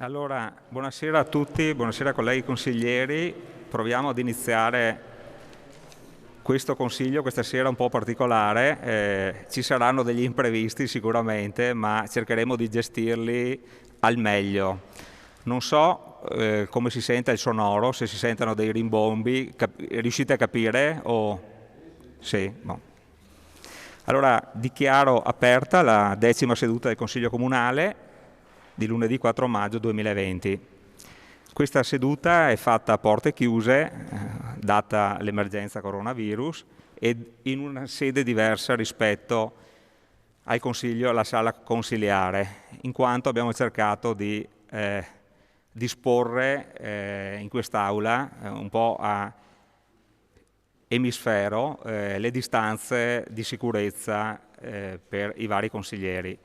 Allora, buonasera a tutti, buonasera colleghi consiglieri. Proviamo ad iniziare questo consiglio questa sera un po' particolare. Ci saranno degli imprevisti sicuramente, ma cercheremo di gestirli al meglio. Non so come si sente il sonoro, se si sentono dei rimbombi, riuscite a capire? Sì, no. Allora, dichiaro aperta la 10ª seduta del Consiglio Comunale di lunedì 4 maggio 2020. Questa seduta è fatta a porte chiuse, data l'emergenza coronavirus, e in una sede diversa rispetto al Consiglio, alla sala consiliare, in quanto abbiamo cercato di disporre in quest'aula un po' a emisfero le distanze di sicurezza per i vari consiglieri.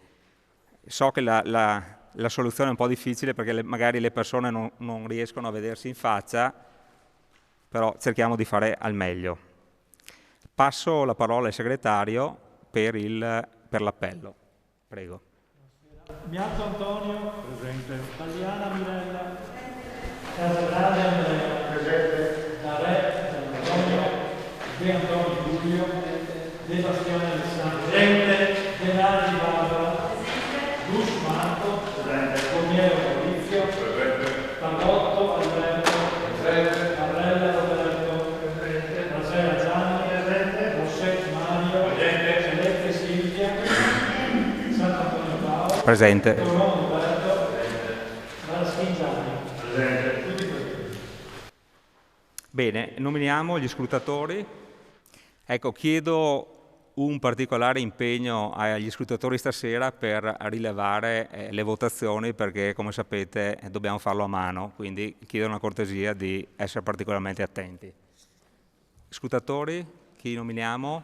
So che la soluzione è un po' difficile perché magari le persone non riescono a vedersi in faccia, però cerchiamo di fare al meglio. Passo la parola al segretario per l'appello. Prego. Bianco Antonio, presente. Tagliana Mirella, Casolare Andrea, presente. Re Antonio, De Antonio Giulio, De Bastione Alessandro, presente. Denari Barbara, Luis Marco, presente. Cormiero Maurizio, presente. Pagotto Alberto, presente. Carrella Roberto, presente. Rasera Gianni, presente. Rossetti Mario, presente. Celeste Silvia, Sant'Antonio Paolo, Presente. Torono Roberto, Raschin Gianni, presente. Tutti presenti. Bene, nominiamo gli scrutatori. Ecco, chiedo un particolare impegno agli scrutatori stasera per rilevare le votazioni perché, come sapete, dobbiamo farlo a mano, quindi chiedo una cortesia di essere particolarmente attenti. Scrutatori, chi nominiamo?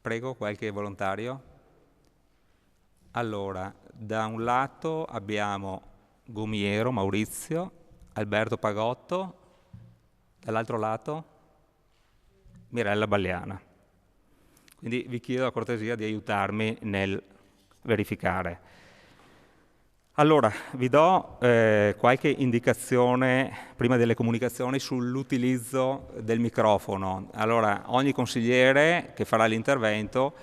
Prego, qualche volontario? Allora, da un lato abbiamo Gumiero, Maurizio, Alberto Pagotto, dall'altro lato Mirella Balliana. Quindi vi chiedo la cortesia di aiutarmi nel verificare. Allora, vi do qualche indicazione prima delle comunicazioni sull'utilizzo del microfono. Allora, ogni consigliere che farà l'intervento,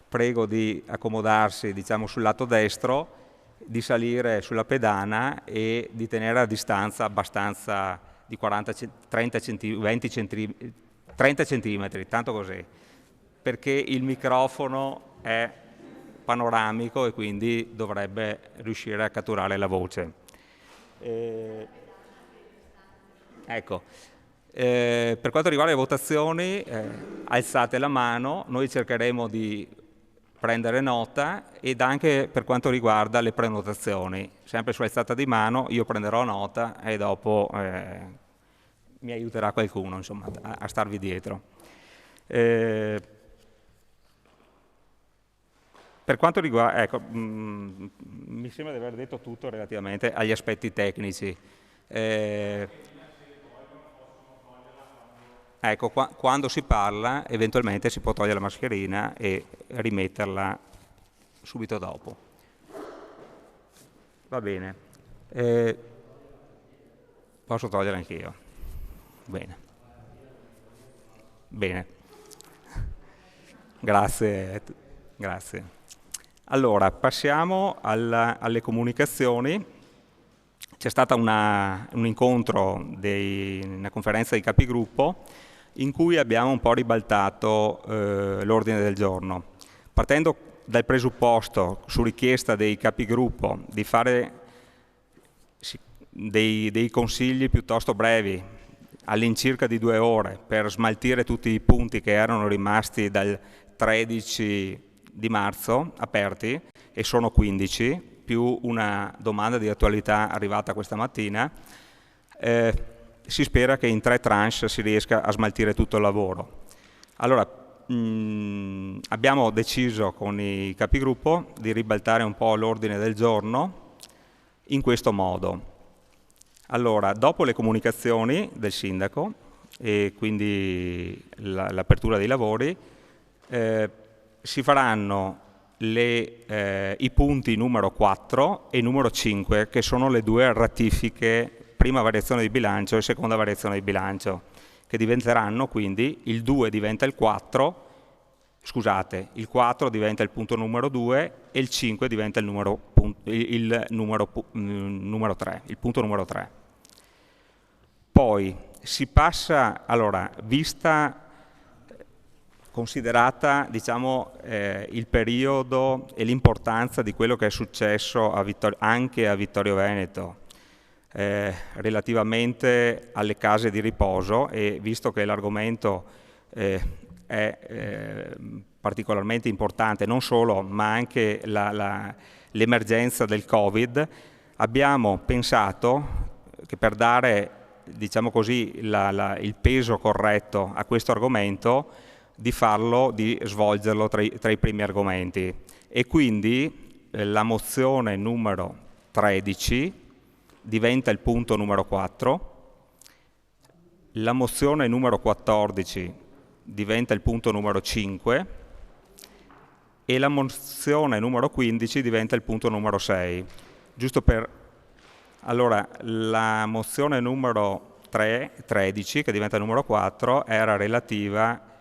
prego di accomodarsi, diciamo, sul lato destro, di salire sulla pedana e di tenere a distanza abbastanza di 30 centimetri, tanto così, perché il microfono è panoramico e quindi dovrebbe riuscire a catturare la voce. Ecco, per quanto riguarda le votazioni, alzate la mano, noi cercheremo di prendere nota, ed anche per quanto riguarda le prenotazioni, sempre su alzata di mano, io prenderò nota e dopo mi aiuterà qualcuno, insomma, a starvi dietro. Per quanto riguarda, ecco, mi sembra di aver detto tutto relativamente agli aspetti tecnici. Ecco, quando si parla, eventualmente si può togliere la mascherina e rimetterla subito dopo. Va bene. Posso togliere anch'io. Bene. Bene. Grazie. Grazie. Allora, passiamo alle comunicazioni. C'è stato un incontro, una conferenza dei capigruppo, in cui abbiamo un po' ribaltato l'ordine del giorno. Partendo dal presupposto, su richiesta dei capigruppo, di fare dei consigli piuttosto brevi, all'incirca di 2 ore, per smaltire tutti i punti che erano rimasti dal 13 di marzo aperti, e sono 15, più una domanda di attualità arrivata questa mattina, si spera che in 3 tranche si riesca a smaltire tutto il lavoro. Allora, abbiamo deciso con i capigruppo di ribaltare un po' l'ordine del giorno in questo modo. Allora, dopo le comunicazioni del sindaco e quindi l'apertura dei lavori, si faranno i punti numero 4 e numero 5, che sono le due ratifiche, prima variazione di bilancio e seconda variazione di bilancio, che diventeranno quindi, il 2 diventa il 4, scusate, il 4 diventa il punto numero 2 e il 5 diventa il numero 3, il punto numero 3. Poi si passa, allora, considerata, diciamo, il periodo e l'importanza di quello che è successo anche a Vittorio Veneto relativamente alle case di riposo, e visto che l'argomento è particolarmente importante, non solo, ma anche l'emergenza del Covid, abbiamo pensato che per dare, diciamo così, il peso corretto a questo argomento, di svolgerlo tra i primi argomenti. E quindi la mozione numero 13 diventa il punto numero 4, la mozione numero 14 diventa il punto numero 5 e la mozione numero 15 diventa il punto numero 6. Giusto per... Allora, la mozione numero 13, che diventa il numero 4, era relativa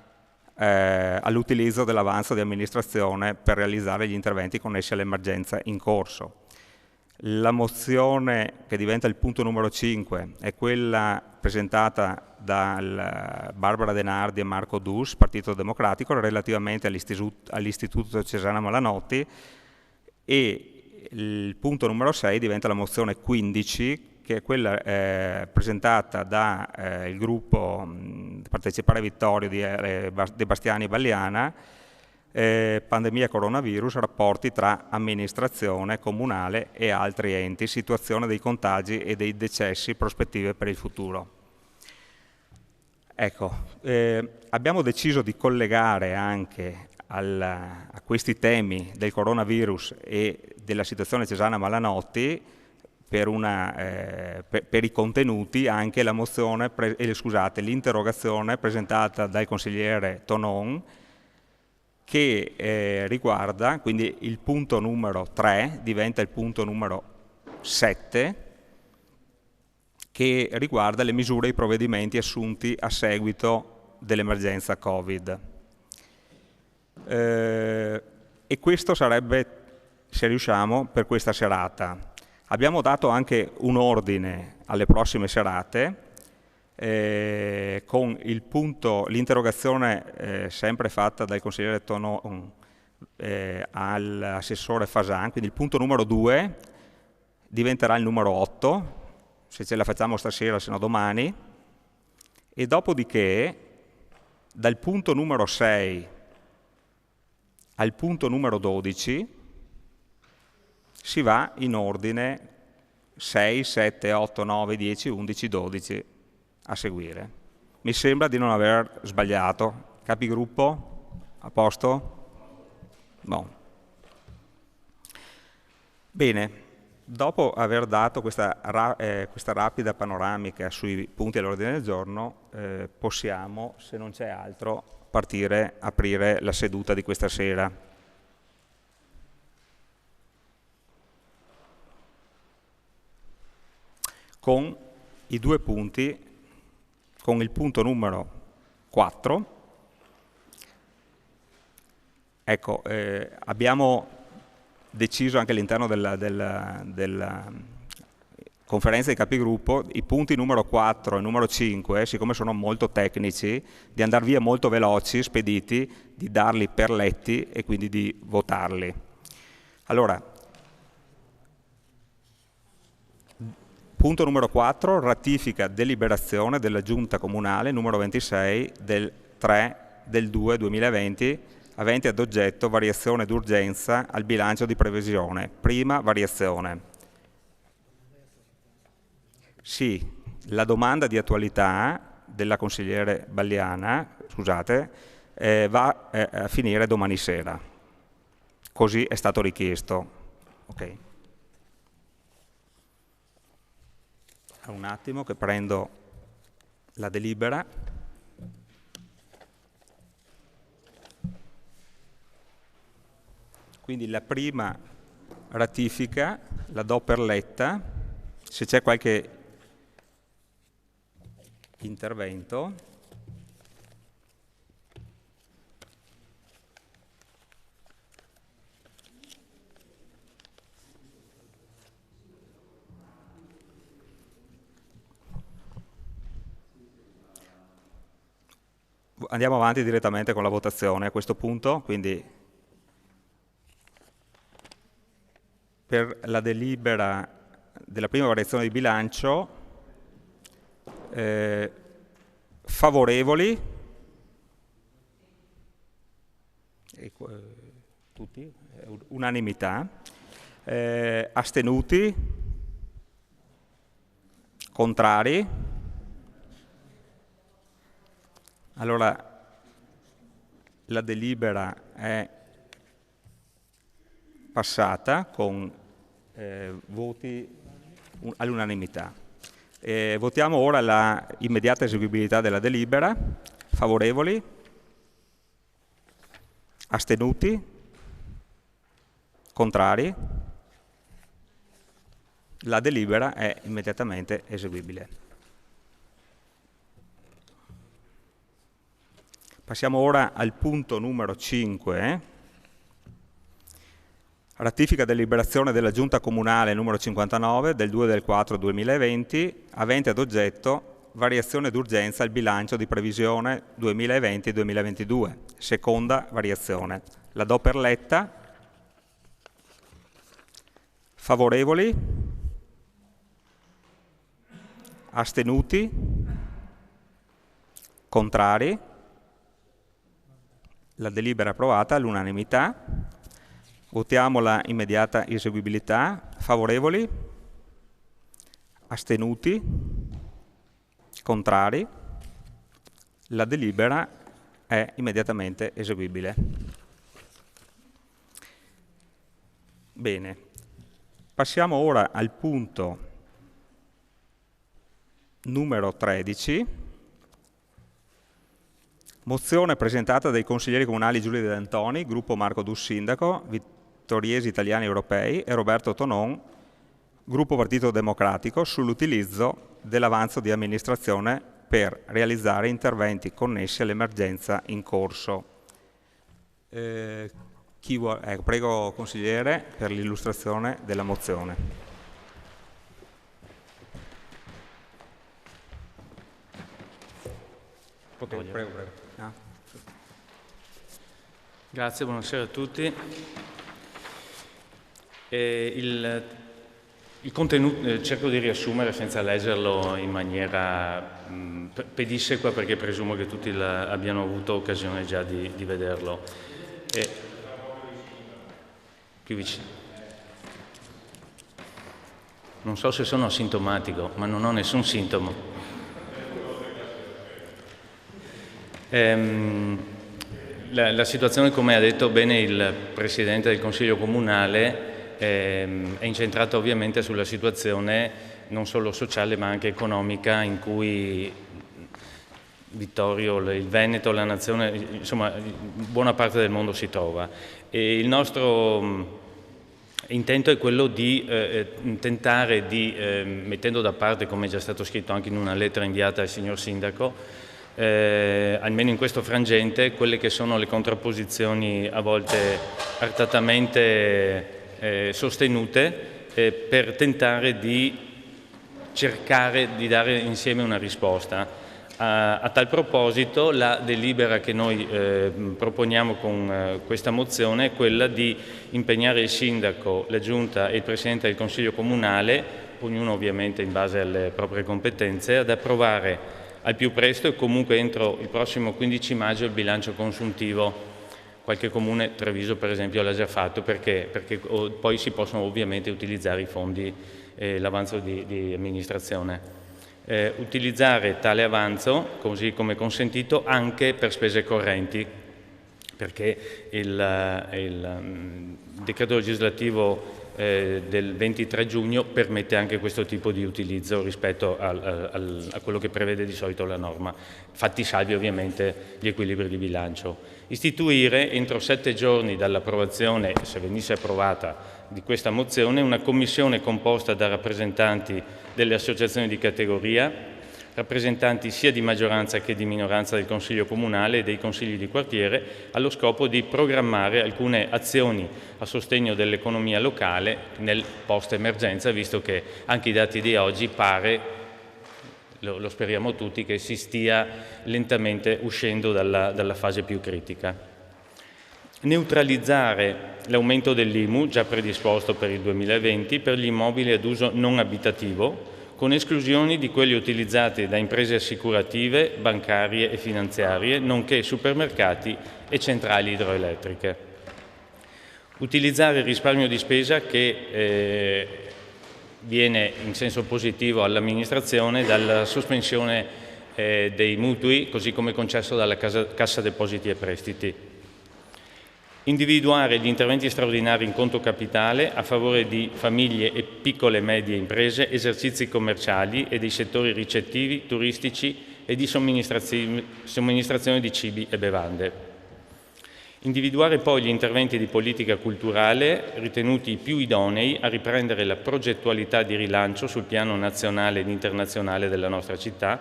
all'utilizzo dell'avanzo di amministrazione per realizzare gli interventi connessi all'emergenza in corso. La mozione che diventa il punto numero 5 è quella presentata da Barbara De Nardi e Marco Dus, Partito Democratico, relativamente all'Istituto Cesana Malanotti, e il punto numero 6 diventa la mozione 15, che è quella presentata dal gruppo Partecipare Vittorio di De Bastiani e Balliana, pandemia coronavirus, rapporti tra amministrazione comunale e altri enti, situazione dei contagi e dei decessi, prospettive per il futuro. Ecco, abbiamo deciso di collegare anche a questi temi del coronavirus e della situazione Cesana Malanotti per i contenuti anche la mozione, l'interrogazione presentata dal consigliere Tonon, che riguarda, quindi il punto numero 3 diventa il punto numero 7, che riguarda le misure e i provvedimenti assunti a seguito dell'emergenza Covid. E questo sarebbe, se riusciamo, per questa serata. Abbiamo dato anche un ordine alle prossime serate, con l'interrogazione sempre fatta dal consigliere Tonon all'assessore Fasan, quindi il punto numero 2 diventerà il numero 8, se ce la facciamo stasera, se no domani, e dopodiché dal punto numero 6 al punto numero 12 si va in ordine 6, 7, 8, 9, 10, 11, 12 a seguire. Mi sembra di non aver sbagliato. Capigruppo? A posto? No. Bene, dopo aver dato questa rapida panoramica sui punti all'ordine del giorno, possiamo, se non c'è altro, aprire la seduta di questa sera. Con i due punti, con il punto numero 4, ecco, abbiamo deciso anche all'interno della conferenza dei capigruppo i punti numero 4 e numero 5, siccome sono molto tecnici, di andare via molto veloci, spediti, di darli per letti e quindi di votarli. Allora, punto numero 4, ratifica deliberazione della Giunta Comunale numero 26 del 3 del 2 2020, avente ad oggetto variazione d'urgenza al bilancio di previsione. Prima variazione. Sì, la domanda di attualità della consigliere Balliana, scusate, va a finire domani sera. Così è stato richiesto. Ok. Un attimo che prendo la delibera. Quindi la prima ratifica la do per letta. Se c'è qualche intervento. Andiamo avanti direttamente con la votazione a questo punto, quindi per la delibera della prima variazione di bilancio, favorevoli, tutti, unanimità, astenuti, contrari. Allora, la delibera è passata con voti all'unanimità. Votiamo ora la immediata eseguibilità della delibera. Favorevoli? Astenuti? Contrari? La delibera è immediatamente eseguibile. Passiamo ora al punto numero 5, ratifica deliberazione della Giunta Comunale numero 59 del 2 del 4 2020, avente ad oggetto variazione d'urgenza al bilancio di previsione 2020-2022, seconda variazione. La do per letta. Favorevoli? Astenuti? Contrari? La delibera è approvata all'unanimità. Votiamo la immediata eseguibilità. Favorevoli? Astenuti? Contrari? La delibera è immediatamente eseguibile. Bene. Passiamo ora al punto numero 13. Mozione presentata dai consiglieri comunali Giulio De Antoni, gruppo Marco Dus Sindaco, Vittoriesi Italiani Europei e Roberto Tonon, gruppo Partito Democratico, sull'utilizzo dell'avanzo di amministrazione per realizzare interventi connessi all'emergenza in corso. Prego consigliere per l'illustrazione della mozione. Prego. Grazie, buonasera a tutti. Il contenuto cerco di riassumere senza leggerlo in maniera pedissequa, perché presumo che tutti abbiano avuto occasione già di vederlo. Più vicino. Non so se sono asintomatico, ma non ho nessun sintomo. La situazione, come ha detto bene il Presidente del Consiglio Comunale, è incentrata ovviamente sulla situazione non solo sociale ma anche economica in cui Vittorio, il Veneto, la nazione, insomma buona parte del mondo si trova. E il nostro intento è quello di tentare di, mettendo da parte, come è già stato scritto anche in una lettera inviata al signor Sindaco, almeno in questo frangente, quelle che sono le contrapposizioni a volte artatamente sostenute, per tentare di cercare di dare insieme una risposta. A tal proposito, la delibera che noi proponiamo con questa mozione è quella di impegnare il Sindaco, la Giunta e il Presidente del Consiglio Comunale, ognuno ovviamente in base alle proprie competenze, ad approvare al più presto e comunque entro il prossimo 15 maggio il bilancio consuntivo. Qualche comune, Treviso per esempio, l'ha già fatto perché poi si possono ovviamente utilizzare i fondi, l'avanzo di amministrazione. Utilizzare tale avanzo, così come consentito, anche per spese correnti, perché il decreto legislativo del 23 giugno permette anche questo tipo di utilizzo rispetto a quello che prevede di solito la norma, fatti salvi ovviamente gli equilibri di bilancio. Istituire entro 7 giorni dall'approvazione, se venisse approvata, di questa mozione, una commissione composta da rappresentanti delle associazioni di categoria, rappresentanti sia di maggioranza che di minoranza del Consiglio Comunale e dei Consigli di quartiere, allo scopo di programmare alcune azioni a sostegno dell'economia locale nel post-emergenza, visto che anche i dati di oggi pare, lo speriamo tutti, che si stia lentamente uscendo dalla fase più critica. Neutralizzare l'aumento dell'IMU già predisposto per il 2020 per gli immobili ad uso non abitativo, con esclusioni di quelli utilizzati da imprese assicurative, bancarie e finanziarie, nonché supermercati e centrali idroelettriche. Utilizzare il risparmio di spesa che viene in senso positivo all'amministrazione dalla sospensione dei mutui, così come concesso dalla Cassa Depositi e Prestiti. Individuare gli interventi straordinari in conto capitale a favore di famiglie e piccole e medie imprese, esercizi commerciali e dei settori ricettivi, turistici e di somministrazione di cibi e bevande. Individuare poi gli interventi di politica culturale ritenuti più idonei a riprendere la progettualità di rilancio sul piano nazionale ed internazionale della nostra città,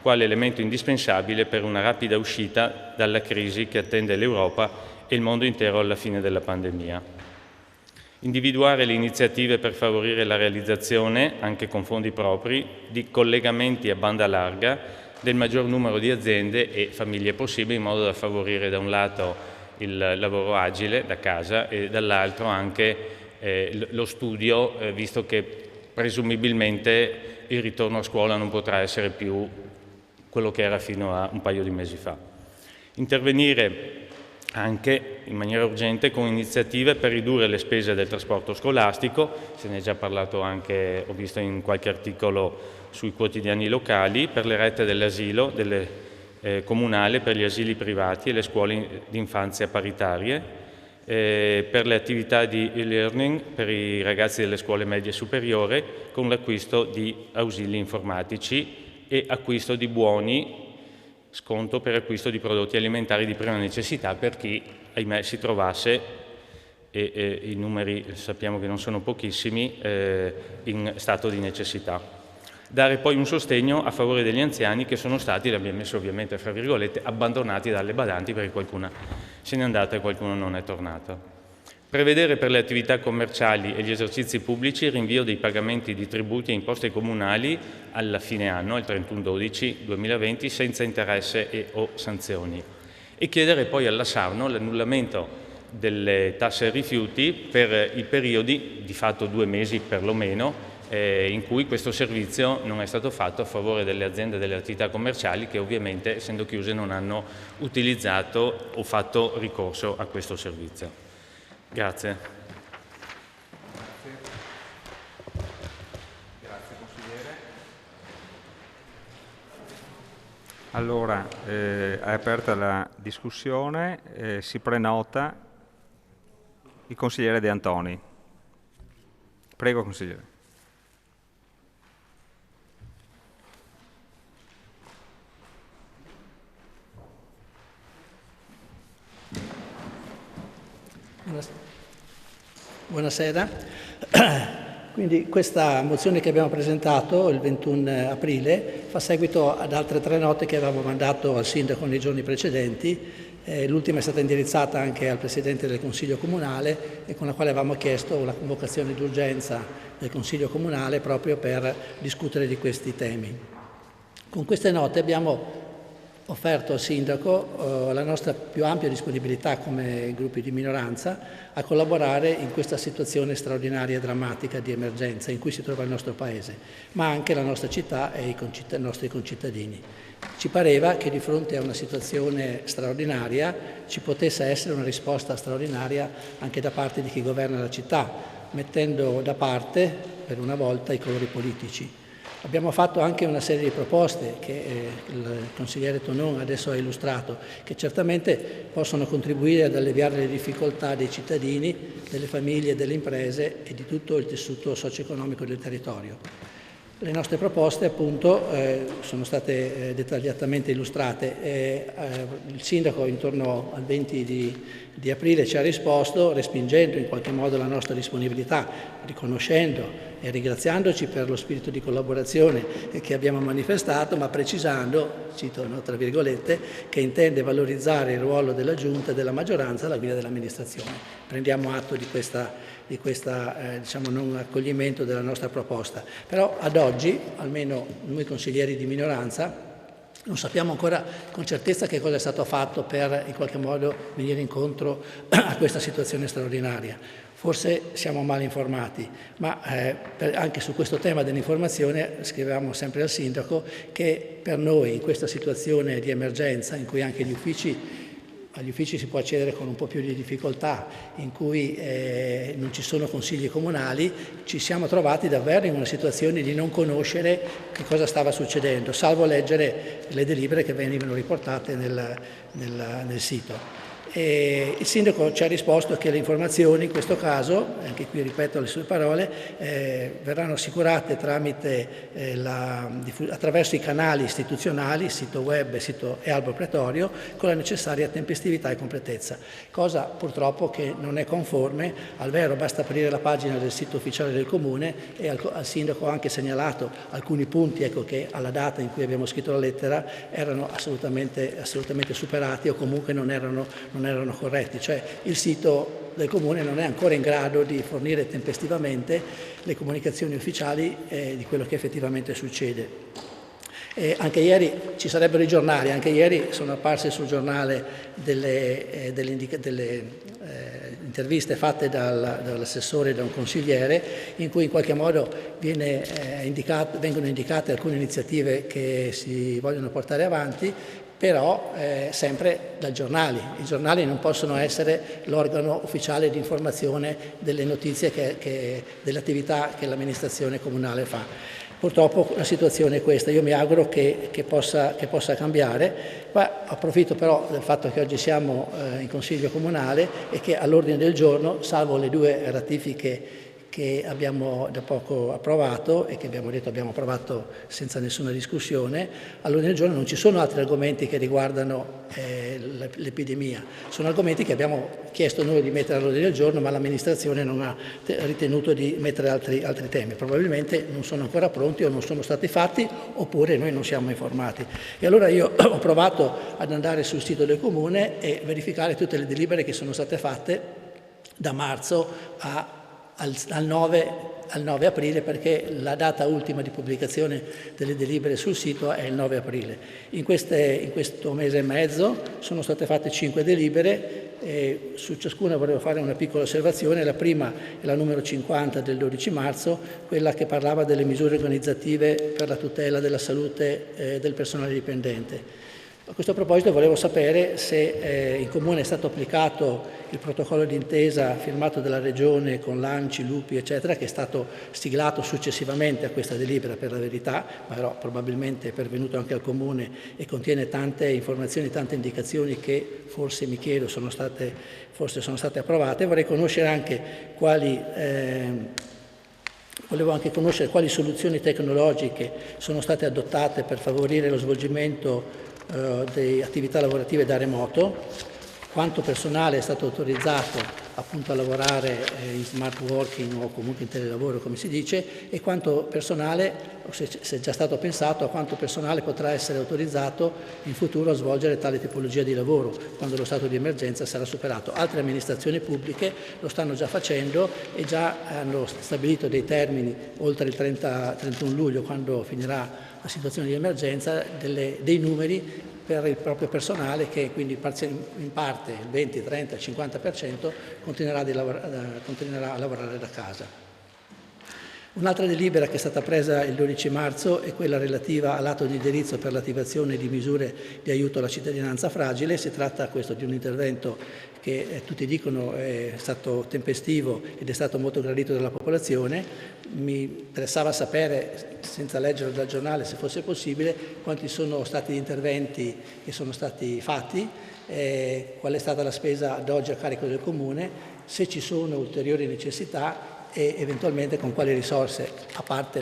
quale elemento indispensabile per una rapida uscita dalla crisi che attende l'Europa e il mondo intero alla fine della pandemia. Individuare le iniziative per favorire la realizzazione, anche con fondi propri, di collegamenti a banda larga del maggior numero di aziende e famiglie possibili, in modo da favorire da un lato il lavoro agile da casa e dall'altro anche lo studio, visto che presumibilmente il ritorno a scuola non potrà essere più quello che era fino a un paio di mesi fa. Intervenire anche in maniera urgente con iniziative per ridurre le spese del trasporto scolastico, se ne è già parlato anche, ho visto in qualche articolo sui quotidiani locali, per le rette dell'asilo comunale, per gli asili privati e le scuole di infanzia paritarie, per le attività di e-learning per i ragazzi delle scuole medie superiori, con l'acquisto di ausili informatici e acquisto di buoni, sconto per acquisto di prodotti alimentari di prima necessità per chi, ahimè, si trovasse, e i numeri sappiamo che non sono pochissimi, in stato di necessità. Dare poi un sostegno a favore degli anziani che sono stati, l'abbiamo messo ovviamente fra virgolette, abbandonati dalle badanti perché qualcuna se n'è andata e qualcuno non è tornato. Prevedere per le attività commerciali e gli esercizi pubblici il rinvio dei pagamenti di tributi e imposte comunali alla fine anno, al 31/12/2020, senza interesse e o sanzioni. E chiedere poi alla Sarno l'annullamento delle tasse ai rifiuti per i periodi, di fatto 2 mesi perlomeno, in cui questo servizio non è stato fatto a favore delle aziende e delle attività commerciali che ovviamente, essendo chiuse, non hanno utilizzato o fatto ricorso a questo servizio. Grazie. Grazie consigliere. Allora, è aperta la discussione, si prenota il consigliere De Antoni. Prego consigliere. Buonasera. Quindi questa mozione che abbiamo presentato il 21 aprile fa seguito ad altre 3 note che avevamo mandato al Sindaco nei giorni precedenti. L'ultima è stata indirizzata anche al Presidente del Consiglio Comunale e con la quale avevamo chiesto la convocazione d'urgenza del Consiglio Comunale proprio per discutere di questi temi. Con queste note abbiamo offerto al Sindaco la nostra più ampia disponibilità come gruppi di minoranza a collaborare in questa situazione straordinaria e drammatica di emergenza in cui si trova il nostro Paese, ma anche la nostra città e i nostri concittadini. Ci pareva che di fronte a una situazione straordinaria ci potesse essere una risposta straordinaria anche da parte di chi governa la città, mettendo da parte per una volta i colori politici. Abbiamo fatto anche una serie di proposte che il consigliere Tonon adesso ha illustrato, che certamente possono contribuire ad alleviare le difficoltà dei cittadini, delle famiglie, delle imprese e di tutto il tessuto socio-economico del territorio. Le nostre proposte appunto sono state dettagliatamente illustrate. Il sindaco intorno al 20 di aprile ci ha risposto respingendo in qualche modo la nostra disponibilità, riconoscendo e ringraziandoci per lo spirito di collaborazione che abbiamo manifestato, ma precisando, cito tra virgolette, che intende valorizzare il ruolo della Giunta e della maggioranza alla guida dell'amministrazione. Prendiamo atto di questa diciamo, non accoglimento della nostra proposta. Però ad oggi, almeno noi consiglieri di minoranza, non sappiamo ancora con certezza che cosa è stato fatto per in qualche modo venire incontro a questa situazione straordinaria. Forse siamo mal informati, ma anche su questo tema dell'informazione scrivevamo sempre al sindaco che per noi in questa situazione di emergenza in cui anche agli uffici si può accedere con un po' più di difficoltà, in cui non ci sono consigli comunali, ci siamo trovati davvero in una situazione di non conoscere che cosa stava succedendo, salvo leggere le delibere che venivano riportate nel sito. E il sindaco ci ha risposto che le informazioni in questo caso, anche qui ripeto le sue parole, verranno assicurate attraverso i canali istituzionali, sito web e albo pretorio, con la necessaria tempestività e completezza, cosa purtroppo che non è conforme al vero. Basta aprire la pagina del sito ufficiale del Comune e al sindaco ha anche segnalato alcuni punti che alla data in cui abbiamo scritto la lettera erano assolutamente superati o comunque non erano corretti, cioè il sito del Comune non è ancora in grado di fornire tempestivamente le comunicazioni ufficiali di quello che effettivamente succede. Anche ieri ci sarebbero i giornali, anche ieri sono apparse sul giornale delle interviste fatte dall'assessore e da un consigliere in cui in qualche modo vengono indicate alcune iniziative che si vogliono portare avanti, però sempre dai giornali. I giornali non possono essere l'organo ufficiale di informazione delle notizie delle attività che l'amministrazione comunale fa. Purtroppo la situazione è questa, io mi auguro che possa cambiare, ma approfitto però del fatto che oggi siamo in Consiglio Comunale e che all'ordine del giorno, salvo le 2 ratifiche che abbiamo da poco approvato e che abbiamo approvato senza nessuna discussione, all'ordine del giorno non ci sono altri argomenti che riguardano l'epidemia. Sono argomenti che abbiamo chiesto noi di mettere all'ordine del giorno, ma l'amministrazione non ha ritenuto di mettere altri temi. Probabilmente non sono ancora pronti o non sono stati fatti, oppure noi non siamo informati. E allora io ho provato ad andare sul sito del Comune e verificare tutte le delibere che sono state fatte da marzo al 9 aprile, perché la data ultima di pubblicazione delle delibere sul sito è il 9 aprile. In questo mese e mezzo sono state fatte 5 delibere e su ciascuna volevo fare una piccola osservazione. La prima è la numero 50 del 12 marzo, quella che parlava delle misure organizzative per la tutela della salute del personale dipendente. A questo proposito volevo sapere se in Comune è stato applicato il protocollo d'intesa firmato dalla Regione con l'ANCI, l'UPI, eccetera, che è stato siglato successivamente a questa delibera per la verità, ma però probabilmente è pervenuto anche al Comune e contiene tante informazioni, tante indicazioni che forse, mi chiedo, sono state approvate. Vorrei conoscere anche Volevo anche conoscere quali soluzioni tecnologiche sono state adottate per favorire lo svolgimento di attività lavorative da remoto, quanto personale è stato autorizzato appunto a lavorare in smart working o comunque in telelavoro, come si dice, e quanto personale, se è già stato pensato, a quanto personale potrà essere autorizzato in futuro a svolgere tale tipologia di lavoro quando lo stato di emergenza sarà superato. Altre amministrazioni pubbliche lo stanno già facendo e già hanno stabilito dei termini oltre il 31 luglio, quando finirà la situazione di emergenza, dei numeri per il proprio personale che quindi in parte il 20, 30, 50% continuerà a lavorare da casa. Un'altra delibera che è stata presa il 12 marzo è quella relativa all'atto di indirizzo per l'attivazione di misure di aiuto alla cittadinanza fragile. Si tratta questo di un intervento che tutti dicono è stato tempestivo ed è stato molto gradito dalla popolazione. Mi interessava sapere, senza leggere dal giornale se fosse possibile, quanti sono stati gli interventi che sono stati fatti, qual è stata la spesa ad oggi a carico del Comune, se ci sono ulteriori necessità e eventualmente con quali risorse, a parte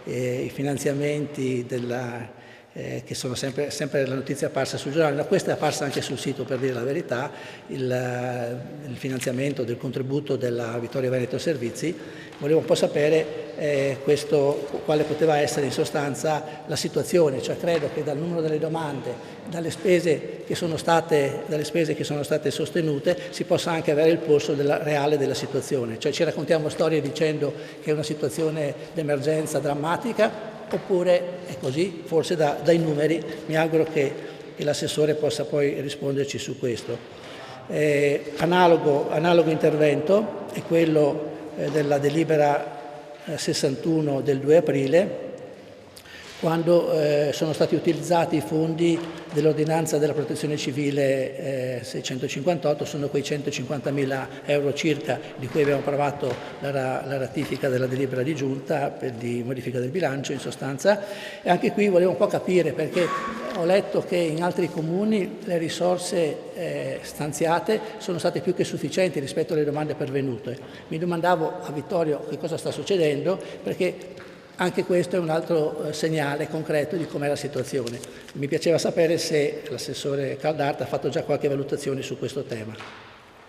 i finanziamenti che sono sempre la notizia apparsa sul giornale, ma questa è apparsa anche sul sito, per dire la verità, il finanziamento del contributo della Vittorio Veneto Servizi. Volevo un po' sapere quale poteva essere in sostanza la situazione, cioè credo che dal numero delle domande, dalle spese che sono state sostenute, si possa anche avere il polso reale della situazione. Cioè ci raccontiamo storie dicendo che è una situazione d'emergenza drammatica, oppure è così? Forse dai numeri. Mi auguro che l'assessore possa poi risponderci su questo. Analogo intervento è quello della delibera 61 del 2 aprile, quando sono stati utilizzati i fondi dell'ordinanza della protezione civile 658, sono quei 150.000 euro circa di cui abbiamo approvato la ratifica della delibera di giunta di modifica del bilancio in sostanza. E anche qui volevo un po' capire, perché ho letto che in altri comuni le risorse stanziate sono state più che sufficienti rispetto alle domande pervenute. Mi domandavo a Vittorio che cosa sta succedendo, perché anche questo è un altro segnale concreto di com'è la situazione. Mi piaceva sapere se l'assessore Caldart ha fatto già qualche valutazione su questo tema.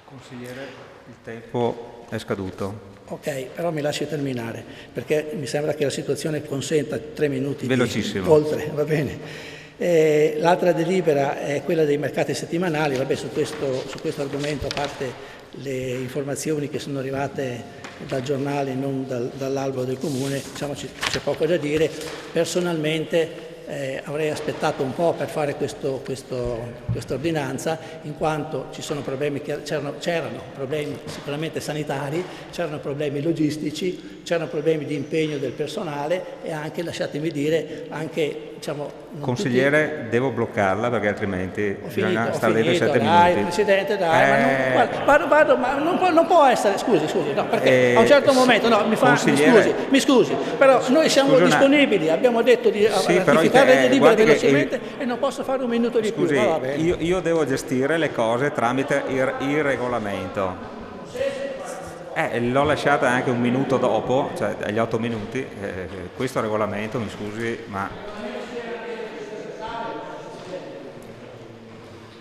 Consigliere, il tempo è scaduto. Ok, però mi lasci terminare, perché mi sembra che la situazione consenta 3 minuti velocissimo. Oltre, va bene. L'altra delibera è quella dei mercati settimanali. Vabbè, su questo argomento, a parte le informazioni che sono arrivate dal giornale, non dall'albo del Comune, diciamo c'è poco da dire. Personalmente avrei aspettato un po' per fare questa ordinanza, in quanto ci sono problemi c'erano problemi sicuramente sanitari, c'erano problemi logistici, c'erano problemi di impegno del personale e anche, lasciatemi dire, anche Consigliere, devo bloccarla perché altrimenti bisogna stare dentro 7 dai, minuti. Presidente, dai, ma non può essere, scusi, no, perché a un certo momento, no, mi scusi, però noi siamo disponibili, abbiamo detto di ratificare le delibere velocemente e non posso fare un minuto di più. Va bene. Io devo gestire le cose tramite il regolamento. L'ho lasciata anche un minuto dopo, cioè agli 8 minuti, questo regolamento, mi scusi, ma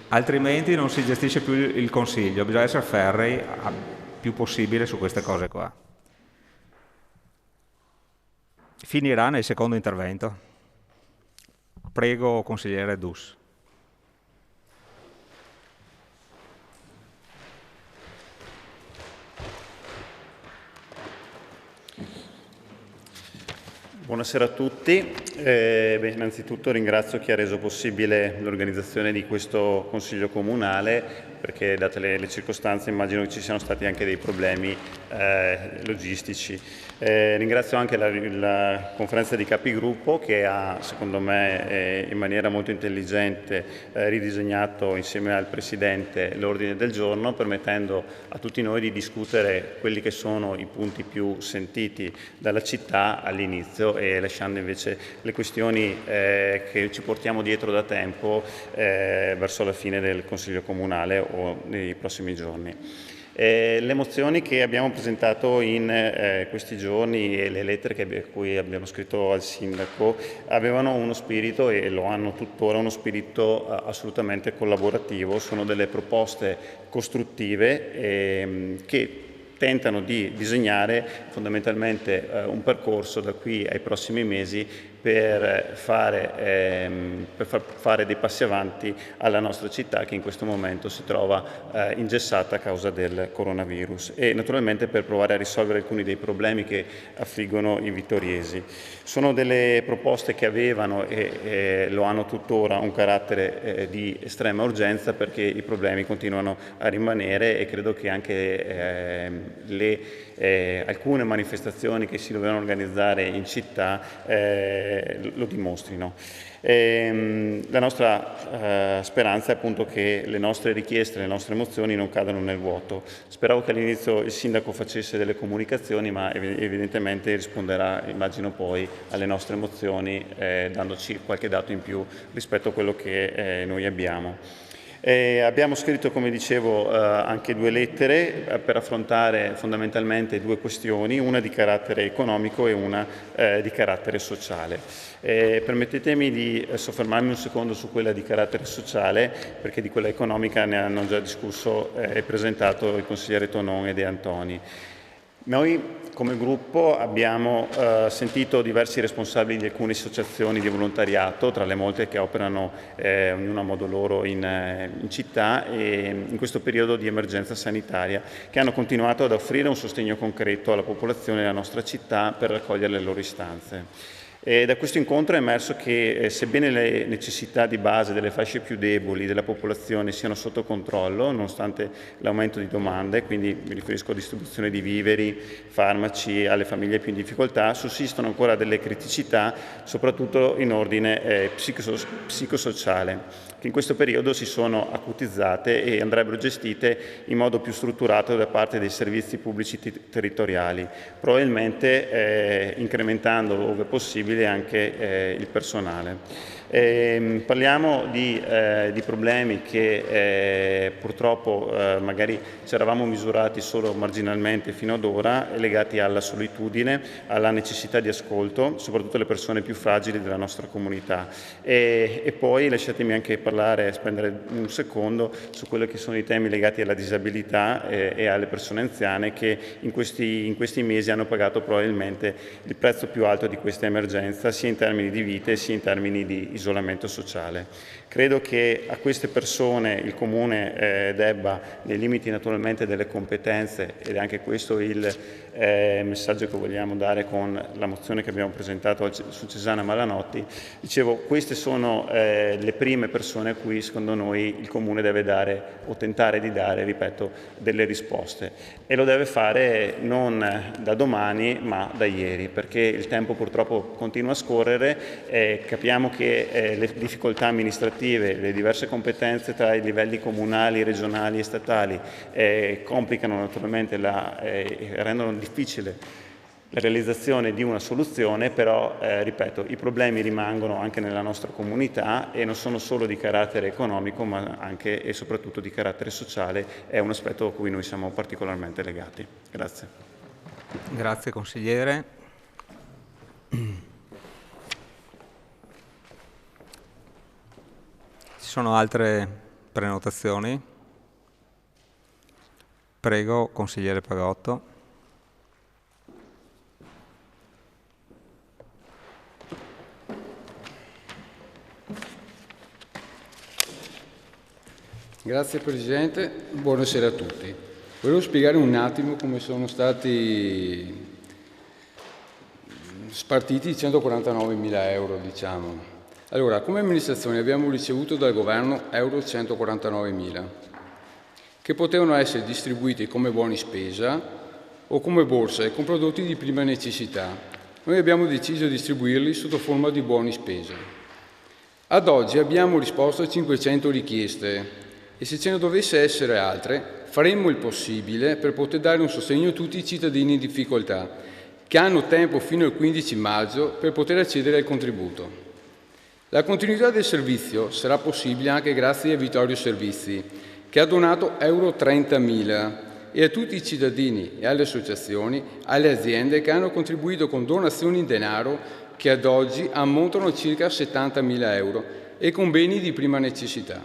altrimenti non si gestisce più il Consiglio, bisogna essere ferrei più possibile su queste cose qua. Finirà nel secondo intervento. Prego, consigliere Dus. Buonasera a tutti. Innanzitutto ringrazio chi ha reso possibile l'organizzazione di questo Consiglio Comunale, perché date le circostanze immagino che ci siano stati anche dei problemi logistici. Ringrazio anche la conferenza di capigruppo che ha, secondo me, in maniera molto intelligente ridisegnato insieme al Presidente l'ordine del giorno, permettendo a tutti noi di discutere quelli che sono i punti più sentiti dalla città all'inizio e lasciando invece le questioni che ci portiamo dietro da tempo verso la fine del Consiglio Comunale o nei prossimi giorni. Le mozioni che abbiamo presentato in questi giorni e le lettere cui abbiamo scritto al Sindaco avevano uno spirito, e lo hanno tuttora, uno spirito assolutamente collaborativo. Sono delle proposte costruttive che tentano di disegnare fondamentalmente un percorso da qui ai prossimi mesi per fare dei passi avanti alla nostra città, che in questo momento si trova ingessata a causa del coronavirus, e naturalmente per provare a risolvere alcuni dei problemi che affliggono i vittoriesi. Sono delle proposte che avevano e lo hanno tuttora un carattere di estrema urgenza, perché i problemi continuano a rimanere, e credo che anche alcune manifestazioni che si dovevano organizzare in città lo dimostrino. La nostra speranza è appunto che le nostre richieste, le nostre mozioni non cadano nel vuoto. Speravo che all'inizio il sindaco facesse delle comunicazioni, ma evidentemente risponderà, immagino, poi alle nostre mozioni dandoci qualche dato in più rispetto a quello che noi abbiamo. Abbiamo scritto, come dicevo, anche 2 lettere per affrontare fondamentalmente 2 questioni, una di carattere economico e una di carattere sociale. Permettetemi di soffermarmi un secondo su quella di carattere sociale, perché di quella economica ne hanno già discusso e presentato il consigliere Tonon e De Antoni. Noi come gruppo abbiamo sentito diversi responsabili di alcune associazioni di volontariato, tra le molte che operano ognuna a modo loro in città, e in questo periodo di emergenza sanitaria, che hanno continuato ad offrire un sostegno concreto alla popolazione della nostra città per raccogliere le loro istanze. E da questo incontro è emerso che sebbene le necessità di base delle fasce più deboli della popolazione siano sotto controllo, nonostante l'aumento di domande, quindi mi riferisco a distribuzione di viveri, farmaci alle famiglie più in difficoltà, sussistono ancora delle criticità, soprattutto in ordine psicosociale, che in questo periodo si sono acutizzate e andrebbero gestite in modo più strutturato da parte dei servizi pubblici territoriali, probabilmente incrementando ove possibile anche il personale. Parliamo di problemi che purtroppo magari ci eravamo misurati solo marginalmente fino ad ora, legati alla solitudine, alla necessità di ascolto, soprattutto le persone più fragili della nostra comunità. E poi lasciatemi anche spendere un secondo su quelli che sono i temi legati alla disabilità e alle persone anziane, che in questi mesi hanno pagato probabilmente il prezzo più alto di questa emergenza, sia in termini di vite sia in termini di isolamento sociale. Credo che a queste persone il Comune debba, nei limiti naturalmente delle competenze, ed è anche questo il messaggio che vogliamo dare con la mozione che abbiamo presentato su Cesana Malanotti, dicevo, queste sono le prime persone a cui secondo noi il Comune deve dare, o tentare di dare, ripeto, delle risposte, e lo deve fare non da domani ma da ieri, perché il tempo purtroppo continua a scorrere e capiamo che le difficoltà amministrative, le diverse competenze tra i livelli comunali, regionali e statali complicano naturalmente rendono difficile la realizzazione di una soluzione, però ripeto, i problemi rimangono anche nella nostra comunità e non sono solo di carattere economico ma anche e soprattutto di carattere sociale, è un aspetto a cui noi siamo particolarmente legati. Grazie. Grazie consigliere. Ci sono altre prenotazioni? Prego, consigliere Pagotto. Grazie Presidente, buonasera a tutti. Volevo spiegare un attimo come sono stati spartiti i 149.000 euro, diciamo. Allora, come amministrazione abbiamo ricevuto dal Governo euro 149.000, che potevano essere distribuiti come buoni spesa o come borse con prodotti di prima necessità. Noi abbiamo deciso di distribuirli sotto forma di buoni spesa. Ad oggi abbiamo risposto a 500 richieste e se ce ne dovesse essere altre faremo il possibile per poter dare un sostegno a tutti i cittadini in difficoltà che hanno tempo fino al 15 maggio per poter accedere al contributo. La continuità del servizio sarà possibile anche grazie a Vittorio Servizi, che ha donato euro 30.000, e a tutti i cittadini e alle associazioni, alle aziende che hanno contribuito con donazioni in denaro che ad oggi ammontano a circa 70.000 euro e con beni di prima necessità.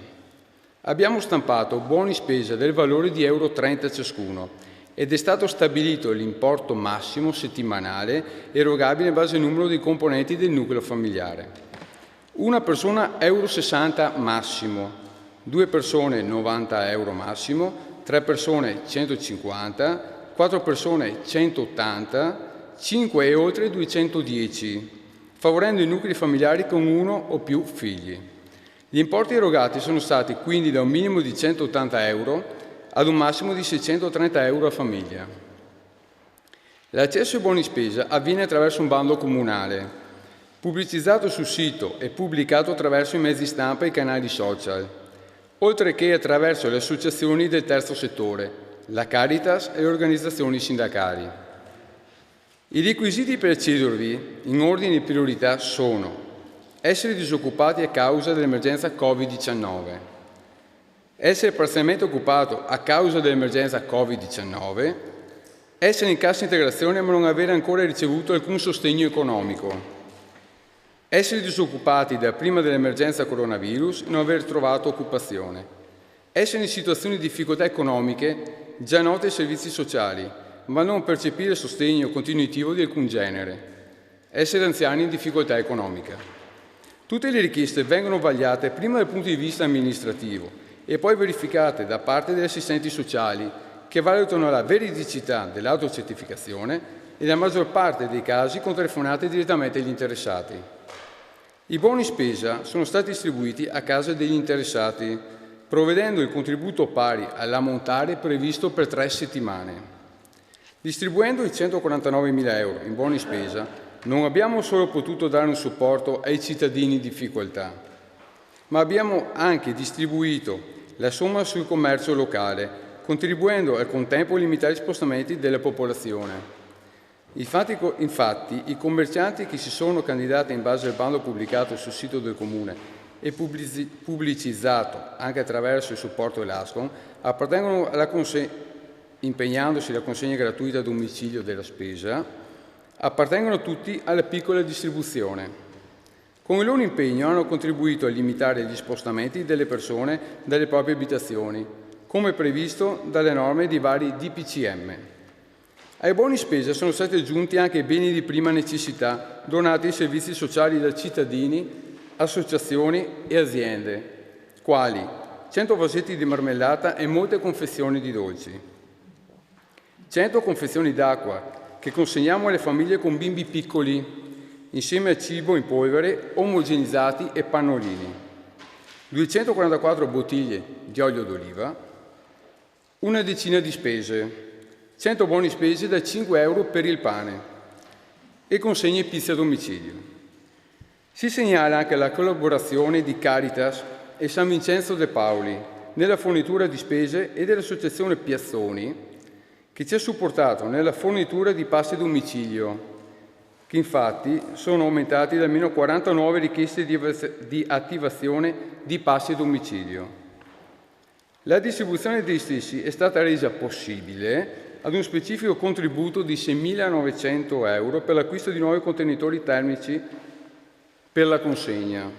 Abbiamo stampato buoni spesa del valore di euro 30 ciascuno ed è stato stabilito l'importo massimo settimanale erogabile in base al numero di componenti del nucleo familiare. Una persona €60 massimo, 2 persone 90 euro massimo, 3 persone 150, 4 persone 180, 5 e oltre 210, favorendo i nuclei familiari con uno o più figli. Gli importi erogati sono stati quindi da un minimo di 180 euro ad un massimo di 630 euro a famiglia. L'accesso ai buoni spesa avviene attraverso un bando comunale, pubblicizzato sul sito e pubblicato attraverso i mezzi stampa e i canali social, oltre che attraverso le associazioni del terzo settore, la Caritas e le organizzazioni sindacali. I requisiti per accedervi in ordine di priorità sono: essere disoccupati a causa dell'emergenza Covid-19, essere parzialmente occupato a causa dell'emergenza Covid-19, essere in cassa integrazione ma non avere ancora ricevuto alcun sostegno economico, essere disoccupati da prima dell'emergenza coronavirus e non aver trovato occupazione, essere in situazioni di difficoltà economiche già note ai servizi sociali, ma non percepire sostegno continuativo di alcun genere, essere anziani in difficoltà economica. Tutte le richieste vengono vagliate prima dal punto di vista amministrativo e poi verificate da parte degli assistenti sociali che valutano la veridicità dell'autocertificazione e nella maggior parte dei casi con telefonate direttamente agli interessati. I buoni spesa sono stati distribuiti a casa degli interessati, provvedendo il contributo pari all'ammontare previsto per 3 settimane. Distribuendo i 149.000 euro in buoni spesa, non abbiamo solo potuto dare un supporto ai cittadini in difficoltà, ma abbiamo anche distribuito la somma sul commercio locale, contribuendo al contempo a limitare gli spostamenti della popolazione. Infatti, i commercianti che si sono candidati in base al bando pubblicato sul sito del Comune e pubblicizzato anche attraverso il supporto dell'Ascom, appartengono impegnandosi alla consegna gratuita a domicilio della spesa, appartengono tutti alla piccola distribuzione. Con il loro impegno hanno contribuito a limitare gli spostamenti delle persone dalle proprie abitazioni, come previsto dalle norme di vari DPCM. Ai buoni spesa sono stati aggiunti anche i beni di prima necessità donati ai servizi sociali da cittadini, associazioni e aziende, quali 100 vasetti di marmellata e molte confezioni di dolci, 100 confezioni d'acqua che consegniamo alle famiglie con bimbi piccoli, insieme a cibo in polvere, omogenizzati e pannolini, 244 bottiglie di olio d'oliva, una decina di spese, 100 buoni spese da 5 euro per il pane e consegne pizza a domicilio. Si segnala anche la collaborazione di Caritas e San Vincenzo De Paoli nella fornitura di spese e dell'associazione Piazzoni, che ci ha supportato nella fornitura di pasti a domicilio, che infatti sono aumentati da almeno 49 richieste di attivazione di pasti a domicilio. La distribuzione degli stessi è stata resa possibile ad un specifico contributo di 6.900 euro per l'acquisto di nuovi contenitori termici per la consegna.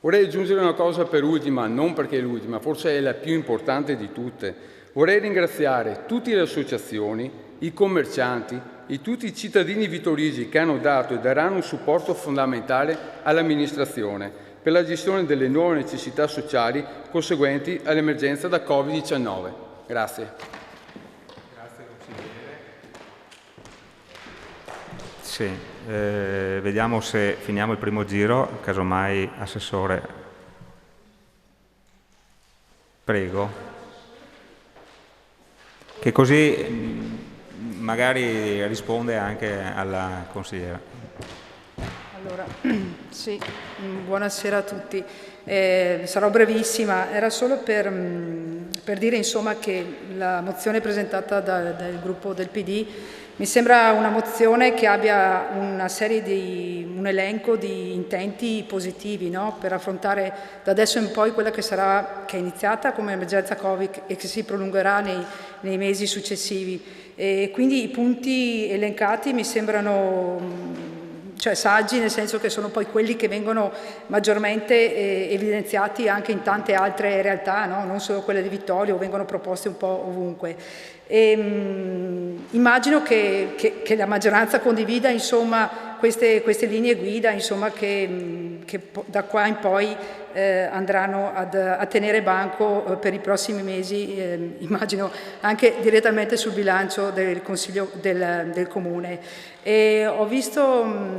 Vorrei aggiungere una cosa per ultima, non perché è l'ultima, forse è la più importante di tutte. Vorrei ringraziare tutte le associazioni, i commercianti e tutti i cittadini vittoriosi che hanno dato e daranno un supporto fondamentale all'amministrazione per la gestione delle nuove necessità sociali conseguenti all'emergenza da Covid-19. Grazie. Grazie consigliere. Sì, vediamo se finiamo il primo giro, casomai Assessore. Prego. Che così magari risponde anche alla consigliera. Allora, sì, buonasera a tutti. Sarò brevissima, era solo per dire insomma che la mozione presentata dal gruppo del PD mi sembra una mozione che abbia un elenco di intenti positivi, no? Per affrontare da adesso in poi quella che è iniziata come emergenza Covid e che si prolungherà nei mesi successivi. E quindi i punti elencati mi sembrano cioè saggi, nel senso che sono poi quelli che vengono maggiormente evidenziati anche in tante altre realtà, no? Non solo quelle di Vittorio, vengono proposte un po' ovunque. Immagino che la maggioranza condivida, insomma, queste linee guida, insomma, che da qua in poi andranno a tenere banco per i prossimi mesi, immagino anche direttamente sul bilancio del Consiglio del Comune. E ho visto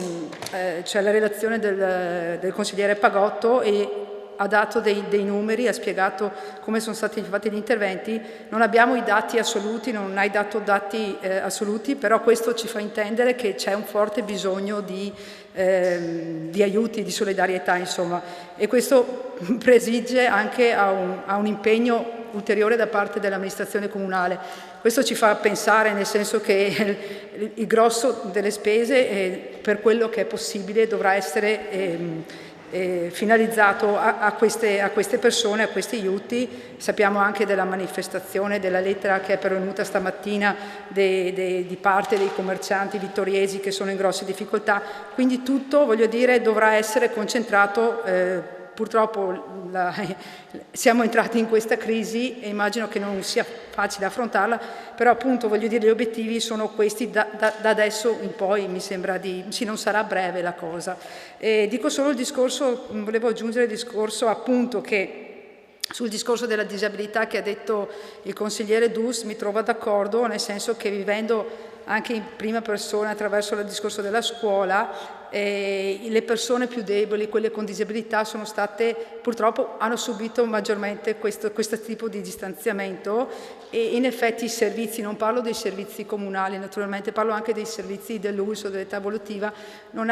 cioè la relazione del consigliere Pagotto e ha dato dei numeri, ha spiegato come sono stati fatti gli interventi. Non abbiamo i dati assoluti, non hai dato dati assoluti, però questo ci fa intendere che c'è un forte bisogno di aiuti, di solidarietà, insomma, e questo presige anche a un impegno ulteriore da parte dell'amministrazione comunale. Questo ci fa pensare, nel senso che il grosso delle spese, per quello che è possibile, dovrà essere finalizzato a queste persone, a questi aiuti. Sappiamo anche della manifestazione, della lettera che è pervenuta stamattina di parte dei commercianti vittoriesi che sono in grosse difficoltà, quindi tutto, voglio dire, dovrà essere concentrato. Purtroppo siamo entrati in questa crisi e immagino che non sia facile affrontarla, però appunto voglio dire gli obiettivi sono questi da adesso in poi, mi sembra sì, non sarà breve la cosa. Dico solo il discorso, volevo aggiungere il discorso appunto che sul discorso della disabilità che ha detto il consigliere Dus mi trovo d'accordo, nel senso che vivendo anche in prima persona attraverso il discorso della scuola, le persone più deboli, quelle con disabilità, sono state, purtroppo hanno subito maggiormente questo tipo di distanziamento e in effetti i servizi, non parlo dei servizi comunali naturalmente, parlo anche dei servizi dell'ULSS o dell'età evolutiva, non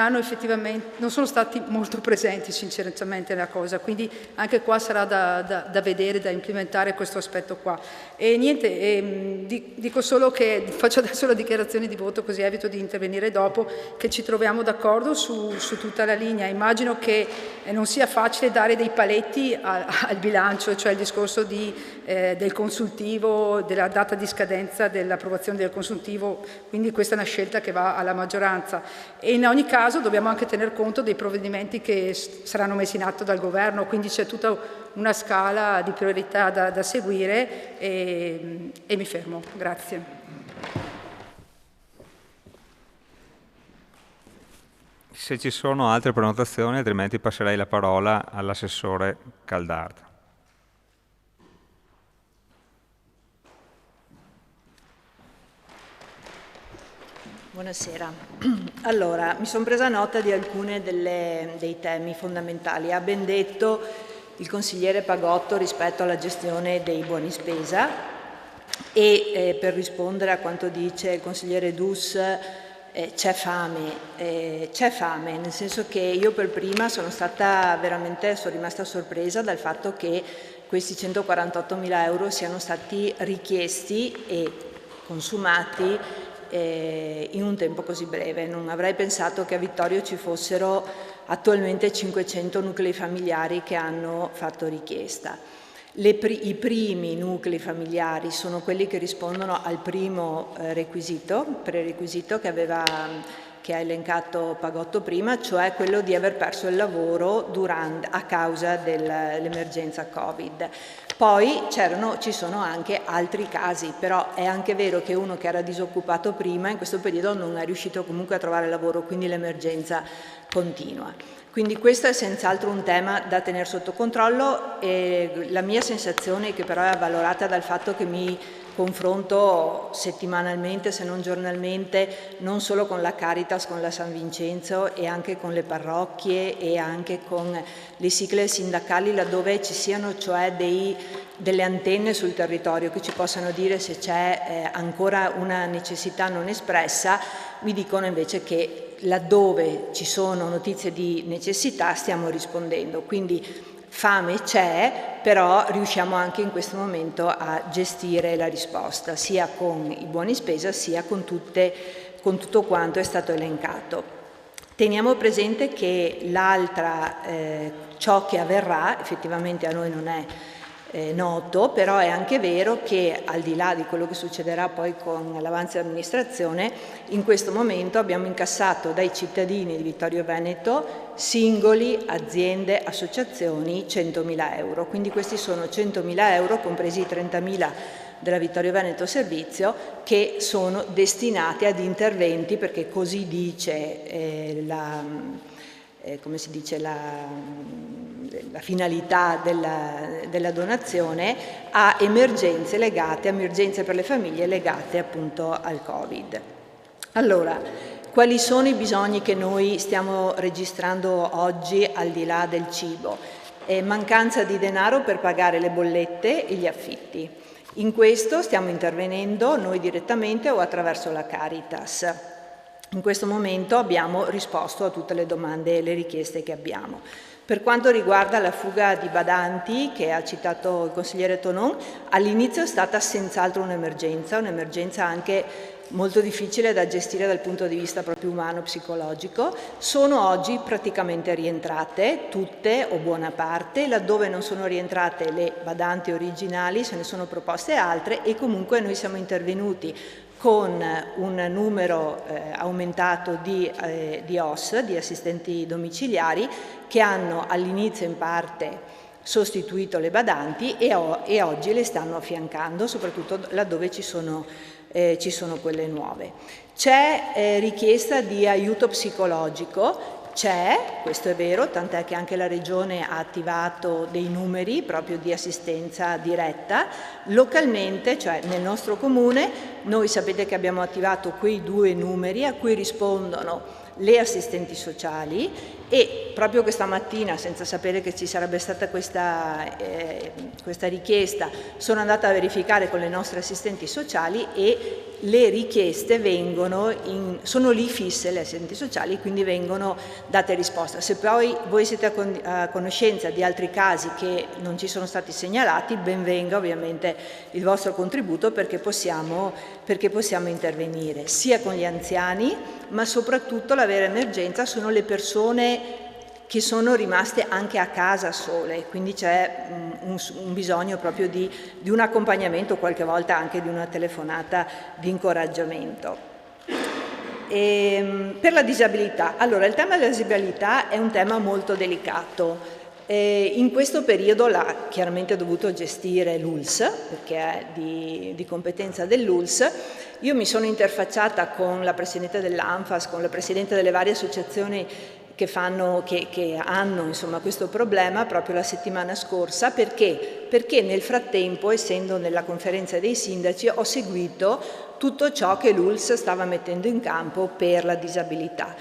sono stati molto presenti sinceramente nella cosa, quindi anche qua sarà da vedere, da implementare questo aspetto qua. E niente, dico solo che faccio adesso la dichiarazione di voto, così evito di intervenire dopo, che ci troviamo d'accordo su tutta la linea. Immagino che non sia facile dare dei paletti al bilancio, cioè il discorso del consultivo, della data di scadenza dell'approvazione del consultivo, quindi questa è una scelta che va alla maggioranza. E in ogni caso dobbiamo anche tener conto dei provvedimenti che saranno messi in atto dal governo, quindi c'è tutta una scala di priorità da seguire e mi fermo. Grazie. Se ci sono altre prenotazioni, altrimenti passerei la parola all'assessore Caldarda. Buonasera. Allora, mi sono presa nota di alcuni dei temi fondamentali. Ha ben detto il consigliere Pagotto rispetto alla gestione dei buoni spesa e per rispondere a quanto dice il consigliere Dus, c'è fame, nel senso che io per prima sono rimasta sorpresa dal fatto che questi 148.000 euro siano stati richiesti e consumati in un tempo così breve. Non avrei pensato che a Vittorio ci fossero attualmente 500 nuclei familiari che hanno fatto richiesta. I primi nuclei familiari sono quelli che rispondono al primo prerequisito che ha elencato Pagotto prima, cioè quello di aver perso il lavoro a causa dell'emergenza Covid. Poi ci sono anche altri casi, però è anche vero che uno che era disoccupato prima in questo periodo non è riuscito comunque a trovare lavoro, quindi l'emergenza continua. Quindi questo è senz'altro un tema da tenere sotto controllo e la mia sensazione, che però è avvalorata dal fatto che mi confronto settimanalmente, se non giornalmente, non solo con la Caritas, con la San Vincenzo e anche con le parrocchie e anche con le sigle sindacali, laddove ci siano cioè delle antenne sul territorio che ci possano dire se c'è ancora una necessità non espressa. Mi dicono invece che laddove ci sono notizie di necessità stiamo rispondendo, quindi fame c'è, però riusciamo anche in questo momento a gestire la risposta, sia con i buoni spesa sia con tutto quanto è stato elencato. Teniamo presente che ciò che avverrà, effettivamente a noi non è noto, però è anche vero che al di là di quello che succederà poi con l'avanzo dell'amministrazione, in questo momento abbiamo incassato dai cittadini di Vittorio Veneto, singoli, aziende, associazioni, 100.000 euro. Quindi questi sono 100.000 euro, compresi i 30.000 della Vittorio Veneto Servizio, che sono destinati ad interventi, perché così dice come si dice, la finalità della donazione, a emergenze per le famiglie legate appunto al Covid. Allora, quali sono i bisogni che noi stiamo registrando oggi al di là del cibo? Mancanza di denaro per pagare le bollette e gli affitti. In questo stiamo intervenendo noi direttamente o attraverso la Caritas. In questo momento abbiamo risposto a tutte le domande e le richieste che abbiamo. Per quanto riguarda la fuga di badanti, che ha citato il consigliere Tonon, all'inizio è stata senz'altro un'emergenza anche molto difficile da gestire dal punto di vista proprio umano, psicologico. Sono oggi praticamente rientrate, tutte o buona parte. Laddove non sono rientrate le badanti originali, se ne sono proposte altre, e comunque noi siamo intervenuti con un numero aumentato di OSS, di assistenti domiciliari, che hanno all'inizio in parte sostituito le badanti e oggi le stanno affiancando, soprattutto laddove ci sono quelle nuove. C'è richiesta di aiuto psicologico. C'è, questo è vero, tant'è che anche la Regione ha attivato dei numeri proprio di assistenza diretta. Localmente, cioè nel nostro comune, noi sapete che abbiamo attivato quei 2 numeri a cui rispondono le assistenti sociali, e proprio questa mattina, senza sapere che ci sarebbe stata questa richiesta, sono andata a verificare con le nostre assistenti sociali e le richieste sono lì fisse, le assistenti sociali, quindi vengono date risposte. Se poi voi siete a conoscenza di altri casi che non ci sono stati segnalati, ben venga ovviamente il vostro contributo, perché possiamo intervenire sia con gli anziani, ma soprattutto la vera emergenza sono le persone che sono rimaste anche a casa sole, quindi c'è un bisogno proprio di un accompagnamento, qualche volta anche di una telefonata di incoraggiamento. Per la disabilità, allora il tema della disabilità è un tema molto delicato. In questo periodo l'ha chiaramente dovuto gestire l'ULSS, perché è di competenza dell'ULSS. Io mi sono interfacciata con la Presidente dell'ANFAS, con la Presidente delle varie associazioni che hanno insomma, questo problema proprio la settimana scorsa. Perché nel frattempo, essendo nella conferenza dei sindaci, ho seguito tutto ciò che l'ULSS stava mettendo in campo per la disabilità.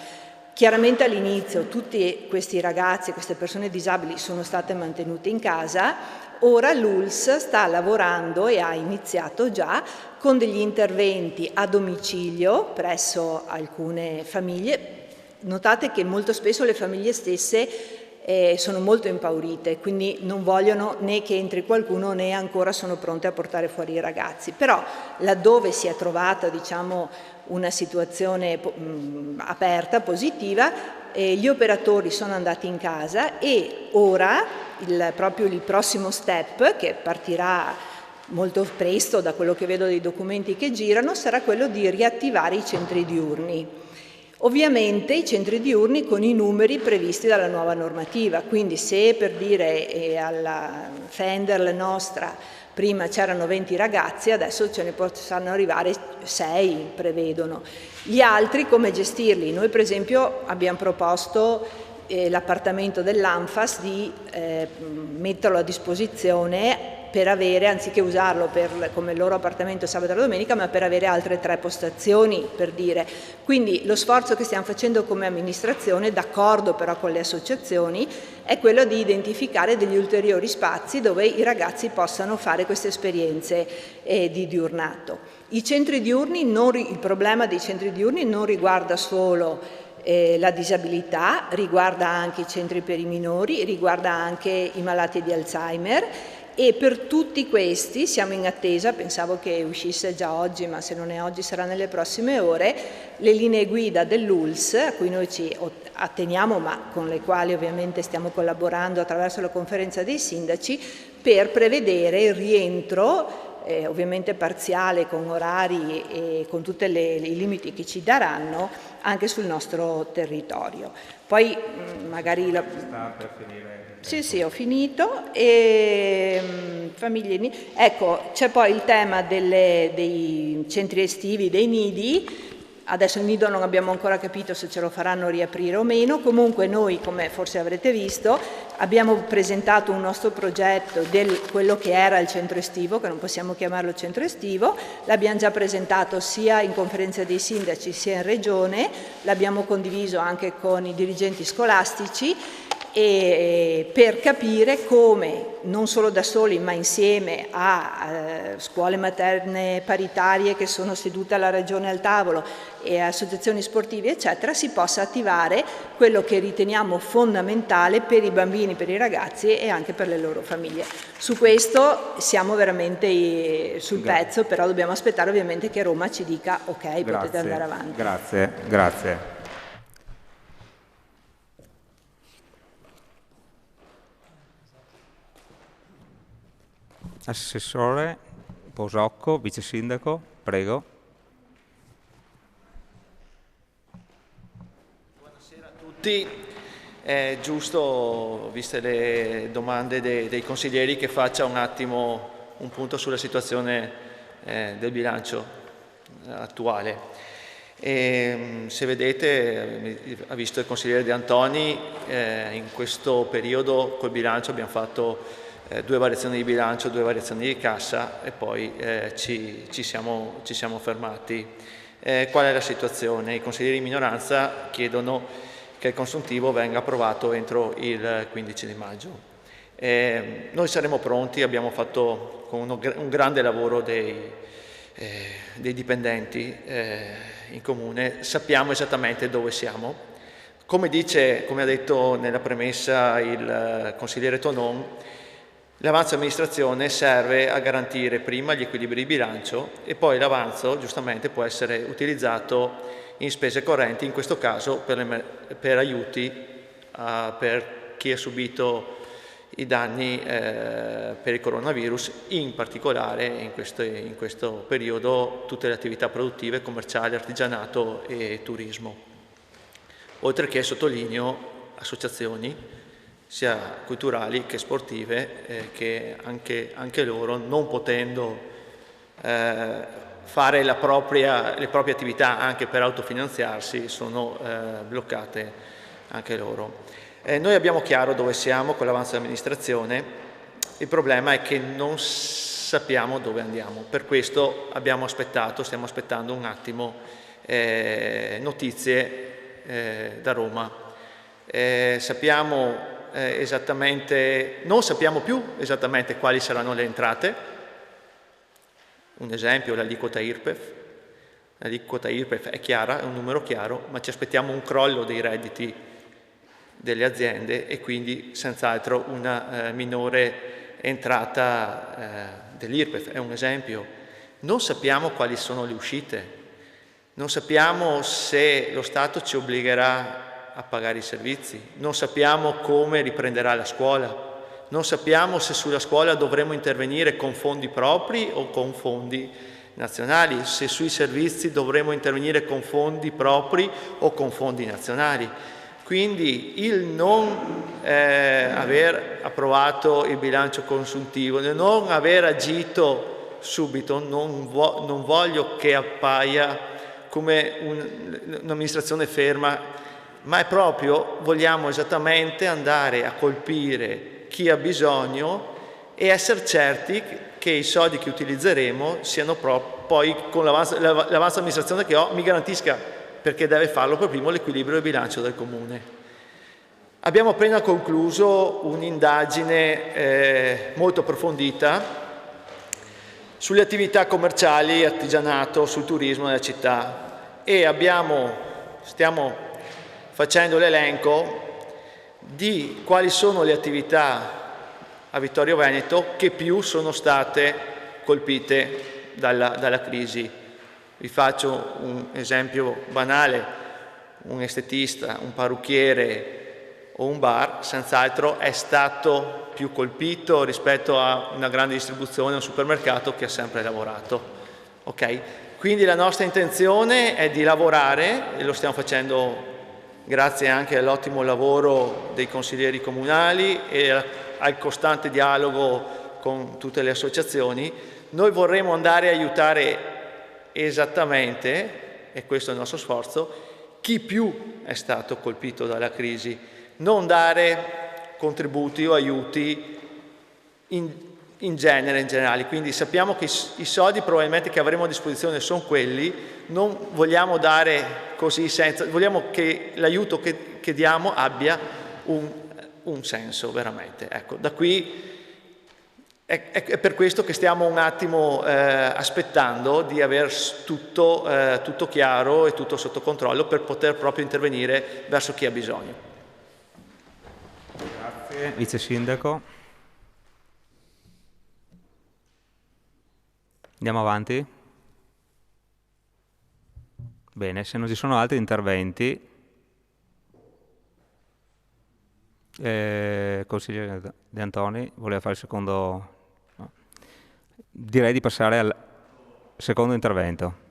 Chiaramente all'inizio tutti questi ragazzi, queste persone disabili sono state mantenute in casa. Ora l'ULSS sta lavorando e ha iniziato già con degli interventi a domicilio presso alcune famiglie. Notate che molto spesso le famiglie stesse sono molto impaurite, quindi non vogliono né che entri qualcuno né ancora sono pronte a portare fuori i ragazzi. Però laddove si è trovata, diciamo, una situazione aperta, positiva, gli operatori sono andati in casa e ora proprio il prossimo step, che partirà molto presto da quello che vedo dei documenti che girano, sarà quello di riattivare i centri diurni. Ovviamente i centri diurni con i numeri previsti dalla nuova normativa, quindi se per dire alla Fender nostra prima c'erano 20 ragazzi, adesso ce ne possono arrivare 6, prevedono. Gli altri come gestirli? Noi per esempio abbiamo proposto l'appartamento dell'ANFAS di metterlo a disposizione per avere, anziché usarlo come il loro appartamento sabato e la domenica, ma per avere altre 3 postazioni, per dire. Quindi lo sforzo che stiamo facendo come amministrazione, d'accordo però con le associazioni, è quello di identificare degli ulteriori spazi dove i ragazzi possano fare queste esperienze di diurnato. I centri diurni il problema dei centri diurni non riguarda solo la disabilità, riguarda anche i centri per i minori, riguarda anche i malati di Alzheimer. e per tutti questi siamo in attesa, pensavo che uscisse già oggi, ma se non è oggi sarà nelle prossime ore, le linee guida dell'ULSS, a cui noi ci atteniamo, ma con le quali ovviamente stiamo collaborando attraverso la conferenza dei sindaci, per prevedere il rientro, ovviamente parziale, con orari e con tutti i limiti che ci daranno, anche sul nostro territorio. Poi magari... Sta per finire. Sì, ho finito. Famiglie, ecco, c'è poi il tema dei centri estivi, dei nidi. Adesso il nido non abbiamo ancora capito se ce lo faranno riaprire o meno. Comunque noi, come forse avrete visto, abbiamo presentato un nostro progetto di quello che era il centro estivo, che non possiamo chiamarlo centro estivo. L'abbiamo già presentato sia in conferenza dei sindaci sia in regione, l'abbiamo condiviso anche con i dirigenti scolastici, e per capire come, non solo da soli ma insieme a scuole materne paritarie che sono sedute alla regione al tavolo e associazioni sportive eccetera, si possa attivare quello che riteniamo fondamentale per i bambini, per i ragazzi e anche per le loro famiglie. Su questo siamo veramente sul pezzo, però dobbiamo aspettare ovviamente che Roma ci dica ok, potete andare avanti. Grazie. Assessore Bosocco, vice sindaco, prego. Buonasera a tutti. È giusto, viste le domande dei consiglieri, che faccia un attimo un punto sulla situazione del bilancio attuale. Se vedete, ha visto il consigliere De Antoni, in questo periodo col bilancio abbiamo fatto 2 variazioni di bilancio, 2 variazioni di cassa e poi ci siamo fermati. Qual è la situazione? I consiglieri di minoranza chiedono che il consuntivo venga approvato entro il 15 di maggio. Noi saremo pronti, abbiamo fatto con un grande lavoro dei dipendenti in comune, sappiamo esattamente dove siamo. Come ha detto nella premessa il consigliere Tonon, l'avanzo amministrazione serve a garantire prima gli equilibri di bilancio e poi l'avanzo giustamente può essere utilizzato in spese correnti, in questo caso per aiuti per chi ha subito i danni per il coronavirus, in particolare in questo periodo tutte le attività produttive, commerciali, artigianato e turismo. Oltre che, sottolineo, associazioni sia culturali che sportive, che anche loro, non potendo fare le proprie attività anche per autofinanziarsi, sono bloccate anche loro. Noi abbiamo chiaro dove siamo con l'avanzo dell'amministrazione, il problema è che non sappiamo dove andiamo, per questo stiamo aspettando un attimo notizie da Roma. Non sappiamo più esattamente quali saranno le entrate. Un esempio, l'aliquota IRPEF. L'aliquota IRPEF è chiara, è un numero chiaro, ma ci aspettiamo un crollo dei redditi delle aziende e quindi senz'altro una minore entrata dell'IRPEF. È un esempio. Non sappiamo quali sono le uscite, non sappiamo se lo Stato ci obbligherà a pagare i servizi, non sappiamo come riprenderà la scuola, non sappiamo se sulla scuola dovremo intervenire con fondi propri o con fondi nazionali, se sui servizi dovremo intervenire con fondi propri o con fondi nazionali. Quindi il non aver approvato il bilancio consuntivo, il non aver agito subito, non voglio che appaia come un'amministrazione ferma, ma è proprio, vogliamo esattamente andare a colpire chi ha bisogno e essere certi che i soldi che utilizzeremo siano poi, con l'avanzo amministrazione che ho, mi garantisca, perché deve farlo per primo, l'equilibrio del bilancio del Comune. Abbiamo appena concluso un'indagine molto approfondita sulle attività commerciali, artigianato, sul turismo nella città e stiamo facendo l'elenco di quali sono le attività a Vittorio Veneto che più sono state colpite dalla crisi. Vi faccio un esempio banale: un estetista, un parrucchiere o un bar senz'altro è stato più colpito rispetto a una grande distribuzione, un supermercato che ha sempre lavorato. Okay? Quindi la nostra intenzione è di lavorare, e lo stiamo facendo grazie anche all'ottimo lavoro dei consiglieri comunali e al costante dialogo con tutte le associazioni. Noi vorremmo andare a aiutare esattamente, e questo è il nostro sforzo, chi più è stato colpito dalla crisi, non dare contributi o aiuti in generale. Quindi sappiamo che i soldi probabilmente che avremo a disposizione sono quelli, non vogliamo dare così senza, vogliamo che l'aiuto che diamo abbia un senso veramente. Ecco, da qui è per questo che stiamo un attimo aspettando di aver tutto chiaro e tutto sotto controllo per poter proprio intervenire verso chi ha bisogno. Grazie. Vice Sindaco. Andiamo avanti? Bene, se non ci sono altri interventi, consigliere De Antoni voleva fare il secondo? No. Direi di passare al secondo intervento.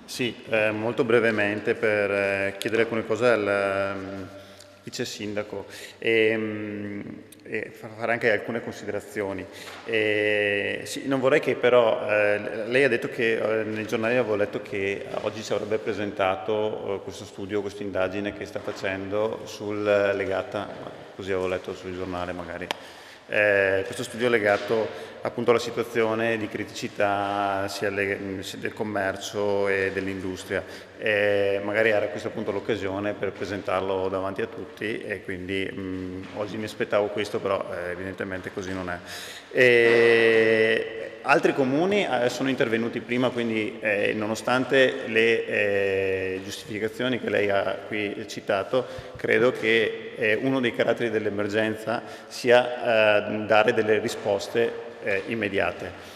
Sì, molto brevemente per chiedere alcune cose al vice sindaco e fare anche alcune considerazioni. Sì, non vorrei che però, lei ha detto che nei giornali avevo letto che oggi ci avrebbe presentato questo studio, questa indagine che sta facendo legata, così avevo letto sul giornale magari, questo studio legato appunto alla situazione di criticità sia del commercio e dell'industria. Magari era a questo punto l'occasione per presentarlo davanti a tutti e quindi oggi mi aspettavo questo, però evidentemente così non è. Altri comuni sono intervenuti prima, quindi nonostante le giustificazioni che lei ha qui citato, credo che uno dei caratteri dell'emergenza sia dare delle risposte immediate.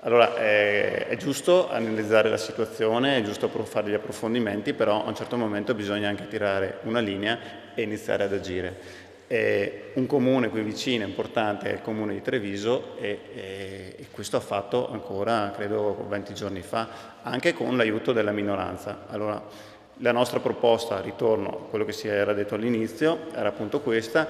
Allora è giusto analizzare la situazione, è giusto fare gli approfondimenti, però a un certo momento bisogna anche tirare una linea e iniziare ad agire. Un comune qui vicino, importante, è il comune di Treviso e questo ha fatto ancora, credo, 20 giorni fa, anche con l'aiuto della minoranza. Allora, la nostra proposta, ritorno a quello che si era detto all'inizio, era appunto questa: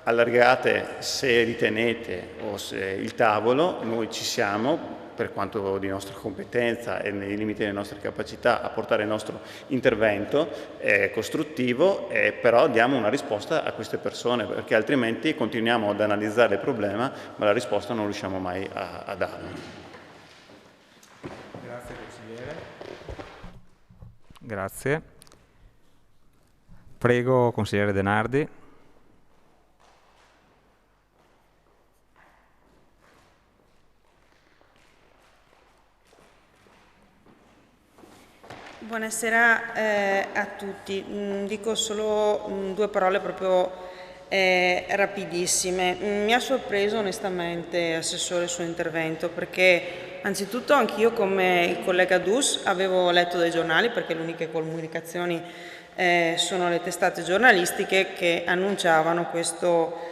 allargate, se ritenete, o se il tavolo, noi ci siamo, per quanto di nostra competenza e nei limiti delle nostre capacità, a portare il nostro intervento costruttivo, però diamo una risposta a queste persone, perché altrimenti continuiamo ad analizzare il problema, ma la risposta non riusciamo mai a darla. Grazie consigliere. Grazie. Prego consigliere De Nardi. Buonasera a tutti. Dico solo due parole proprio rapidissime. Mi ha sorpreso onestamente, Assessore, il suo intervento, perché anzitutto anch'io, come il collega Dus, avevo letto dai giornali, perché le uniche comunicazioni sono le testate giornalistiche che annunciavano questo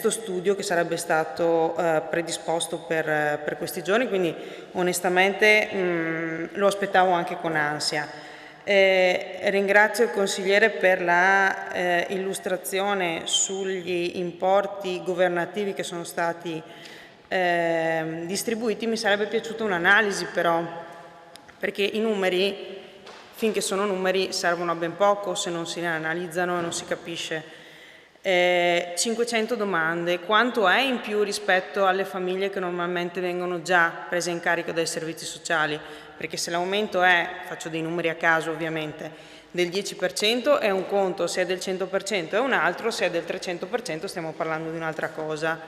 studio che sarebbe stato predisposto per questi giorni, quindi onestamente lo aspettavo anche con ansia. Ringrazio il consigliere per la illustrazione sugli importi governativi che sono stati distribuiti. Mi sarebbe piaciuta un'analisi però, perché i numeri, finché sono numeri, servono a ben poco se non si analizzano e non si capisce. 500 domande, quanto è in più rispetto alle famiglie che normalmente vengono già prese in carico dai servizi sociali? Perché se l'aumento è, faccio dei numeri a caso ovviamente, del 10% è un conto, se è del 100% è un altro, se è del 300% stiamo parlando di un'altra cosa.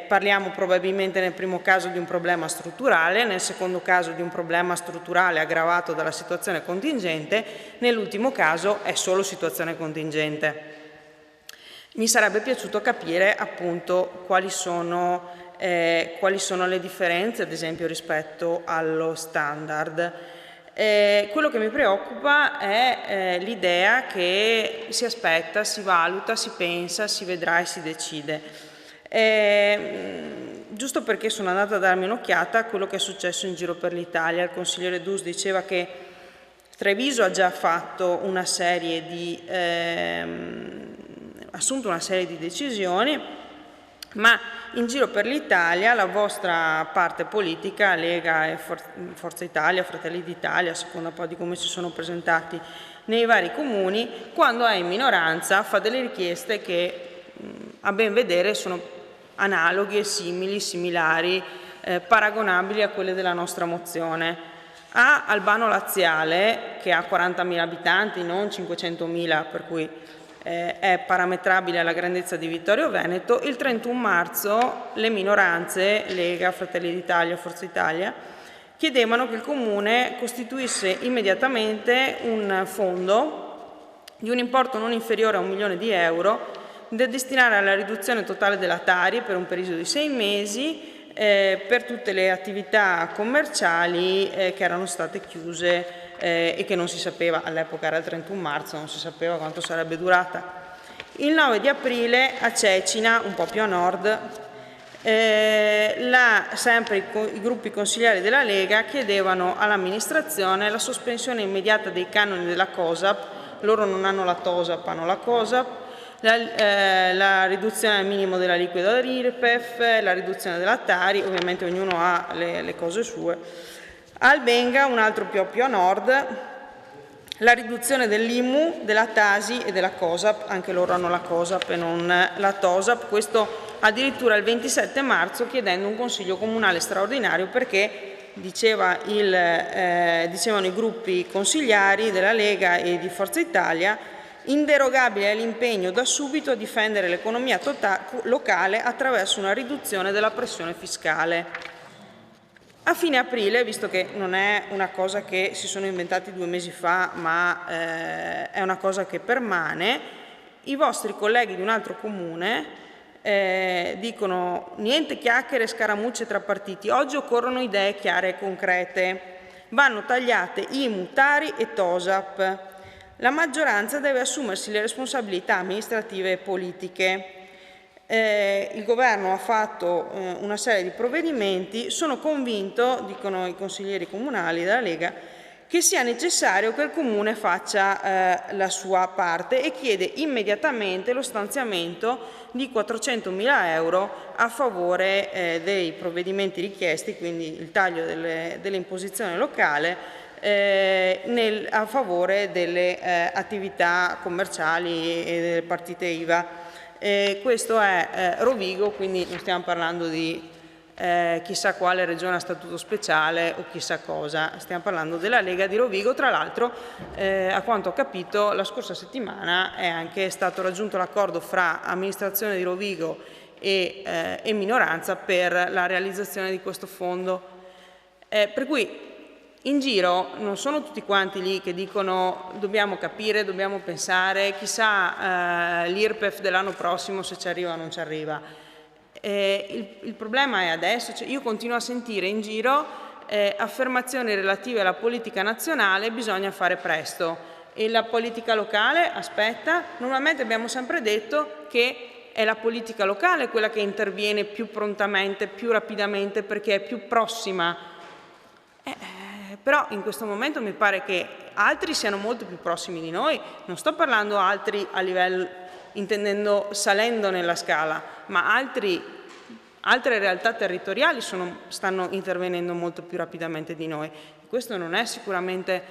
Parliamo probabilmente nel primo caso di un problema strutturale, nel secondo caso di un problema strutturale aggravato dalla situazione contingente, nell'ultimo caso è solo situazione contingente. Mi sarebbe piaciuto capire appunto quali sono le differenze, ad esempio, rispetto allo standard. Quello che mi preoccupa è l'idea che si aspetta, si valuta, si pensa, si vedrà e si decide. Giusto perché sono andata a darmi un'occhiata a quello che è successo in giro per l'Italia. Il consigliere Dus diceva che Treviso ha già fatto una serie di assunto una serie di decisioni, ma in giro per l'Italia la vostra parte politica, Lega e Forza Italia, Fratelli d'Italia, a seconda poi di come si sono presentati nei vari comuni, quando è in minoranza fa delle richieste che a ben vedere sono analoghe, similari, paragonabili a quelle della nostra mozione. A Albano Laziale, che ha 40.000 abitanti, non 500.000, per cui è parametrabile alla grandezza di Vittorio Veneto, il 31 marzo le minoranze, Lega, Fratelli d'Italia, Forza Italia, chiedevano che il Comune costituisse immediatamente un fondo di un importo non inferiore a 1 milione di euro da destinare alla riduzione totale della Tari per un periodo di 6 mesi per tutte le attività commerciali che erano state chiuse e che non si sapeva, all'epoca era il 31 marzo, non si sapeva quanto sarebbe durata. Il 9 di aprile a Cecina, un po' più a nord, sempre i gruppi consigliari della Lega chiedevano all'amministrazione la sospensione immediata dei canoni della COSAP, loro non hanno la TOSAP, hanno la COSAP, la riduzione al minimo dell'aliquota dell'IRPEF, la riduzione della Tari, ovviamente ognuno ha le cose sue. A Albenga, un altro più a nord, la riduzione dell'IMU, della Tasi e della COSAP, anche loro hanno la COSAP e non la TOSAP, questo addirittura il 27 marzo chiedendo un consiglio comunale straordinario perché dicevano i gruppi consigliari della Lega e di Forza Italia, inderogabile è l'impegno da subito a difendere l'economia locale attraverso una riduzione della pressione fiscale. A fine aprile, visto che non è una cosa che si sono inventati 2 mesi fa, ma è una cosa che permane, i vostri colleghi di un altro comune dicono niente chiacchiere e scaramucce tra partiti, oggi occorrono idee chiare e concrete, vanno tagliate IMU, Tari e TOSAP. La maggioranza deve assumersi le responsabilità amministrative e politiche. Il governo ha fatto una serie di provvedimenti, sono convinto, dicono i consiglieri comunali della Lega, che sia necessario che il Comune faccia la sua parte e chiede immediatamente lo stanziamento di 400.000 euro a favore dei provvedimenti richiesti, quindi il taglio dell'imposizione locale, a favore delle attività commerciali e delle partite IVA. Questo è Rovigo, quindi non stiamo parlando di chissà quale regione a statuto speciale o chissà cosa, stiamo parlando della Lega di Rovigo. Tra l'altro, a quanto ho capito, la scorsa settimana è anche stato raggiunto l'accordo fra amministrazione di Rovigo e minoranza per la realizzazione di questo fondo. Per cui in giro non sono tutti quanti lì che dicono dobbiamo capire, dobbiamo pensare, chissà l'IRPEF dell'anno prossimo se ci arriva o non ci arriva. Il problema è adesso, cioè io continuo a sentire in giro affermazioni relative alla politica nazionale, bisogna fare presto, e la politica locale aspetta. Normalmente abbiamo sempre detto che è la politica locale quella che interviene più prontamente, più rapidamente, perché è più prossima. Però in questo momento mi pare che altri siano molto più prossimi di noi, non sto parlando altri a livello, intendendo salendo nella scala, ma altre realtà territoriali stanno intervenendo molto più rapidamente di noi. Questo non è sicuramente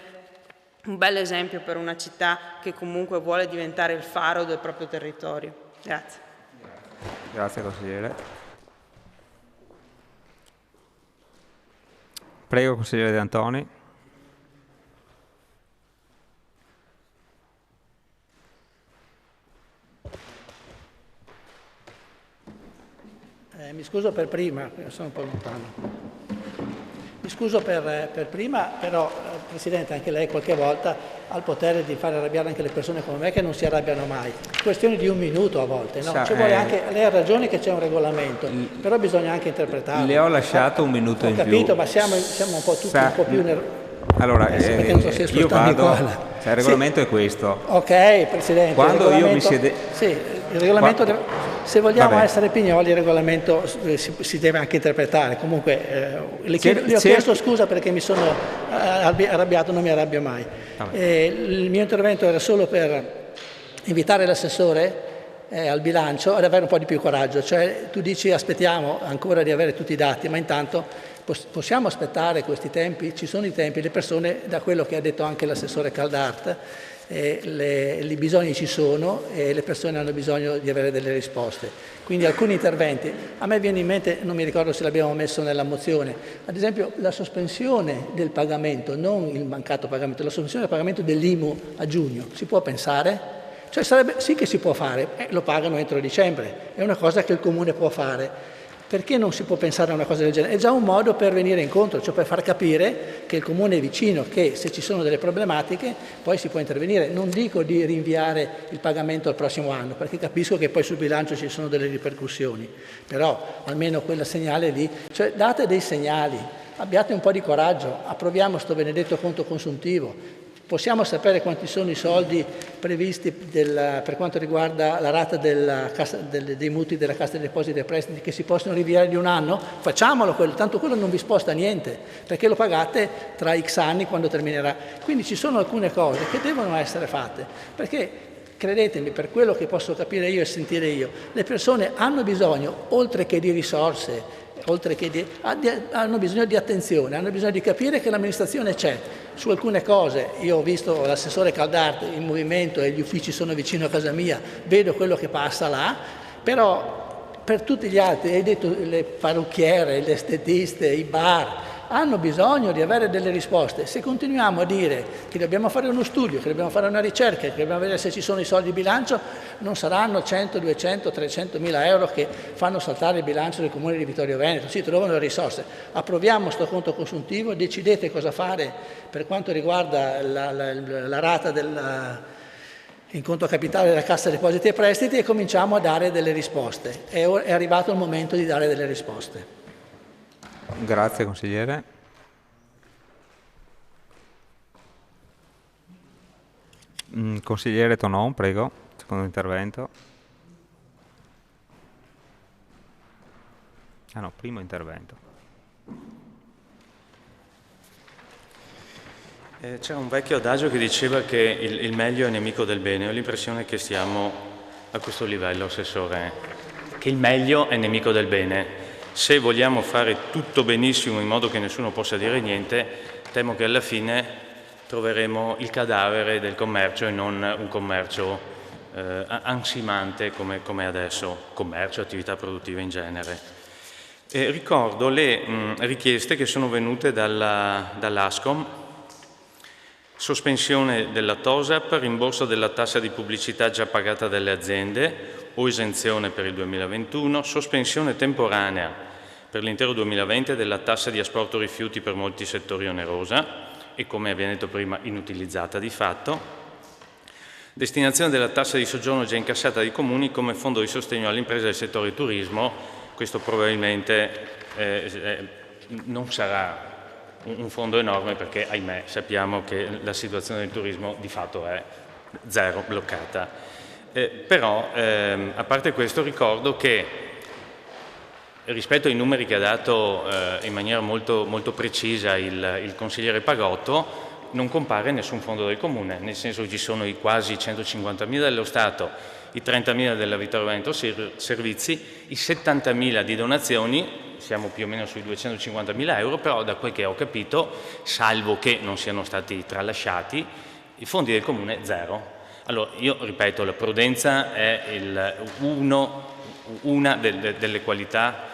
un bel esempio per una città che comunque vuole diventare il faro del proprio territorio. Grazie. Grazie consigliere. Prego, consigliere De Antoni. Mi scuso per prima, sono un po' lontano. Mi scuso per prima, però Presidente, anche lei qualche volta ha il potere di fare arrabbiare anche le persone come me che non si arrabbiano mai. Questione di un minuto a volte, no? Ci vuole anche, lei ha ragione che c'è un regolamento, però bisogna anche interpretarlo. Le ho lasciato un minuto in più. Ho capito, ma siamo un po' tutti un po' più allora, io vado, il regolamento sì. È questo. Ok, Presidente. Quando io mi sì, il regolamento se vogliamo essere pignoli, il regolamento si deve anche interpretare. Comunque, le ho chiesto scusa perché mi sono arrabbiato, non mi arrabbio mai. Il mio intervento era solo per invitare l'assessore al bilancio ad avere un po' di più coraggio. Cioè, tu dici aspettiamo ancora di avere tutti i dati, ma intanto possiamo aspettare questi tempi? Ci sono i tempi, le persone, da quello che ha detto anche l'assessore Caldart, i bisogni ci sono e le persone hanno bisogno di avere delle risposte. Quindi alcuni interventi, a me viene in mente, non mi ricordo se l'abbiamo messo nella mozione, ad esempio la sospensione del pagamento, non il mancato pagamento, la sospensione del pagamento dell'IMU a giugno, si può pensare? Cioè sì che si può fare, lo pagano entro dicembre, è una cosa che il Comune può fare. Perché non si può pensare a una cosa del genere? È già un modo per venire incontro, cioè per far capire che il Comune è vicino, che se ci sono delle problematiche poi si può intervenire. Non dico di rinviare il pagamento al prossimo anno, perché capisco che poi sul bilancio ci sono delle ripercussioni, però almeno quel segnale lì, cioè date dei segnali, abbiate un po' di coraggio, approviamo sto benedetto conto consuntivo. Possiamo sapere quanti sono i soldi previsti per quanto riguarda la rata dei mutui della Cassa dei Depositi e Prestiti che si possono rinviare di un anno? Facciamolo quello, tanto quello non vi sposta niente, perché lo pagate tra X anni quando terminerà. Quindi ci sono alcune cose che devono essere fatte, perché credetemi, per quello che posso capire io e sentire io, le persone hanno bisogno, oltre che di risorse, hanno bisogno di attenzione, hanno bisogno di capire che l'amministrazione c'è. Su alcune cose, io ho visto l'assessore Caldart in movimento e gli uffici sono vicino a casa mia, vedo quello che passa là, però per tutti gli altri, hai detto le parrucchiere, le estetiste, i bar, hanno bisogno di avere delle risposte. Se continuiamo a dire che dobbiamo fare uno studio, che dobbiamo fare una ricerca, che dobbiamo vedere se ci sono i soldi di bilancio, non saranno 100, 200, 300 mila euro che fanno saltare il bilancio del Comune di Vittorio Veneto. Si trovano le risorse. Approviamo sto conto consuntivo, decidete cosa fare per quanto riguarda la rata in conto capitale della Cassa Depositi e Prestiti e cominciamo a dare delle risposte. È arrivato il momento di dare delle risposte. Grazie consigliere. Consigliere Tonon, prego, secondo intervento. Ah no, primo intervento. C'era un vecchio adagio che diceva che il meglio è nemico del bene. Ho l'impressione che stiamo a questo livello, Assessore, che il meglio è nemico del bene. Se vogliamo fare tutto benissimo in modo che nessuno possa dire niente, temo che alla fine troveremo il cadavere del commercio e non un commercio ansimante come adesso, commercio, attività produttive in genere. Ricordo le richieste che sono venute dall'Ascom: sospensione della TOSAP, rimborso della tassa di pubblicità già pagata dalle aziende o esenzione per il 2021, sospensione temporanea per l'intero 2020 della tassa di asporto rifiuti per molti settori onerosa e, come abbiamo detto prima, inutilizzata di fatto, destinazione della tassa di soggiorno già incassata dai comuni come fondo di sostegno alle imprese del settore turismo. Questo probabilmente non sarà un fondo enorme perché, ahimè, sappiamo che la situazione del turismo di fatto è zero, bloccata. Però, a parte questo, ricordo che rispetto ai numeri che ha dato in maniera molto, molto precisa il consigliere Pagotto, non compare nessun fondo del Comune, nel senso che ci sono i quasi 150.000 dello Stato, i 30.000 della Vittorio Veneto Servizi, i 70.000 di donazioni, siamo più o meno sui 250.000 euro, però da quel che ho capito, salvo che non siano stati tralasciati, i fondi del Comune zero. Allora, io ripeto, la prudenza è una delle qualità,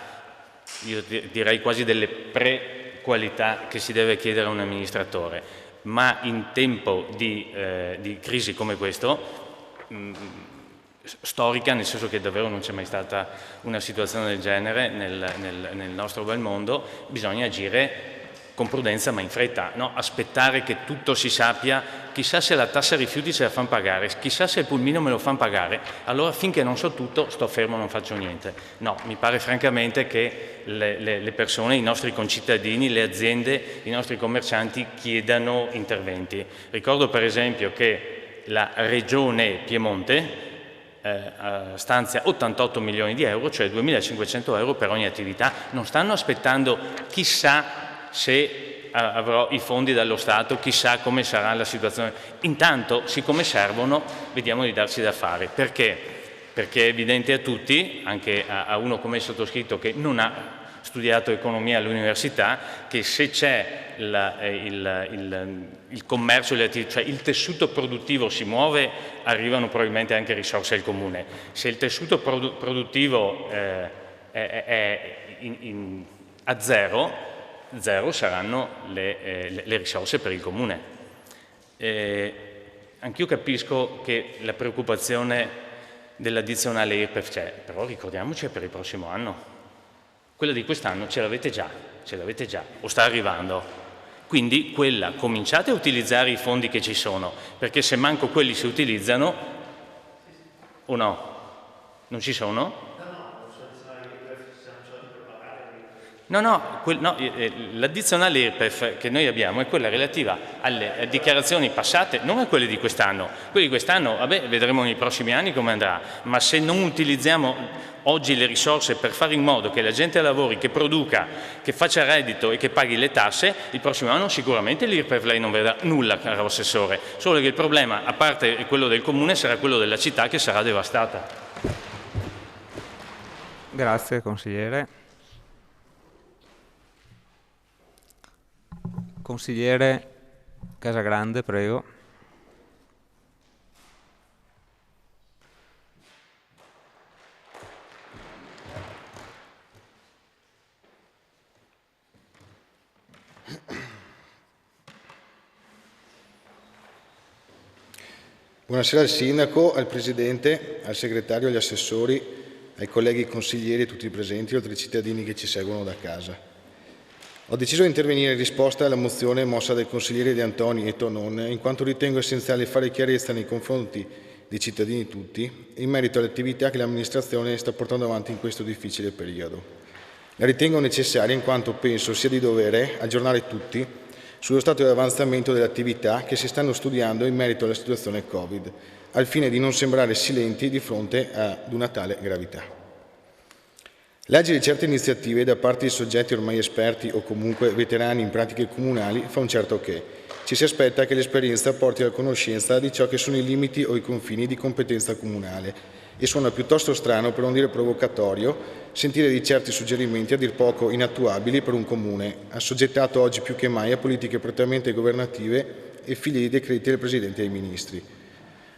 io direi quasi delle pre-qualità che si deve chiedere a un amministratore, ma in tempo di crisi come questo storica, nel senso che davvero non c'è mai stata una situazione del genere nel nostro bel mondo. Bisogna agire con prudenza ma in fretta, no? Aspettare che tutto si sappia, chissà se la tassa rifiuti ce la fanno pagare, chissà se il pulmino me lo fanno pagare, allora finché non so tutto sto fermo, non faccio niente. No, mi pare francamente che le persone, i nostri concittadini, le aziende, i nostri commercianti chiedano interventi. Ricordo per esempio che la Regione Piemonte stanzia 88 milioni di euro, cioè 2.500 euro per ogni attività. Non stanno aspettando chissà se avrò i fondi dallo Stato, chissà come sarà la situazione. Intanto, siccome servono, vediamo di darci da fare. Perché? Perché è evidente a tutti, anche a uno come il sottoscritto che non ha studiato economia all'università, che se c'è il commercio, cioè il tessuto produttivo si muove, arrivano probabilmente anche risorse al comune. Se il tessuto produttivo è a zero saranno le risorse per il comune. Anch'io capisco che la preoccupazione dell'addizionale IRPEF c'è, però ricordiamoci per il prossimo anno. Quella di quest'anno ce l'avete già, o sta arrivando. Quindi quella, cominciate a utilizzare i fondi che ci sono, perché se manco quelli si utilizzano, o no? Non ci sono? No, l'addizionale IRPEF che noi abbiamo è quella relativa alle dichiarazioni passate, non a quelle di quest'anno. Quelle di quest'anno, vabbè, vedremo nei prossimi anni come andrà, ma se non utilizziamo oggi le risorse per fare in modo che la gente lavori, che produca, che faccia reddito e che paghi le tasse, il prossimo anno sicuramente l'IRPEF lei non vedrà nulla, caro Assessore, solo che il problema, a parte quello del Comune, sarà quello della città che sarà devastata. Grazie, consigliere. Consigliere Casagrande, prego. Buonasera al Sindaco, al Presidente, al Segretario, agli Assessori, ai colleghi consiglieri e tutti i presenti, oltre ai cittadini che ci seguono da casa. Ho deciso di intervenire in risposta alla mozione mossa dai consiglieri De Antoni e Tonon, in quanto ritengo essenziale fare chiarezza nei confronti dei cittadini tutti in merito alle attività che l'amministrazione sta portando avanti in questo difficile periodo. La ritengo necessaria in quanto penso sia di dovere aggiornare tutti sullo stato di avanzamento delle attività che si stanno studiando in merito alla situazione Covid, al fine di non sembrare silenti di fronte ad una tale gravità. Leggere certe iniziative da parte di soggetti ormai esperti o comunque veterani in pratiche comunali fa un certo che. Ci si aspetta che l'esperienza porti alla conoscenza di ciò che sono i limiti o i confini di competenza comunale e suona piuttosto strano, per non dire provocatorio, sentire di certi suggerimenti a dir poco inattuabili per un comune, assoggettato oggi più che mai a politiche prettamente governative e figlie di decreti del Presidente e dei Ministri.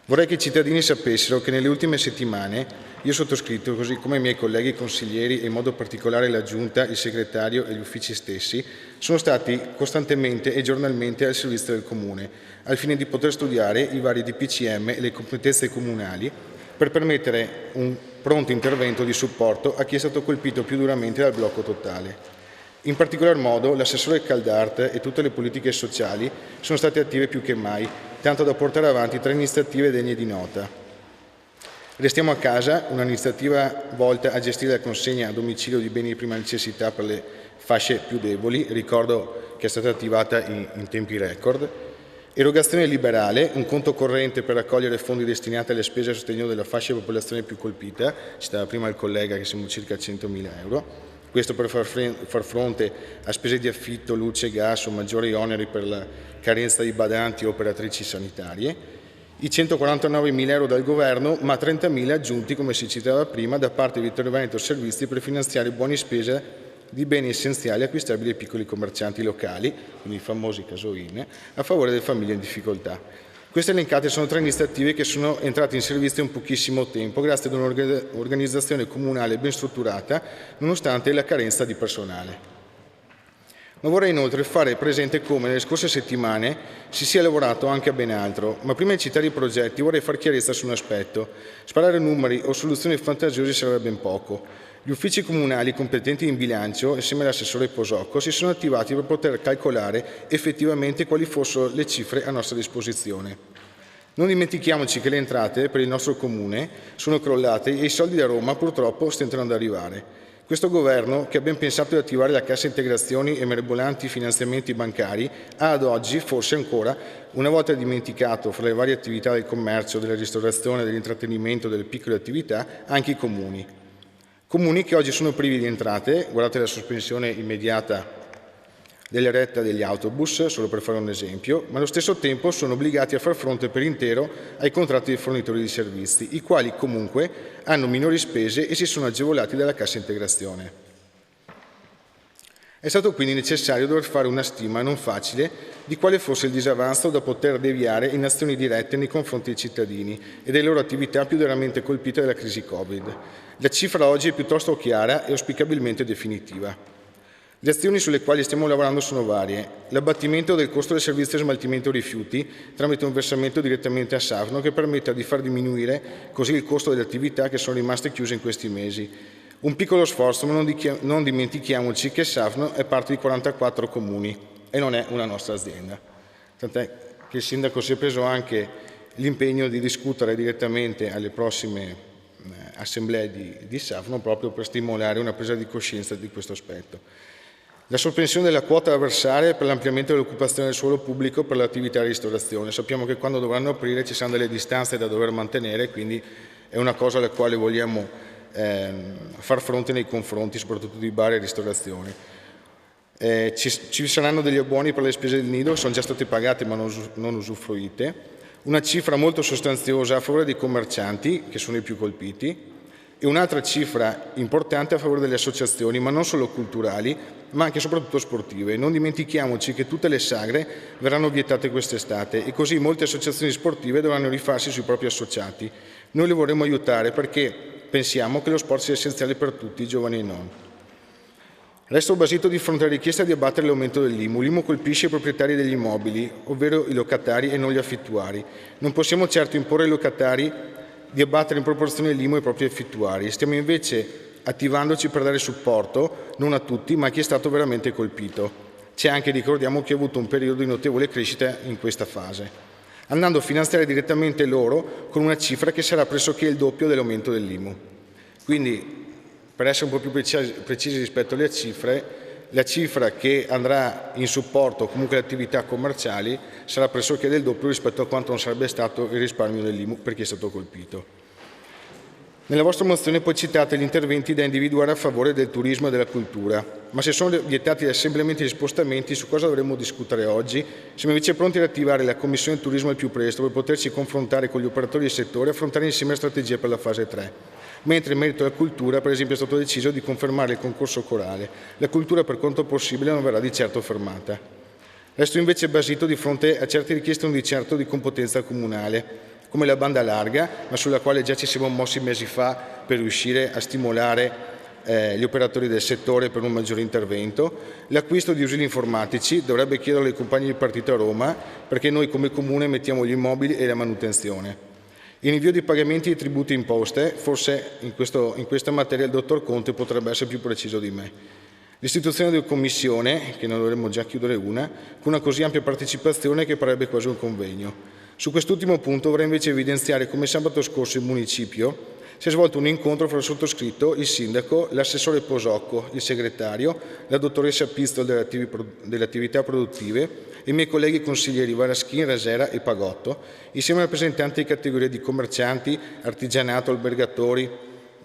Vorrei che i cittadini sapessero che nelle ultime settimane io sottoscritto, così come i miei colleghi consiglieri e in modo particolare la Giunta, il Segretario e gli uffici stessi, sono stati costantemente e giornalmente al servizio del Comune, al fine di poter studiare i vari DPCM e le competenze comunali per permettere un pronto intervento di supporto a chi è stato colpito più duramente dal blocco totale. In particolar modo l'assessore Caldart e tutte le politiche sociali sono state attive più che mai, tanto da portare avanti 3 iniziative degne di nota. Restiamo a casa, un'iniziativa volta a gestire la consegna a domicilio di beni di prima necessità per le fasce più deboli, ricordo che è stata attivata in tempi record. Erogazione liberale, un conto corrente per raccogliere fondi destinati alle spese a sostegno della fascia di popolazione più colpita, citava prima il collega che siamo circa 100.000 euro. Questo per far fronte a spese di affitto, luce, gas o maggiori oneri per la carenza di badanti o operatrici sanitarie. I 149.000 euro dal Governo, ma 30.000 aggiunti, come si citava prima, da parte di Vittorio Veneto Servizi per finanziare buoni spesa di beni essenziali acquistabili ai piccoli commercianti locali, quindi i famosi casoin, a favore delle famiglie in difficoltà. Queste elencate sono 3 iniziative che sono entrate in servizio in pochissimo tempo, grazie ad un'organizzazione comunale ben strutturata, nonostante la carenza di personale. Ma vorrei inoltre fare presente come nelle scorse settimane si sia lavorato anche a ben altro, ma prima di citare i progetti vorrei far chiarezza su un aspetto. Sparare numeri o soluzioni fantasiose serve ben poco. Gli uffici comunali competenti in bilancio, insieme all'assessore Posocco, si sono attivati per poter calcolare effettivamente quali fossero le cifre a nostra disposizione. Non dimentichiamoci che le entrate per il nostro comune sono crollate e i soldi da Roma purtroppo stentano ad arrivare. Questo governo, che ha ben pensato di attivare la cassa integrazioni e mirabolanti finanziamenti bancari, ha ad oggi, forse ancora, una volta dimenticato fra le varie attività del commercio, della ristorazione, dell'intrattenimento, delle piccole attività, anche i comuni. Comuni che oggi sono privi di entrate, guardate la sospensione immediata delle rette degli autobus, solo per fare un esempio, ma allo stesso tempo sono obbligati a far fronte per intero ai contratti dei fornitori di servizi, i quali comunque hanno minori spese e si sono agevolati dalla cassa integrazione. È stato quindi necessario dover fare una stima non facile di quale fosse il disavanzo da poter deviare in azioni dirette nei confronti dei cittadini e delle loro attività più duramente colpite dalla crisi Covid. La cifra oggi è piuttosto chiara e auspicabilmente definitiva. Le azioni sulle quali stiamo lavorando sono varie. L'abbattimento del costo del servizio di smaltimento rifiuti tramite un versamento direttamente a Safno che permetta di far diminuire così il costo delle attività che sono rimaste chiuse in questi mesi. Un piccolo sforzo, ma non dimentichiamoci che Safno è parte di 44 comuni e non è una nostra azienda. Tant'è che il sindaco si è preso anche l'impegno di discutere direttamente alle prossime assemblee di Safno proprio per stimolare una presa di coscienza di questo aspetto. La sospensione della quota da versare per l'ampliamento dell'occupazione del suolo pubblico per l'attività di ristorazione. Sappiamo che quando dovranno aprire ci saranno delle distanze da dover mantenere, quindi è una cosa alla quale vogliamo far fronte nei confronti soprattutto di bar e ristorazione. Ci saranno degli abboni per le spese del nido che sono già state pagate ma non usufruite, una cifra molto sostanziosa a favore dei commercianti che sono i più colpiti e un'altra cifra importante a favore delle associazioni, ma non solo culturali, ma anche e soprattutto sportive. Non dimentichiamoci che tutte le sagre verranno vietate quest'estate e così molte associazioni sportive dovranno rifarsi sui propri associati. Noi le vorremmo aiutare perché pensiamo che lo sport sia essenziale per tutti, giovani e non. Resto basito di fronte alla richiesta di abbattere l'aumento dell'IMU. L'IMU colpisce i proprietari degli immobili, ovvero i locatari e non gli affittuari. Non possiamo certo imporre ai locatari di abbattere in proporzione l'IMU ai propri affittuari. Stiamo invece attivandoci per dare supporto non a tutti, ma a chi è stato veramente colpito. C'è anche, ricordiamo, chi ha avuto un periodo di notevole crescita in questa fase, andando a finanziare direttamente loro con una cifra che sarà pressoché il doppio dell'aumento dell'IMU. Quindi, per essere un po' più precisi rispetto alle cifre, la cifra che andrà in supporto comunque alle attività commerciali sarà pressoché del doppio rispetto a quanto non sarebbe stato il risparmio dell'IMU per chi è stato colpito. Nella vostra mozione poi citate gli interventi da individuare a favore del turismo e della cultura, ma se sono vietati gli assembramenti e gli spostamenti, su cosa dovremmo discutere oggi? Siamo invece pronti ad attivare la Commissione Turismo al più presto per poterci confrontare con gli operatori del settore e affrontare insieme la strategia per la fase 3. Mentre in merito alla cultura, per esempio, è stato deciso di confermare il concorso corale. La cultura, per quanto possibile, non verrà di certo fermata. Resto invece basito di fronte a certe richieste non di certo di competenza comunale, come la banda larga, ma sulla quale già ci siamo mossi mesi fa per riuscire a stimolare gli operatori del settore per un maggiore intervento. L'acquisto di ausili informatici dovrebbe chiederlo ai compagni di partito a Roma, perché noi come Comune mettiamo gli immobili e la manutenzione. Il rinvio di pagamenti di tributi e imposte, forse in questa materia il dottor Conte potrebbe essere più preciso di me. L'istituzione di una commissione, che ne dovremmo già chiudere una, con una così ampia partecipazione che parebbe quasi un convegno. Su quest'ultimo punto vorrei invece evidenziare come sabato scorso in municipio si è svolto un incontro fra il sottoscritto, il sindaco, l'assessore Posocco, il segretario, la dottoressa Pizzol delle attività produttive e i miei colleghi consiglieri Varaschin, Rasera e Pagotto, insieme ai rappresentanti di categorie di commercianti, artigianato, albergatori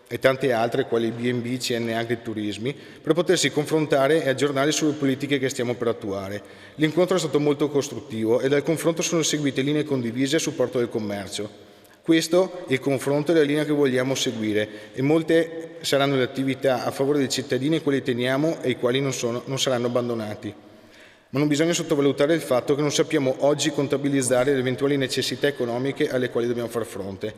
e tante altre, quali B&B, CNA, agriturismi, per potersi confrontare e aggiornare sulle politiche che stiamo per attuare. L'incontro è stato molto costruttivo e dal confronto sono seguite linee condivise a supporto del commercio. Questo è il confronto e la linea che vogliamo seguire e molte saranno le attività a favore dei cittadini e quelle teniamo e i quali non saranno abbandonati. Ma non bisogna sottovalutare il fatto che non sappiamo oggi contabilizzare le eventuali necessità economiche alle quali dobbiamo far fronte.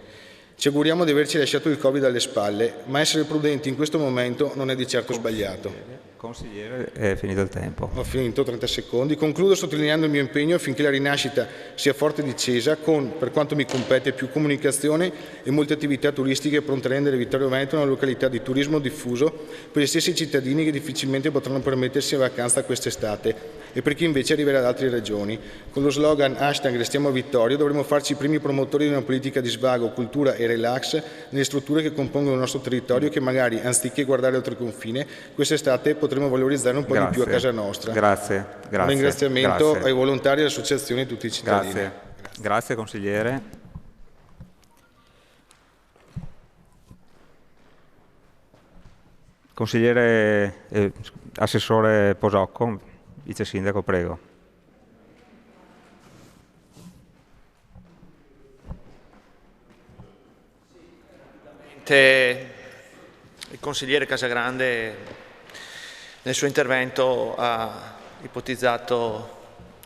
Ci auguriamo di averci lasciato il Covid alle spalle, ma essere prudenti in questo momento non è di certo sbagliato. Consigliere, è finito il tempo. Ho finito, 30 secondi. Concludo sottolineando il mio impegno affinché la rinascita sia forte e decisa con, per quanto mi compete, più comunicazione e molte attività turistiche pronte a rendere Vittorio Veneto una località di turismo diffuso per gli stessi cittadini che difficilmente potranno permettersi la vacanza quest'estate e per chi invece arriverà da altre regioni. Con lo slogan #Restiamo a Vittorio dovremo farci i primi promotori di una politica di svago, cultura e relax nelle strutture che compongono il nostro territorio che magari, anziché guardare oltre confine, quest'estate potremo valorizzare un po' di più a casa nostra. Grazie. Un ringraziamento ai volontari, alle associazioni e a tutti i cittadini. Grazie consigliere. Consigliere, assessore Posocco, vice sindaco, prego. Il consigliere Casagrande nel suo intervento ha ipotizzato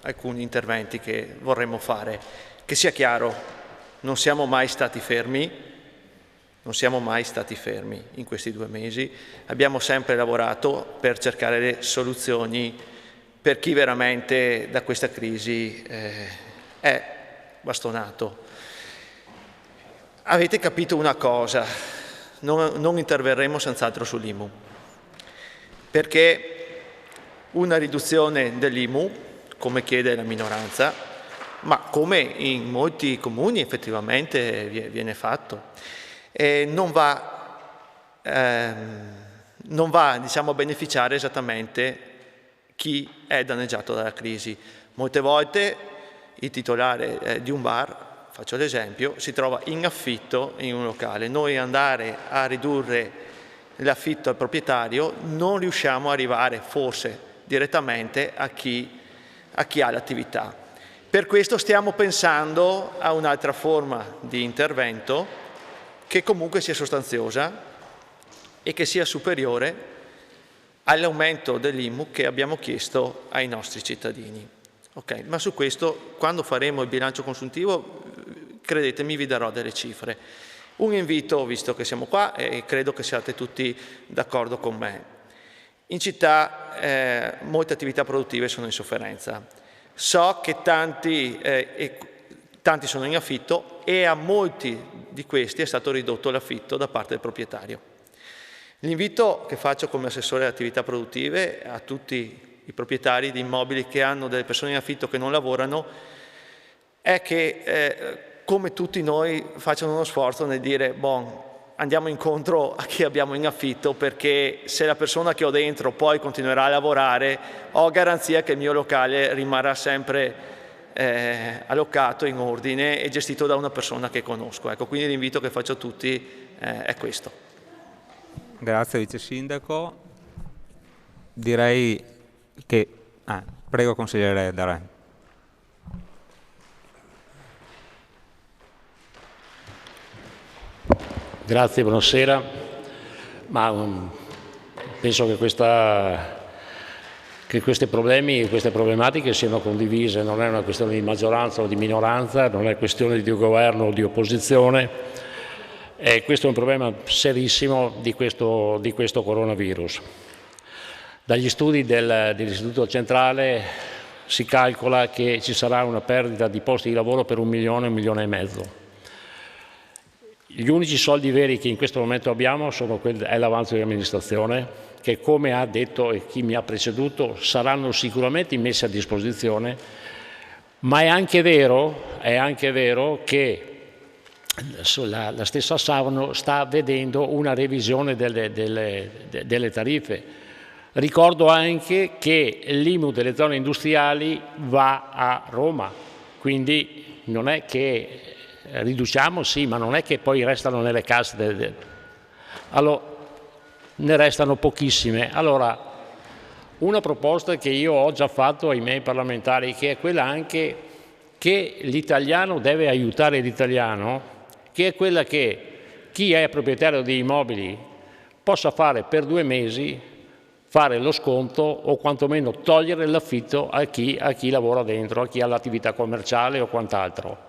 alcuni interventi che vorremmo fare. Che sia chiaro, non siamo mai stati fermi in questi 2 mesi, abbiamo sempre lavorato per cercare le soluzioni per chi veramente da questa crisi è bastonato. Avete capito una cosa, non interverremo senz'altro sull'IMU, perché una riduzione dell'IMU, come chiede la minoranza, ma come in molti comuni effettivamente viene fatto, non va diciamo, a beneficiare esattamente chi è danneggiato dalla crisi. Molte volte il titolare di un bar, faccio l'esempio, si trova in affitto in un locale. Noi andare a ridurre l'affitto al proprietario non riusciamo ad arrivare forse direttamente a chi ha l'attività. Per questo stiamo pensando a un'altra forma di intervento che comunque sia sostanziosa e che sia superiore all'aumento dell'IMU che abbiamo chiesto ai nostri cittadini. Okay, ma su questo, quando faremo il bilancio consuntivo, credetemi, vi darò delle cifre. Un invito, visto che siamo qua, e credo che siate tutti d'accordo con me. In città molte attività produttive sono in sofferenza. So che tanti sono in affitto e a molti di questi è stato ridotto l'affitto da parte del proprietario. L'invito che faccio come assessore alle attività produttive a tutti i proprietari di immobili che hanno delle persone in affitto che non lavorano è che come tutti noi facciano uno sforzo nel dire andiamo incontro a chi abbiamo in affitto, perché se la persona che ho dentro poi continuerà a lavorare ho garanzia che il mio locale rimarrà sempre allocato, in ordine e gestito da una persona che conosco. Ecco, quindi l'invito che faccio a tutti è questo. Grazie Vice Sindaco. Direi che... prego consigliere Darè. Grazie, buonasera. Penso che questi problemi e queste problematiche siano condivise, non è una questione di maggioranza o di minoranza, non è questione di governo o di opposizione. Questo è un problema serissimo di questo coronavirus. Dagli studi dell'Istituto Centrale si calcola che ci sarà una perdita di posti di lavoro per 1 milione, 1,5 milioni. Gli unici soldi veri che in questo momento abbiamo è l'avanzo di amministrazione, che come ha detto e chi mi ha preceduto saranno sicuramente messi a disposizione, ma è anche vero che la stessa Savno sta vedendo una revisione delle tariffe. Ricordo anche che l'IMU delle zone industriali va a Roma, quindi non è che riduciamo, sì, ma non è che poi restano nelle casse. Allora, ne restano pochissime. Allora, una proposta che io ho già fatto ai miei parlamentari, che è quella anche che l'italiano deve aiutare l'italiano, che è quella che chi è proprietario di immobili possa fare per 2 mesi, fare lo sconto o quantomeno togliere l'affitto a chi lavora dentro, a chi ha l'attività commerciale o quant'altro.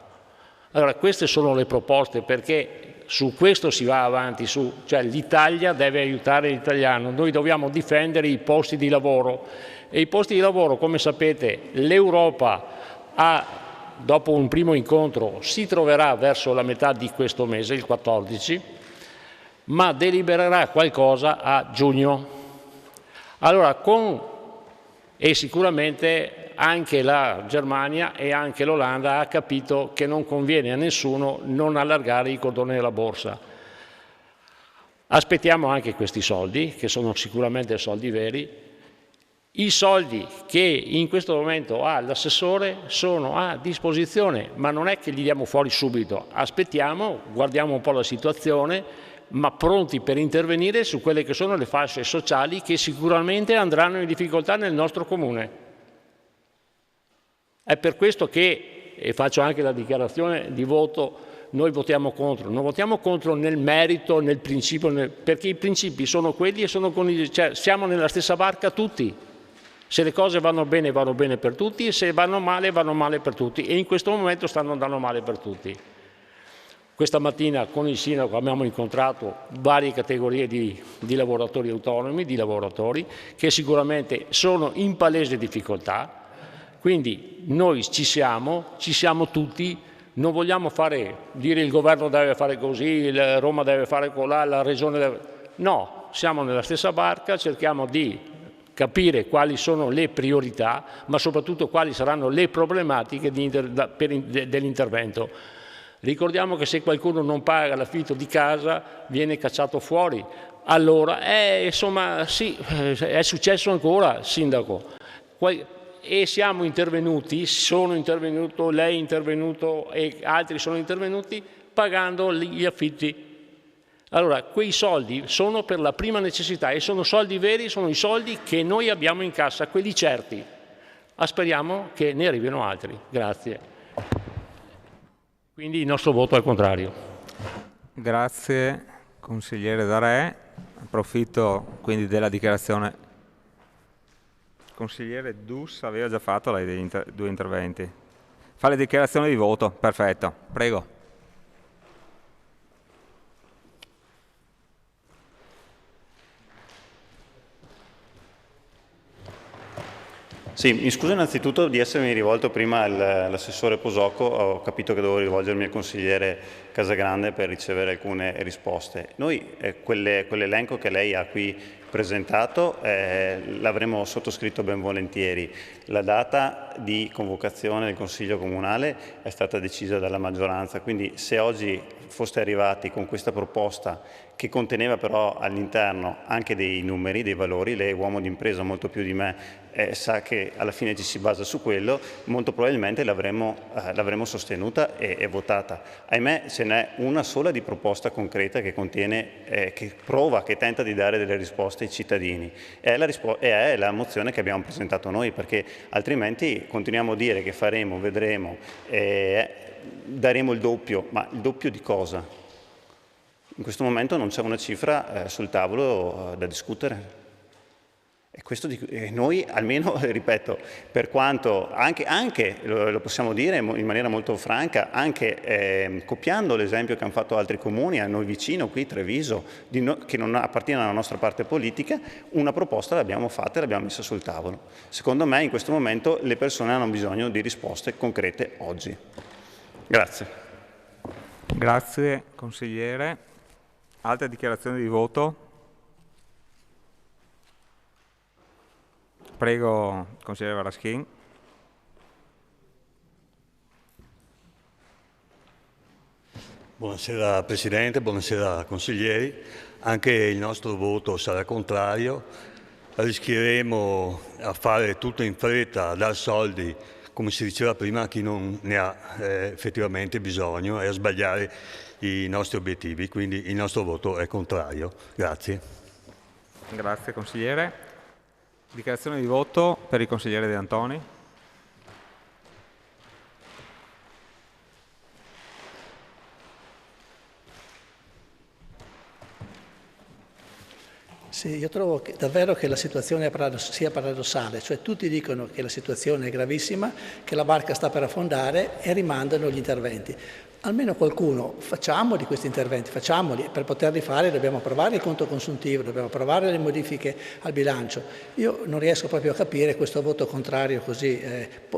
Allora, queste sono le proposte, perché su questo si va avanti, cioè l'Italia deve aiutare l'italiano, noi dobbiamo difendere i posti di lavoro e i posti di lavoro, come sapete, l'Europa dopo un primo incontro si troverà verso la metà di questo mese, il 14, ma delibererà qualcosa a giugno. Allora, e sicuramente anche la Germania e anche l'Olanda ha capito che non conviene a nessuno non allargare i cordoni della borsa. Aspettiamo anche questi soldi, che sono sicuramente soldi veri. I soldi che in questo momento ha l'assessore sono a disposizione, ma non è che li diamo fuori subito. Aspettiamo, guardiamo un po' la situazione, ma pronti per intervenire su quelle che sono le fasce sociali che sicuramente andranno in difficoltà nel nostro comune. È per questo che, e faccio anche la dichiarazione di voto, noi votiamo contro. Non votiamo contro nel merito, nel principio, perché i principi sono quelli e sono cioè, siamo nella stessa barca tutti. Se le cose vanno bene per tutti, e se vanno male per tutti. E in questo momento stanno andando male per tutti. Questa mattina con il sindaco abbiamo incontrato varie categorie di lavoratori autonomi, di lavoratori che sicuramente sono in palese difficoltà, quindi noi ci siamo tutti, non vogliamo dire il governo deve fare così, Roma deve fare colà, la regione deve... No, siamo nella stessa barca, cerchiamo di capire quali sono le priorità, ma soprattutto quali saranno le problematiche dell'intervento. Ricordiamo che se qualcuno non paga l'affitto di casa viene cacciato fuori. Allora, insomma, sì, è successo ancora, sindaco. E siamo intervenuti, sono intervenuto, lei è intervenuto e altri sono intervenuti pagando gli affitti. Allora, quei soldi sono per la prima necessità e sono soldi veri, sono i soldi che noi abbiamo in cassa, quelli certi. Speriamo che ne arrivino altri. Grazie. Quindi il nostro voto è al contrario. Grazie consigliere Darè, approfitto quindi della dichiarazione. Il consigliere Dus aveva già fatto due interventi. Fa le dichiarazioni di voto, perfetto, prego. Sì, mi scuso innanzitutto di essermi rivolto prima all'assessore Posocco, ho capito che dovevo rivolgermi al consigliere Casagrande per ricevere alcune risposte. Noi quell'elenco che lei ha qui presentato l'avremmo sottoscritto ben volentieri. La data di convocazione del Consiglio Comunale è stata decisa dalla maggioranza, quindi se oggi foste arrivati con questa proposta che conteneva però all'interno anche dei numeri, dei valori, lei è uomo di impresa molto più di me, sa che alla fine ci si basa su quello, molto probabilmente l'avremmo sostenuta e votata. Ahimè ce n'è una sola di proposta concreta che contiene, che prova, che tenta di dare delle risposte ai cittadini, è la mozione che abbiamo presentato noi, perché altrimenti continuiamo a dire che faremo, vedremo, daremo il doppio, ma il doppio di cosa? In questo momento non c'è una cifra sul tavolo da discutere. E noi almeno, ripeto, per quanto anche lo possiamo dire in maniera molto franca, anche copiando l'esempio che hanno fatto altri comuni a noi vicino, qui Treviso, che non appartiene alla nostra parte politica, una proposta l'abbiamo fatta e l'abbiamo messa sul tavolo. Secondo me in questo momento le persone hanno bisogno di risposte concrete oggi. Grazie. Grazie consigliere. Altre dichiarazioni di voto? Prego, consigliere Varaschin. Buonasera Presidente, buonasera consiglieri. Anche il nostro voto sarà contrario. Rischieremo a fare tutto in fretta, a dar soldi, come si diceva prima, a chi non ne ha effettivamente bisogno e a sbagliare i nostri obiettivi. Quindi il nostro voto è contrario. Grazie. Grazie consigliere. Dichiarazione di voto per il consigliere De Antoni. Sì, io trovo davvero che la situazione sia paradossale, cioè tutti dicono che la situazione è gravissima, che la barca sta per affondare e rimandano gli interventi. almeno qualcuno, facciamo di questi interventi, facciamoli, per poterli fare dobbiamo approvare il conto consuntivo, dobbiamo approvare le modifiche al bilancio. Io non riesco proprio a capire questo voto contrario così,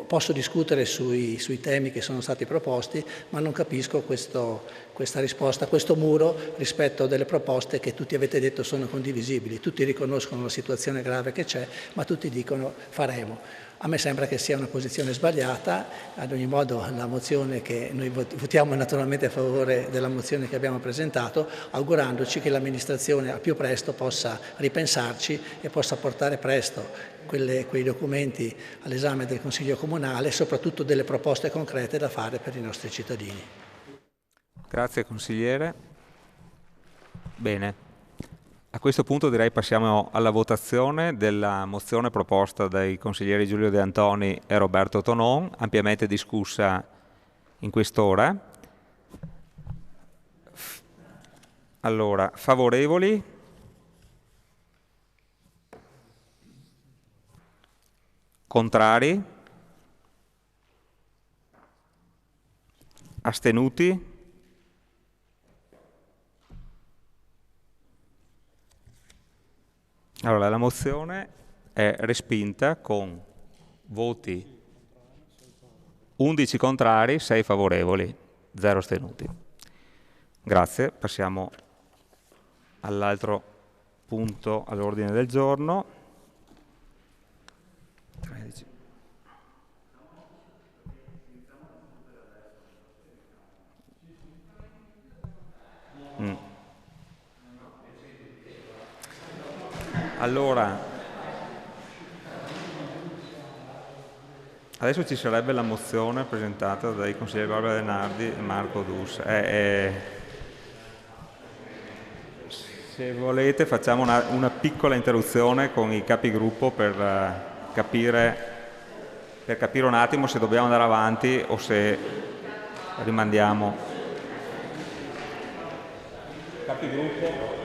posso discutere sui temi che sono stati proposti, ma non capisco questa risposta, questo muro rispetto delle proposte che tutti avete detto sono condivisibili, tutti riconoscono la situazione grave che c'è, ma tutti dicono faremo. A me sembra che sia una posizione sbagliata, ad ogni modo la mozione che noi votiamo naturalmente a favore della mozione che abbiamo presentato, augurandoci che l'amministrazione al più presto possa ripensarci e possa portare presto quei documenti all'esame del Consiglio Comunale, soprattutto delle proposte concrete da fare per i nostri cittadini. Grazie consigliere. Bene. A questo punto direi passiamo alla votazione della mozione proposta dai consiglieri Giulio De Antoni e Roberto Tonon, ampiamente discussa in quest'ora. Allora, favorevoli? Contrari? Astenuti? Allora, la mozione è respinta con voti 11 contrari, 6 favorevoli, 0 astenuti. Grazie, passiamo all'altro punto all'ordine del giorno. 13. Allora, adesso ci sarebbe la mozione presentata dai consiglieri Barbara De Nardi e Marco Dus. Se volete facciamo una piccola interruzione con i capigruppo per capire un attimo se dobbiamo andare avanti o se rimandiamo. Capigruppo.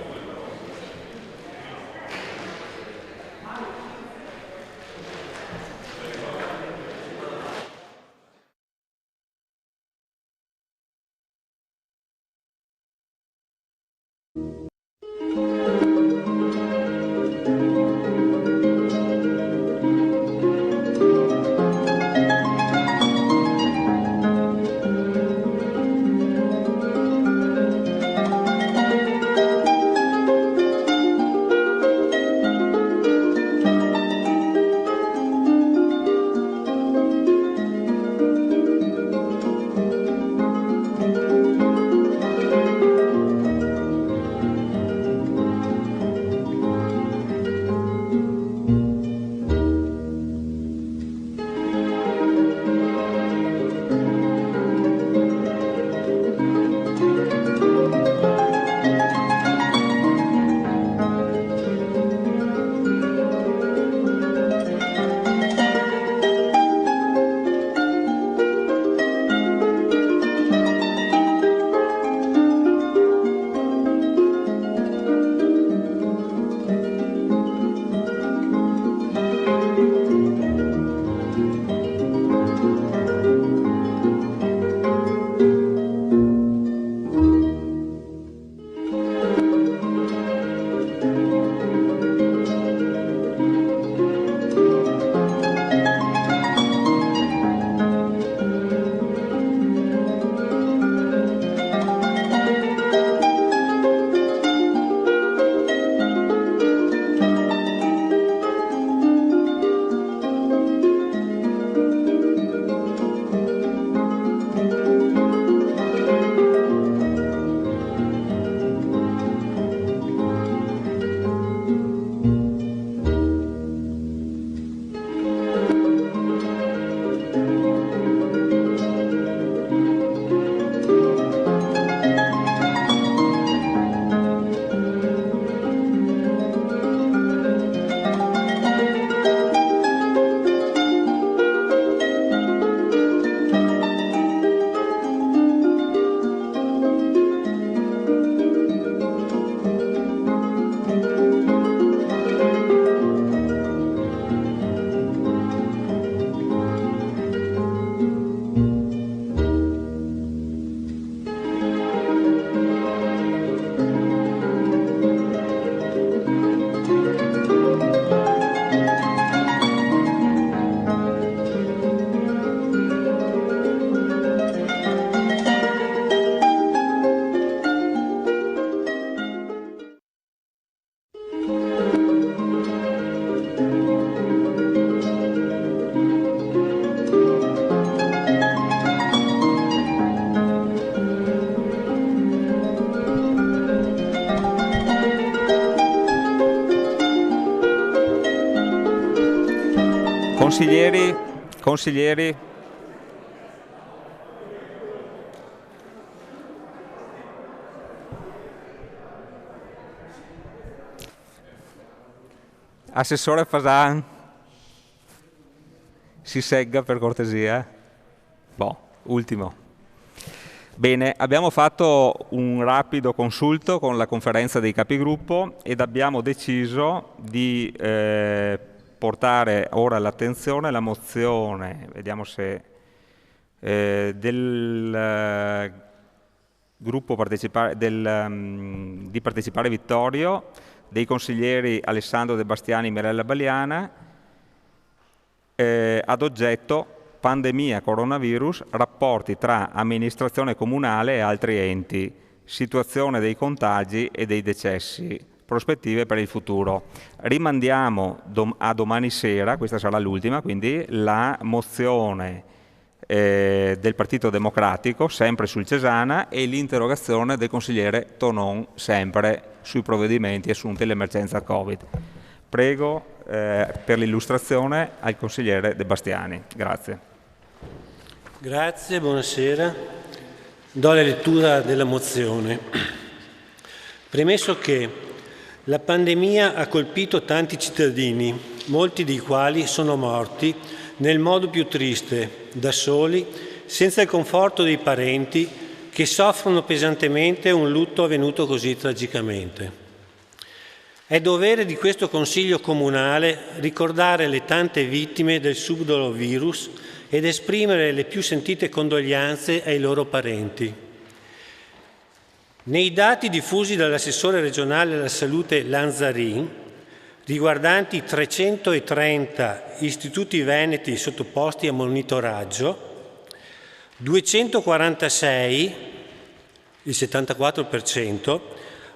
Consiglieri. Assessore Fasan, si segga per cortesia. Ultimo. Bene, abbiamo fatto un rapido consulto con la conferenza dei capigruppo ed abbiamo deciso di portare ora all'attenzione la mozione, vediamo se del gruppo di Partecipare Vittorio, dei consiglieri Alessandro De Bastiani e Mirella Baliana, ad oggetto pandemia coronavirus, rapporti tra amministrazione comunale e altri enti, situazione dei contagi e dei decessi, prospettive per il futuro. Rimandiamo a domani sera, questa sarà l'ultima, quindi la mozione del Partito Democratico, sempre sul Cesana, e l'interrogazione del consigliere Tonon, sempre sui provvedimenti assunti all'emergenza Covid. Prego per l'illustrazione al consigliere De Bastiani. Grazie. Grazie, buonasera. Do la lettura della mozione. Premesso che la pandemia ha colpito tanti cittadini, molti dei quali sono morti nel modo più triste, da soli, senza il conforto dei parenti che soffrono pesantemente un lutto avvenuto così tragicamente. È dovere di questo Consiglio Comunale ricordare le tante vittime del subdolo virus ed esprimere le più sentite condoglianze ai loro parenti. Nei dati diffusi dall'assessore regionale alla salute Lanzarin, riguardanti 330 istituti veneti sottoposti a monitoraggio, 246, il 74%,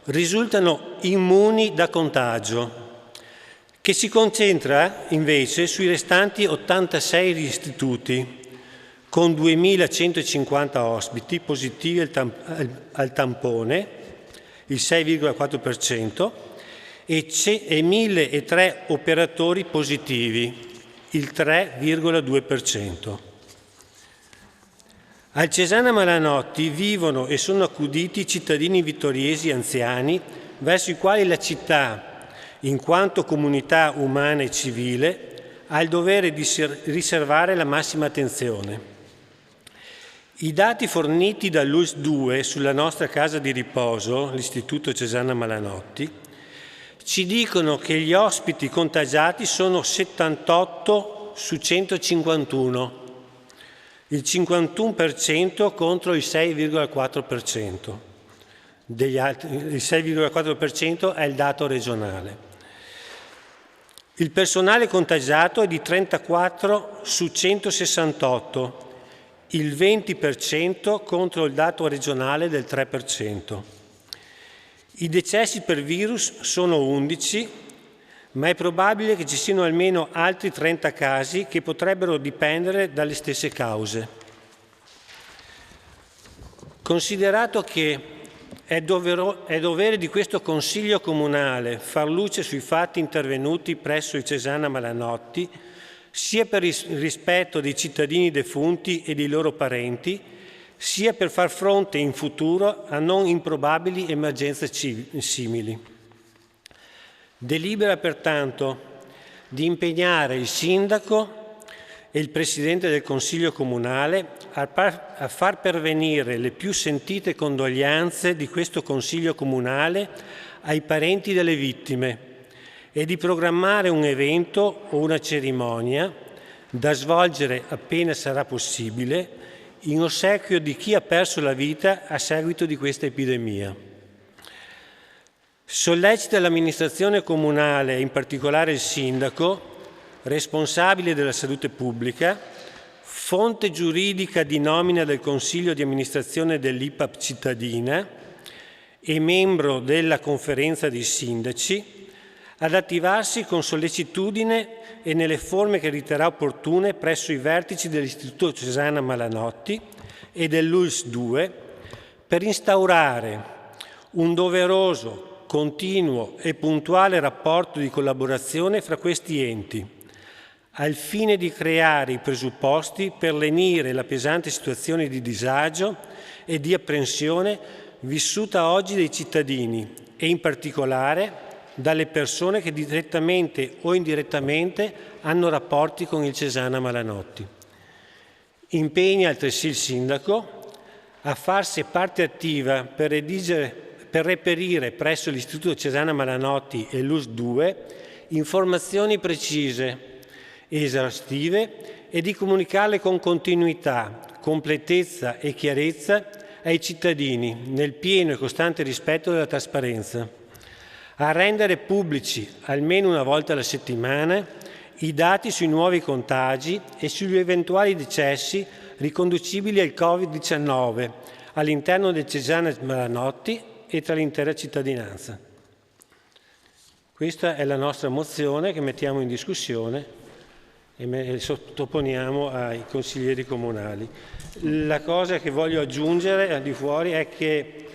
risultano immuni da contagio, che si concentra invece sui restanti 86 istituti, con 2.150 ospiti positivi al tampone, il 6,4%, e 1.003 operatori positivi, il 3,2%. Al Cesana Malanotti vivono e sono accuditi cittadini vittoriesi anziani verso i quali la città, in quanto comunità umana e civile, ha il dovere di riservare la massima attenzione. I dati forniti dall'ULSS 2 sulla nostra casa di riposo, l'Istituto Cesana Malanotti, ci dicono che gli ospiti contagiati sono 78 su 151, il 51% contro il 6,4%. Il 6,4% è il dato regionale. Il personale contagiato è di 34 su 168, il 20% contro il dato regionale del 3%. I decessi per virus sono 11, ma è probabile che ci siano almeno altri 30 casi che potrebbero dipendere dalle stesse cause. Considerato che è dovere di questo Consiglio Comunale far luce sui fatti intervenuti presso il Cesana Malanotti, sia per il rispetto dei cittadini defunti e dei loro parenti, sia per far fronte in futuro a non improbabili emergenze simili. Delibera pertanto di impegnare il Sindaco e il Presidente del Consiglio Comunale a far pervenire le più sentite condoglianze di questo Consiglio Comunale ai parenti delle vittime e di programmare un evento o una cerimonia da svolgere appena sarà possibile in ossequio di chi ha perso la vita a seguito di questa epidemia. Sollecita l'amministrazione comunale, in particolare il sindaco, responsabile della salute pubblica, fonte giuridica di nomina del Consiglio di amministrazione dell'IPAP cittadina e membro della conferenza dei sindaci, ad attivarsi con sollecitudine e nelle forme che riterrà opportune presso i vertici dell'Istituto Cesana Malanotti e dell'ULSS 2 per instaurare un doveroso, continuo e puntuale rapporto di collaborazione fra questi enti, al fine di creare i presupposti per lenire la pesante situazione di disagio e di apprensione vissuta oggi dai cittadini e in particolare dalle persone che direttamente o indirettamente hanno rapporti con il Cesana Malanotti. Impegna altresì il Sindaco a farsi parte attiva per reperire presso l'Istituto Cesana Malanotti e l'US 2 informazioni precise, esaustive e di comunicarle con continuità, completezza e chiarezza ai cittadini nel pieno e costante rispetto della trasparenza, a rendere pubblici almeno una volta alla settimana i dati sui nuovi contagi e sugli eventuali decessi riconducibili al Covid-19 all'interno del Cesana Malanotti e tra l'intera cittadinanza. Questa è la nostra mozione che mettiamo in discussione e sottoponiamo ai consiglieri comunali. La cosa che voglio aggiungere al di fuori è che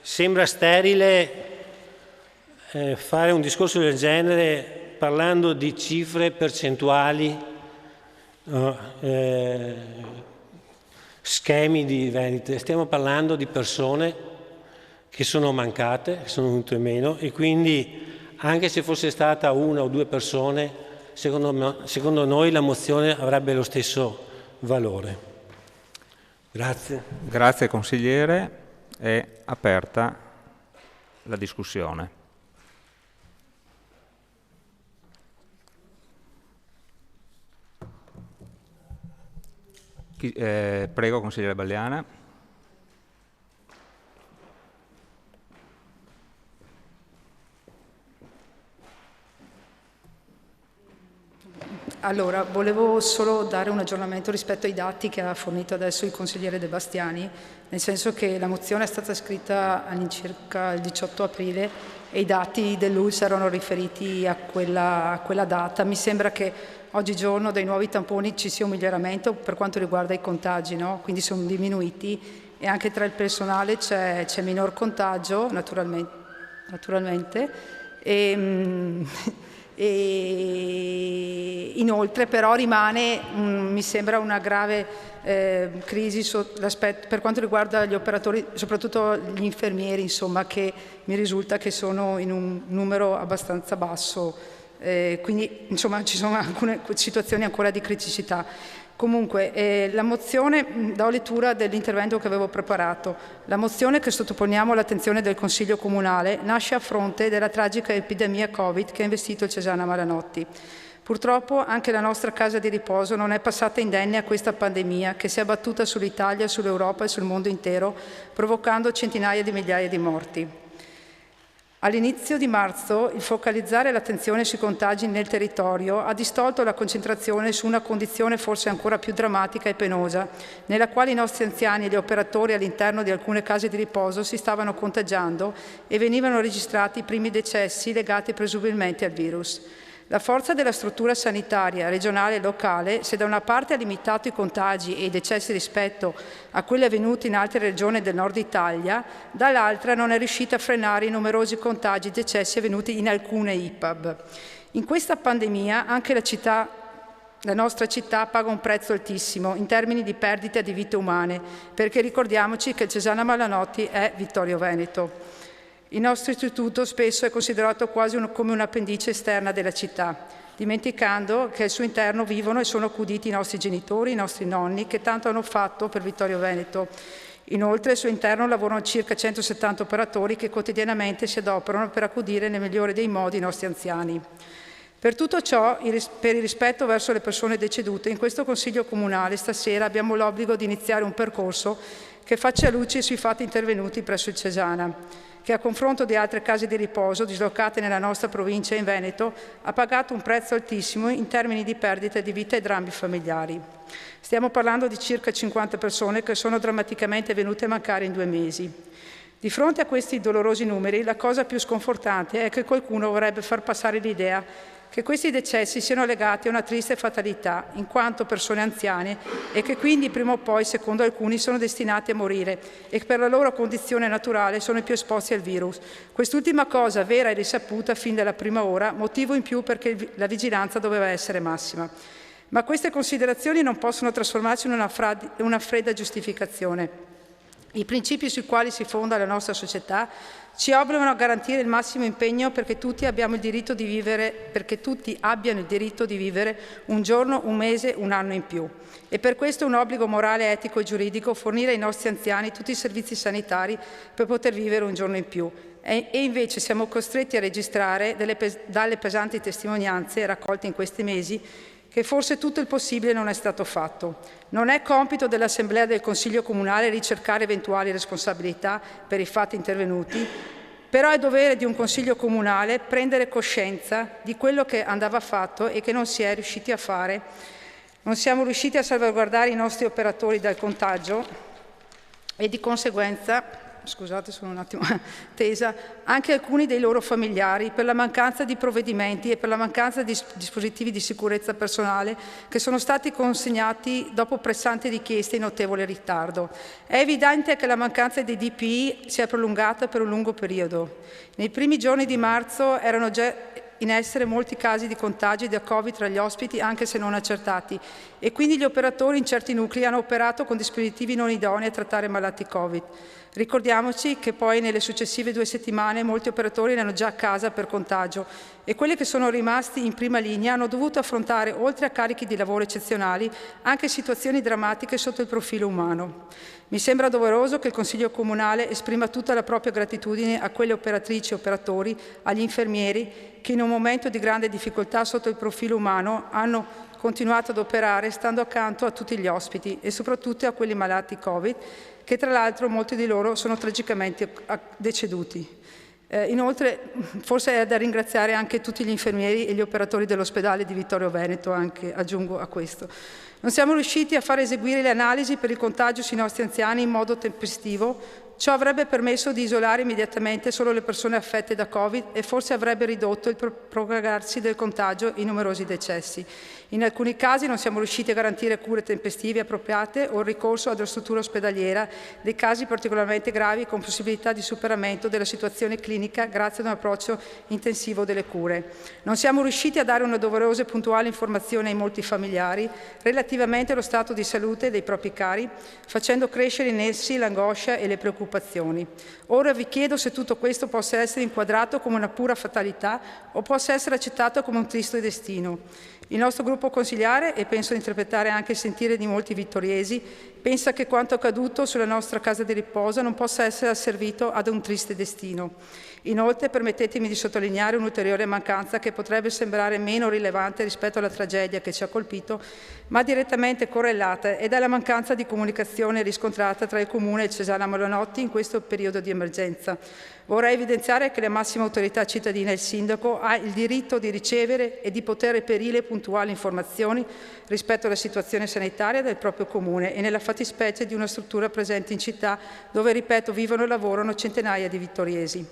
sembra sterile fare un discorso del genere parlando di cifre percentuali, schemi di vendite. Stiamo parlando di persone che sono mancate, che sono venute meno e quindi anche se fosse stata una o due persone, secondo noi la mozione avrebbe lo stesso valore. Grazie. Grazie consigliere, è aperta la discussione. Prego consigliere Balliana. Allora, volevo solo dare un aggiornamento rispetto ai dati che ha fornito adesso il consigliere De Bastiani, nel senso che la mozione è stata scritta all'incirca il 18 aprile e i dati dell'ULS erano riferiti a quella data. Mi sembra che oggigiorno dai nuovi tamponi ci sia un miglioramento per quanto riguarda i contagi, no? Quindi sono diminuiti e anche tra il personale c'è minor contagio, naturalmente. E inoltre però rimane, mi sembra, una grave crisi per quanto riguarda gli operatori, soprattutto gli infermieri, insomma, che mi risulta che sono in un numero abbastanza basso, quindi insomma ci sono alcune situazioni ancora di criticità. Comunque, la mozione, do lettura dell'intervento che avevo preparato. La mozione che sottoponiamo all'attenzione del Consiglio Comunale nasce a fronte della tragica epidemia Covid che ha investito il Cesana Malanotti. Purtroppo anche la nostra casa di riposo non è passata indenne a questa pandemia che si è abbattuta sull'Italia, sull'Europa e sul mondo intero, provocando centinaia di migliaia di morti. All'inizio di marzo il focalizzare l'attenzione sui contagi nel territorio ha distolto la concentrazione su una condizione forse ancora più drammatica e penosa, nella quale i nostri anziani e gli operatori all'interno di alcune case di riposo si stavano contagiando e venivano registrati i primi decessi legati presumibilmente al virus. La forza della struttura sanitaria regionale e locale, se da una parte ha limitato i contagi e i decessi rispetto a quelli avvenuti in altre regioni del nord Italia, dall'altra non è riuscita a frenare i numerosi contagi e decessi avvenuti in alcune IPAB. In questa pandemia anche la nostra città paga un prezzo altissimo in termini di perdita di vite umane, perché ricordiamoci che il Cesana Malanotti è Vittorio Veneto. Il nostro istituto spesso è considerato quasi come un'appendice esterna della città, dimenticando che al suo interno vivono e sono accuditi i nostri genitori, i nostri nonni, che tanto hanno fatto per Vittorio Veneto. Inoltre al suo interno lavorano circa 170 operatori che quotidianamente si adoperano per accudire nel migliore dei modi i nostri anziani. Per tutto ciò, per il rispetto verso le persone decedute, in questo Consiglio Comunale stasera abbiamo l'obbligo di iniziare un percorso che faccia luce sui fatti intervenuti presso il Cesana, che a confronto di altre case di riposo dislocate nella nostra provincia in Veneto ha pagato un prezzo altissimo in termini di perdita di vita e drammi familiari. Stiamo parlando di circa 50 persone che sono drammaticamente venute a mancare in 2 mesi. Di fronte a questi dolorosi numeri, la cosa più sconfortante è che qualcuno vorrebbe far passare l'idea che questi decessi siano legati a una triste fatalità, in quanto persone anziane, e che quindi prima o poi, secondo alcuni, sono destinati a morire e che per la loro condizione naturale sono i più esposti al virus. Quest'ultima cosa vera e risaputa fin dalla prima ora, motivo in più perché la vigilanza doveva essere massima. Ma queste considerazioni non possono trasformarsi in una fredda giustificazione. I principi sui quali si fonda la nostra società ci obbligano a garantire il massimo impegno perché tutti abbiano il diritto di vivere un giorno, un mese, un anno in più. E per questo è un obbligo morale, etico e giuridico fornire ai nostri anziani tutti i servizi sanitari per poter vivere un giorno in più. E invece siamo costretti a registrare dalle pesanti testimonianze raccolte in questi mesi che forse tutto il possibile non è stato fatto. Non è compito dell'Assemblea del Consiglio Comunale ricercare eventuali responsabilità per i fatti intervenuti, però è dovere di un Consiglio Comunale prendere coscienza di quello che andava fatto e che non si è riusciti a fare. Non siamo riusciti a salvaguardare i nostri operatori dal contagio e di conseguenza, scusate sono un attimo tesa, anche alcuni dei loro familiari per la mancanza di provvedimenti e per la mancanza di dispositivi di sicurezza personale che sono stati consegnati dopo pressanti richieste in notevole ritardo. È evidente che la mancanza dei DPI si è prolungata per un lungo periodo. Nei primi giorni di marzo erano già in essere molti casi di contagi da Covid tra gli ospiti, anche se non accertati, e quindi gli operatori in certi nuclei hanno operato con dispositivi non idonei a trattare malati Covid. Ricordiamoci che poi nelle successive 2 settimane molti operatori erano già a casa per contagio e quelli che sono rimasti in prima linea hanno dovuto affrontare, oltre a carichi di lavoro eccezionali, anche situazioni drammatiche sotto il profilo umano. Mi sembra doveroso che il Consiglio Comunale esprima tutta la propria gratitudine a quelle operatrici e operatori, agli infermieri, che in un momento di grande difficoltà sotto il profilo umano hanno continuato ad operare stando accanto a tutti gli ospiti e soprattutto a quelli malati Covid, che tra l'altro molti di loro sono tragicamente deceduti. Inoltre forse è da ringraziare anche tutti gli infermieri e gli operatori dell'ospedale di Vittorio Veneto, anche aggiungo a questo. Non siamo riusciti a far eseguire le analisi per il contagio sui nostri anziani in modo tempestivo. Ciò avrebbe permesso di isolare immediatamente solo le persone affette da Covid e forse avrebbe ridotto il propagarsi del contagio e i numerosi decessi. In alcuni casi non siamo riusciti a garantire cure tempestive appropriate o il ricorso ad una struttura ospedaliera dei casi particolarmente gravi con possibilità di superamento della situazione clinica grazie ad un approccio intensivo delle cure. Non siamo riusciti a dare una doverosa e puntuale informazione ai molti familiari relativamente allo stato di salute dei propri cari, facendo crescere in essi l'angoscia e le preoccupazioni. Ora vi chiedo se tutto questo possa essere inquadrato come una pura fatalità o possa essere accettato come un triste destino. Il nostro gruppo consigliare, e penso di interpretare anche il sentire di molti vittoriesi, pensa che quanto accaduto sulla nostra casa di riposo non possa essere asservito ad un triste destino. Inoltre permettetemi di sottolineare un'ulteriore mancanza che potrebbe sembrare meno rilevante rispetto alla tragedia che ci ha colpito, ma direttamente correlata, ed è la mancanza di comunicazione riscontrata tra il Comune e Cesana Malanotti in questo periodo di emergenza. Vorrei evidenziare che la massima autorità cittadina, il Sindaco, ha il diritto di ricevere e di poter reperire puntuali informazioni rispetto alla situazione sanitaria del proprio Comune e nella fattispecie di una struttura presente in città dove, ripeto, vivono e lavorano centinaia di vittoriesi.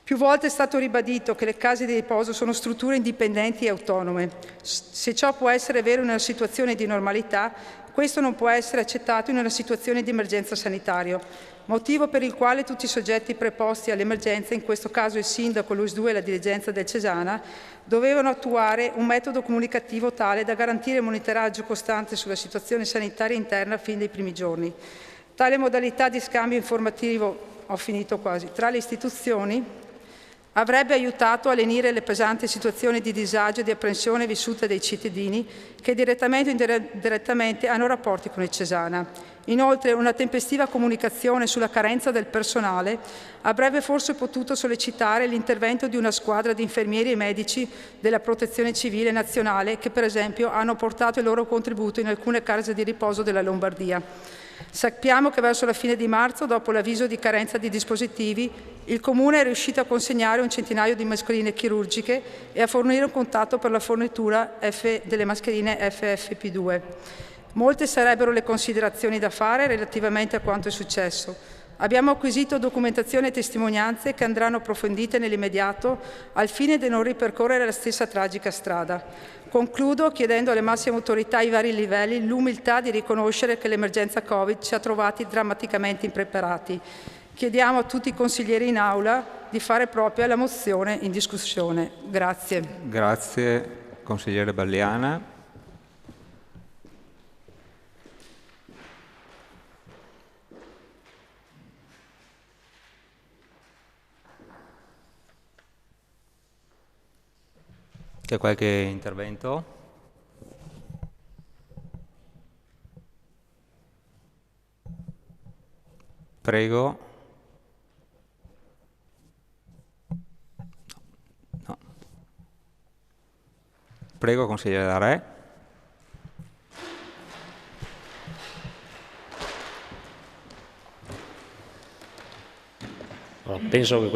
Più volte è stato ribadito che le case di riposo sono strutture indipendenti e autonome. Se ciò può essere vero in una situazione di normalità, questo non può essere accettato in una situazione di emergenza sanitaria, motivo per il quale tutti i soggetti preposti all'emergenza, in questo caso il Sindaco, l'UIS2 e la dirigenza del Cesana, dovevano attuare un metodo comunicativo tale da garantire il monitoraggio costante sulla situazione sanitaria interna fin dai primi giorni. Tale modalità di scambio informativo, tra le istituzioni avrebbe aiutato a lenire le pesanti situazioni di disagio e di apprensione vissute dai cittadini che direttamente o indirettamente hanno rapporti con il Cesana. Inoltre, una tempestiva comunicazione sulla carenza del personale avrebbe forse potuto sollecitare l'intervento di una squadra di infermieri e medici della Protezione Civile Nazionale che, per esempio, hanno portato il loro contributo in alcune case di riposo della Lombardia. Sappiamo che verso la fine di marzo, dopo l'avviso di carenza di dispositivi, il Comune è riuscito a consegnare un centinaio di mascherine chirurgiche e a fornire un contatto per la fornitura delle mascherine FFP2. Molte sarebbero le considerazioni da fare relativamente a quanto è successo. Abbiamo acquisito documentazione e testimonianze che andranno approfondite nell'immediato al fine di non ripercorrere la stessa tragica strada. Concludo chiedendo alle massime autorità ai vari livelli l'umiltà di riconoscere che l'emergenza Covid ci ha trovati drammaticamente impreparati. Chiediamo a tutti i consiglieri in aula di fare propria la mozione in discussione. Grazie. Grazie, consigliere Balliana. C'è qualche intervento? Prego. No. Prego, consigliere D'Arè. Penso che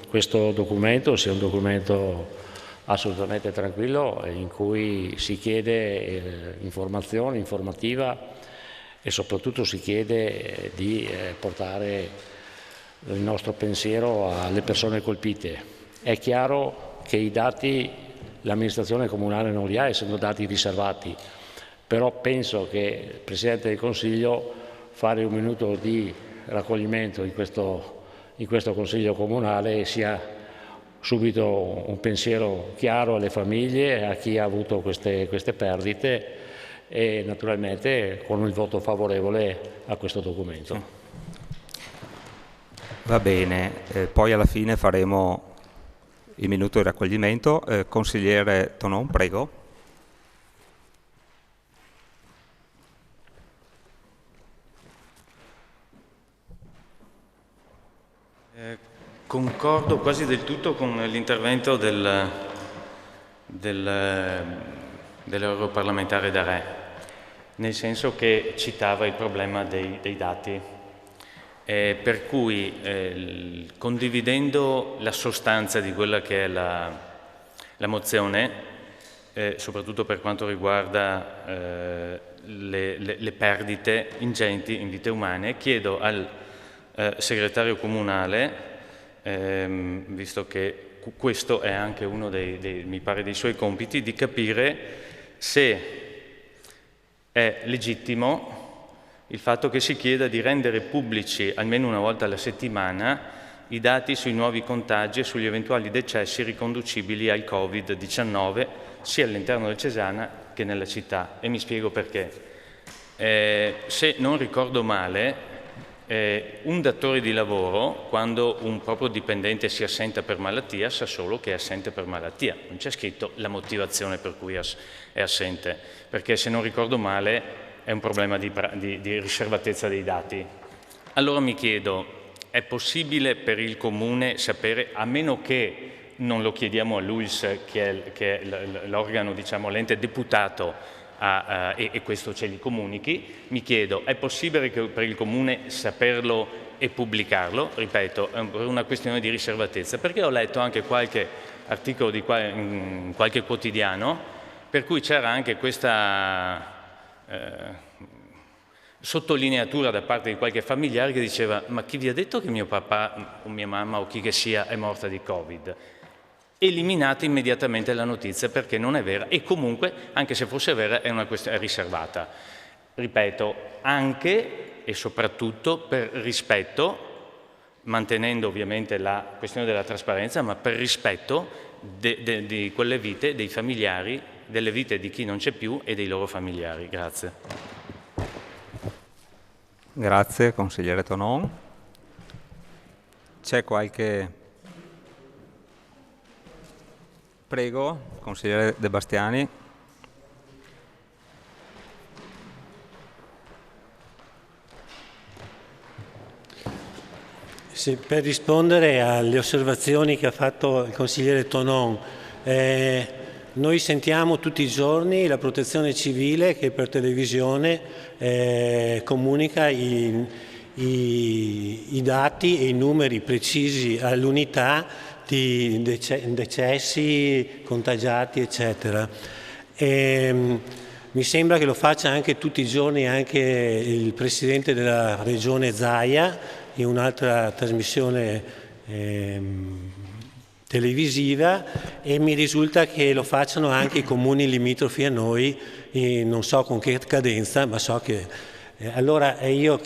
questo documento sia un documento assolutamente tranquillo in cui si chiede informazione, informativa e soprattutto si chiede di portare il nostro pensiero alle persone colpite. È chiaro che i dati l'amministrazione comunale non li ha, essendo dati riservati, però penso che il Presidente del Consiglio fare un minuto di raccoglimento in questo Consiglio comunale sia subito un pensiero chiaro alle famiglie e a chi ha avuto queste perdite e naturalmente con il voto favorevole a questo documento. Va bene, poi alla fine faremo il minuto di raccoglimento. Consigliere Tonon, prego. Concordo quasi del tutto con l'intervento dell'europarlamentare D'Arè, nel senso che citava il problema dei dati, per cui condividendo la sostanza di quella che è la mozione, soprattutto per quanto riguarda le perdite ingenti in vite umane, chiedo al segretario comunale, visto che questo è anche uno mi pare, dei suoi compiti, di capire se è legittimo il fatto che si chieda di rendere pubblici almeno una volta alla settimana i dati sui nuovi contagi e sugli eventuali decessi riconducibili al Covid-19 sia all'interno del Cesana che nella città, e mi spiego perché. Se non ricordo male, un datore di lavoro, quando un proprio dipendente si assenta per malattia, sa solo che è assente per malattia, non c'è scritto la motivazione per cui è assente, perché se non ricordo male è un problema di riservatezza dei dati. Allora mi chiedo, è possibile per il Comune sapere, a meno che non lo chiediamo all'UILS, che è l'organo, diciamo, l'ente deputato e questo ce li comunichi, mi chiedo, è possibile che per il Comune saperlo e pubblicarlo? Ripeto, è una questione di riservatezza, perché ho letto anche qualche articolo in qualche quotidiano per cui c'era anche questa sottolineatura da parte di qualche familiare che diceva: ma chi vi ha detto che mio papà o mia mamma o chi che sia è morta di Covid? Eliminate immediatamente la notizia perché non è vera, e comunque, anche se fosse vera, è una questione riservata. Ripeto, anche e soprattutto per rispetto, mantenendo ovviamente la questione della trasparenza, ma per rispetto di quelle vite, dei familiari, delle vite di chi non c'è più e dei loro familiari. Grazie. Grazie, consigliere Tonon. C'è qualche... Prego, consigliere De Bastiani. Sì, per rispondere alle osservazioni che ha fatto il consigliere Tonon, noi sentiamo tutti i giorni la Protezione Civile che per televisione comunica i dati e i numeri precisi all'unità di decessi, contagiati, eccetera. Mi sembra che lo faccia anche tutti i giorni anche il Presidente della Regione Zaia in un'altra trasmissione televisiva, e mi risulta che lo facciano anche i comuni limitrofi a noi, non so con che cadenza, ma so che... allora io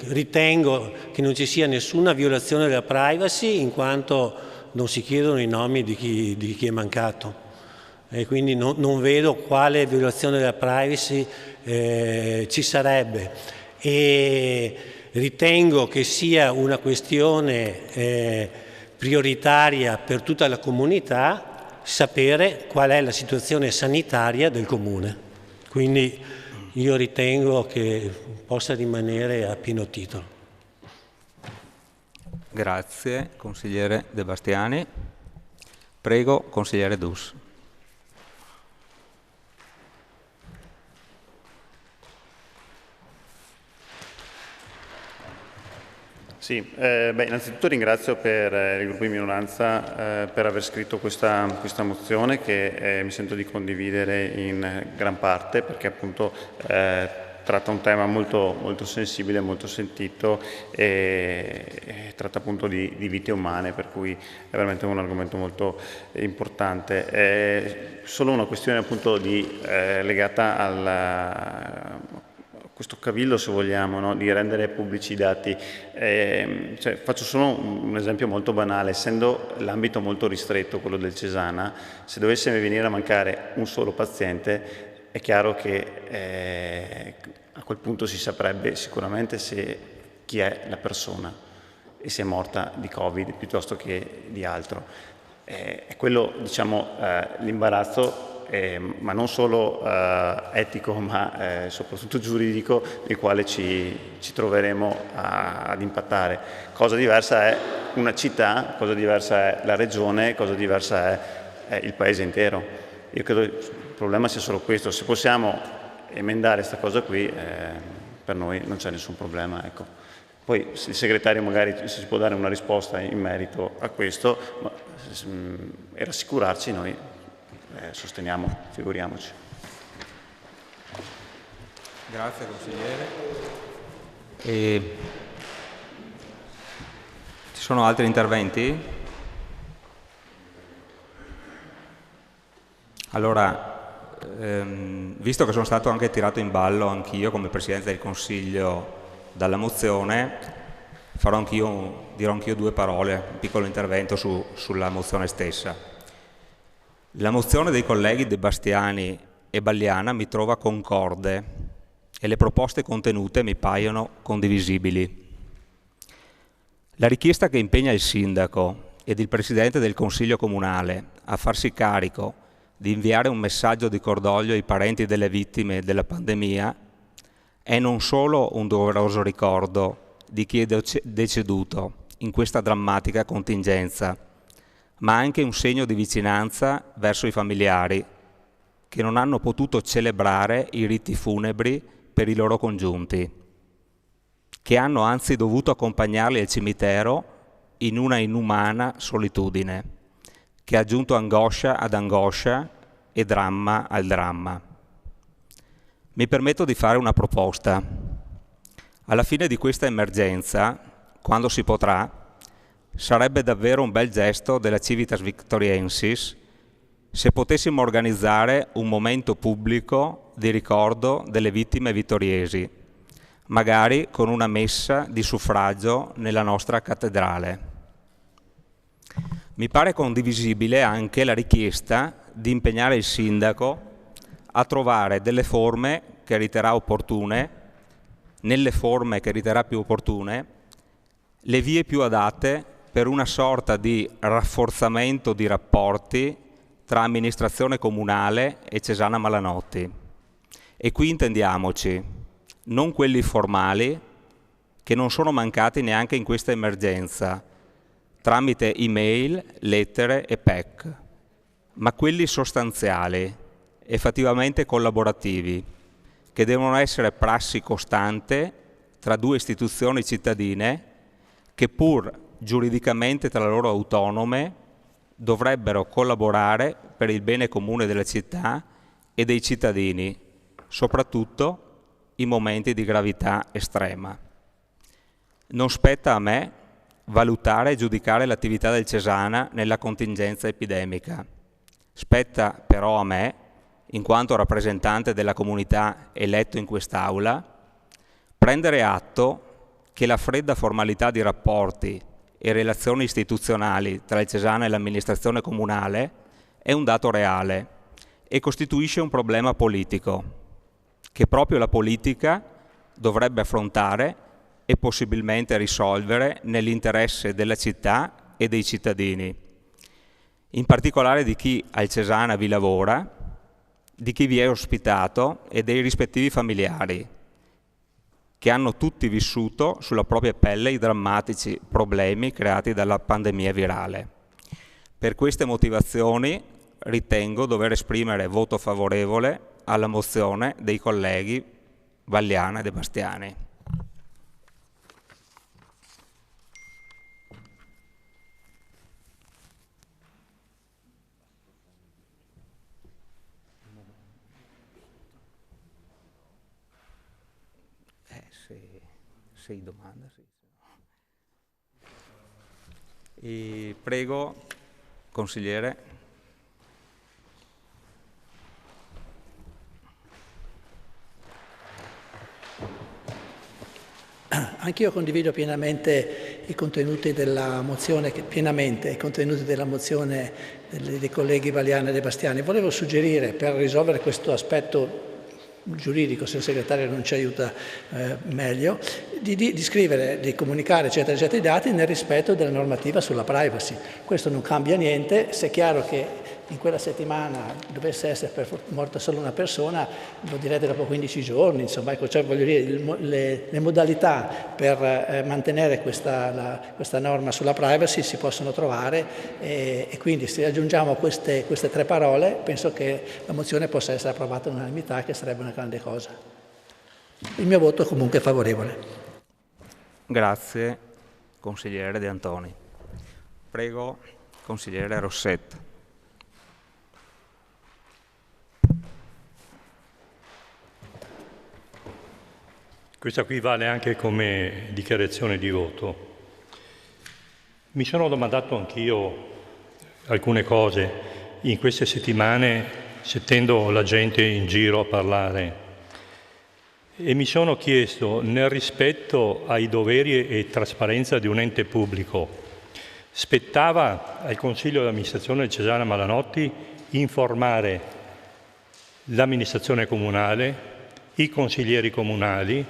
ritengo che non ci sia nessuna violazione della privacy, in quanto non si chiedono i nomi di chi è mancato, e quindi non vedo quale violazione della privacy ci sarebbe, e ritengo che sia una questione prioritaria per tutta la comunità sapere qual è la situazione sanitaria del comune. Quindi io ritengo che possa rimanere a pieno titolo. Grazie, consigliere De Bastiani. Prego, consigliere Dus. Sì, innanzitutto ringrazio per il gruppo di minoranza per aver scritto questa mozione, che mi sento di condividere in gran parte, perché appunto tratta un tema molto, molto sensibile, molto sentito, e tratta appunto di vite umane, per cui è veramente un argomento molto importante. È solo una questione appunto legata a questo cavillo, se vogliamo, no? Di rendere pubblici i dati. Faccio solo un esempio molto banale: essendo l'ambito molto ristretto, quello del Cesana, se dovesse venire a mancare un solo paziente, è chiaro che a quel punto si saprebbe sicuramente chi è la persona e se è morta di Covid piuttosto che di altro. È quello, diciamo, l'imbarazzo, ma non solo etico, ma soprattutto giuridico, nel quale ci troveremo ad impattare. Cosa diversa è una città, cosa diversa è la regione, cosa diversa è il paese intero. Io credo che il problema sia solo questo. Se possiamo emendare questa cosa qui, per noi non c'è nessun problema, ecco. Poi il segretario magari si può dare una risposta in merito a questo, e rassicurarci, noi sosteniamo, figuriamoci. Grazie consigliere. Ci sono altri interventi? Allora, visto che sono stato anche tirato in ballo anch'io come Presidente del Consiglio dalla mozione, dirò anch'io due parole, un piccolo intervento sulla mozione stessa. La mozione dei colleghi De Bastiani e Balliana mi trova concorde e le proposte contenute mi paiono condivisibili. La richiesta che impegna il Sindaco ed il Presidente del Consiglio Comunale a farsi carico di inviare un messaggio di cordoglio ai parenti delle vittime della pandemia è non solo un doveroso ricordo di chi è deceduto in questa drammatica contingenza, ma anche un segno di vicinanza verso i familiari che non hanno potuto celebrare i riti funebri per i loro congiunti, che hanno anzi dovuto accompagnarli al cimitero in una inumana solitudine, che ha aggiunto angoscia ad angoscia e dramma al dramma. Mi permetto di fare una proposta. Alla fine di questa emergenza, quando si potrà, sarebbe davvero un bel gesto della Civitas Victoriensis se potessimo organizzare un momento pubblico di ricordo delle vittime vittoriesi, magari con una messa di suffragio nella nostra cattedrale. Mi pare condivisibile anche la richiesta di impegnare il Sindaco a trovare delle forme che riterrà opportune, nelle forme che riterrà più opportune, le vie più adatte per una sorta di rafforzamento di rapporti tra amministrazione comunale e Cesana Malanotti. E qui intendiamoci, non quelli formali, che non sono mancati neanche in questa emergenza, tramite email, lettere e PEC, ma quelli sostanziali, effettivamente collaborativi, che devono essere prassi costante tra due istituzioni cittadine che pur giuridicamente tra loro autonome dovrebbero collaborare per il bene comune della città e dei cittadini, soprattutto in momenti di gravità estrema. Non spetta a me valutare e giudicare l'attività del Cesana nella contingenza epidemica. Spetta però a me, in quanto rappresentante della comunità eletto in quest'Aula, prendere atto che la fredda formalità di rapporti e relazioni istituzionali tra il Cesana e l'amministrazione comunale è un dato reale e costituisce un problema politico che proprio la politica dovrebbe affrontare e possibilmente risolvere nell'interesse della città e dei cittadini, in particolare di chi al Cesana vi lavora, di chi vi è ospitato e dei rispettivi familiari, che hanno tutti vissuto sulla propria pelle i drammatici problemi creati dalla pandemia virale. Per queste motivazioni ritengo dover esprimere voto favorevole alla mozione dei colleghi Valliana e De Bastiani. Se domanda, sì. E prego, consigliere. Anch'io condivido pienamente i contenuti della mozione, dei colleghi Valliana e De Bastiani. Volevo suggerire, per risolvere questo aspetto giuridico, se il segretario non ci aiuta meglio, di scrivere, di comunicare eccetera eccetera i dati nel rispetto della normativa sulla privacy. Questo non cambia niente. Se è chiaro che in quella settimana dovesse essere morta solo una persona, lo direte dopo 15 giorni, insomma, ecco, cioè, voglio dire, le modalità per mantenere questa norma sulla privacy si possono trovare e quindi se aggiungiamo queste 3 parole penso che la mozione possa essere approvata all'unanimità, che sarebbe una grande cosa. Il mio voto comunque è favorevole. Grazie, consigliere De Antoni. Prego, consigliere Rossetto. Questa qui vale anche come dichiarazione di voto. Mi sono domandato anch'io alcune cose in queste settimane, sentendo la gente in giro a parlare, e mi sono chiesto, nel rispetto ai doveri e trasparenza di un ente pubblico, spettava al Consiglio di amministrazione del Cesana Malanotti informare l'amministrazione comunale, i consiglieri comunali,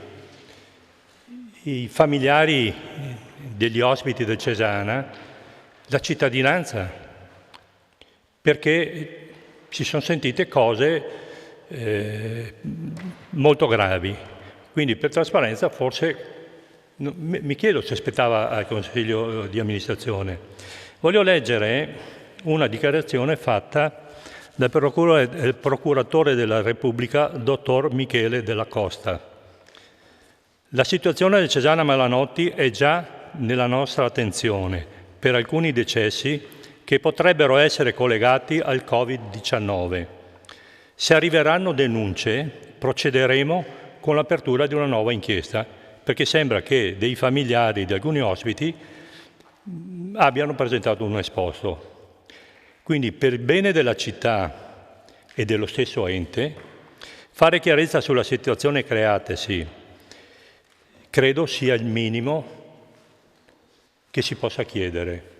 i familiari degli ospiti del Cesana, la cittadinanza, perché si sono sentite cose molto gravi. Quindi per trasparenza forse mi chiedo se aspettava al Consiglio di amministrazione. Voglio leggere una dichiarazione fatta dal procuratore della Repubblica, dottor Michele Della Costa. La situazione del Cesana Malanotti è già nella nostra attenzione per alcuni decessi che potrebbero essere collegati al Covid-19. Se arriveranno denunce, procederemo con l'apertura di una nuova inchiesta, perché sembra che dei familiari di alcuni ospiti abbiano presentato un esposto. Quindi, per il bene della città e dello stesso ente, fare chiarezza sulla situazione creatasi credo sia il minimo che si possa chiedere.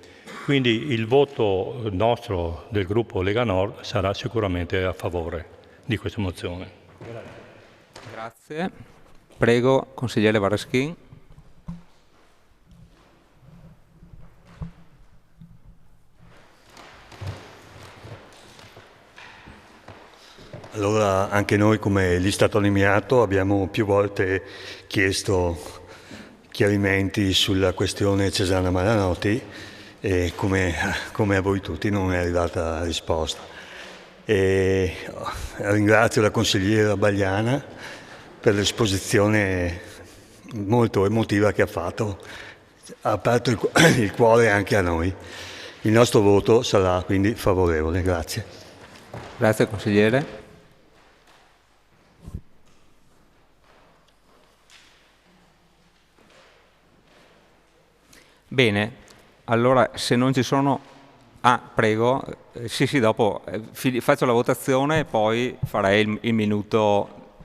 Quindi il voto nostro del gruppo Lega Nord sarà sicuramente a favore di questa mozione. Grazie. Prego, consigliere Varaschin. Allora, anche noi come lista Tonimiato abbiamo più volte chiesto chiarimenti sulla questione Cesana Malanotti e come a voi tutti non è arrivata risposta. E ringrazio la consigliera Bagliana per l'esposizione molto emotiva che ha fatto, ha aperto il cuore anche a noi. Il nostro voto sarà quindi favorevole. Grazie. Grazie consigliere. Bene, allora se non ci sono... Ah, prego. Sì, dopo faccio la votazione e poi farei il minuto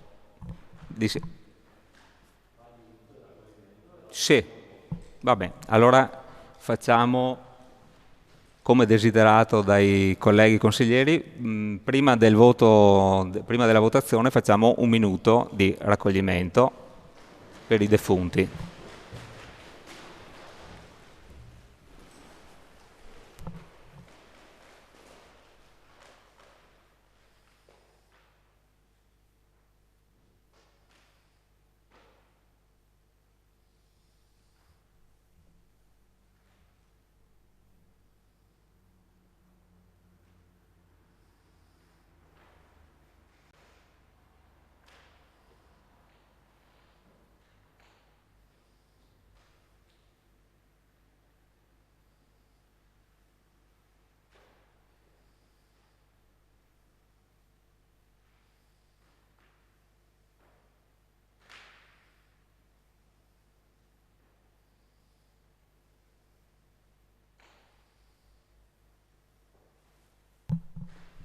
di... Sì, va bene. Allora facciamo come desiderato dai colleghi consiglieri. Prima del voto, prima della votazione facciamo un minuto di raccoglimento per i defunti.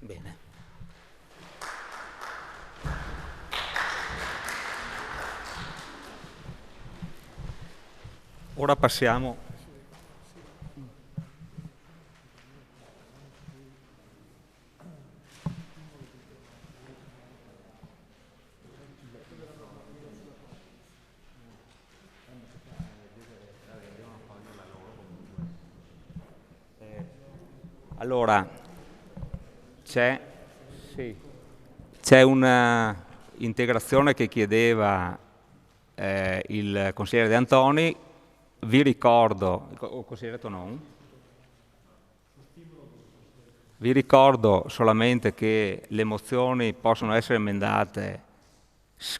Bene. Ora passiamo. Allora, c'è una integrazione che chiedeva il consigliere De Antoni. Vi ricordo, consigliere Tonon? Vi ricordo solamente che le mozioni possono essere emendate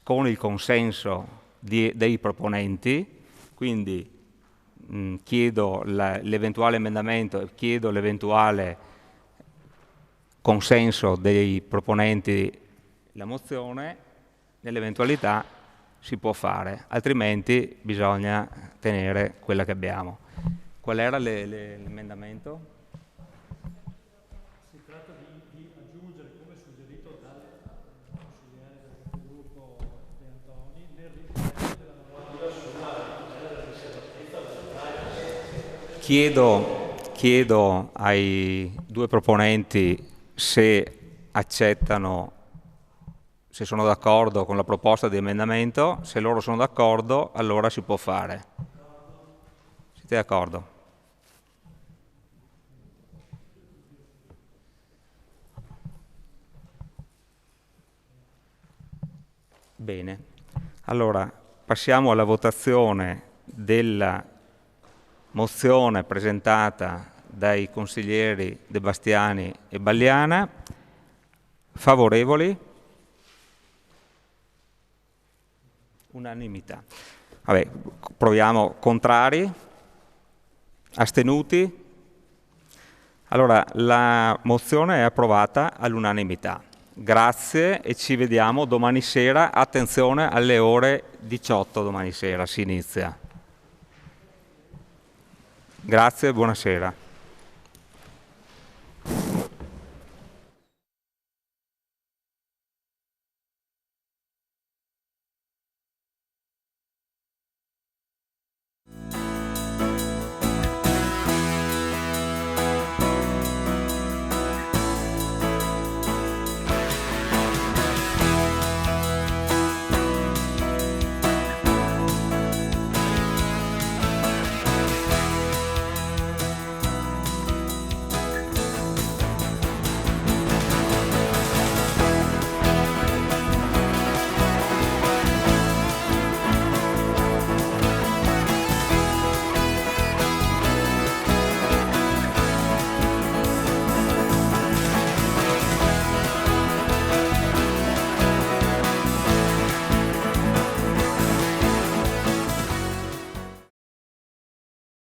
con il consenso dei proponenti, quindi chiedo l'eventuale emendamento e chiedo l'eventuale consenso dei proponenti la mozione. Nell'eventualità si può fare, altrimenti bisogna tenere quella che abbiamo. Qual era l'emendamento? Si tratta di aggiungere, come suggerito dal consigliere del gruppo De Antoni, nel riferimento della normativa sulla tutela della riservatezza della Chiedo ai due proponenti se accettano, se sono d'accordo con la proposta di emendamento. Se loro sono d'accordo, allora si può fare. Siete d'accordo? Bene. Allora, passiamo alla votazione della mozione presentata dai consiglieri De Bastiani e Balliana. Favorevoli? Unanimità. Vabbè, proviamo. Contrari? Astenuti? Allora, la mozione è approvata all'unanimità. Grazie e ci vediamo domani sera. Attenzione, alle ore 18 domani sera si inizia. Grazie e buonasera.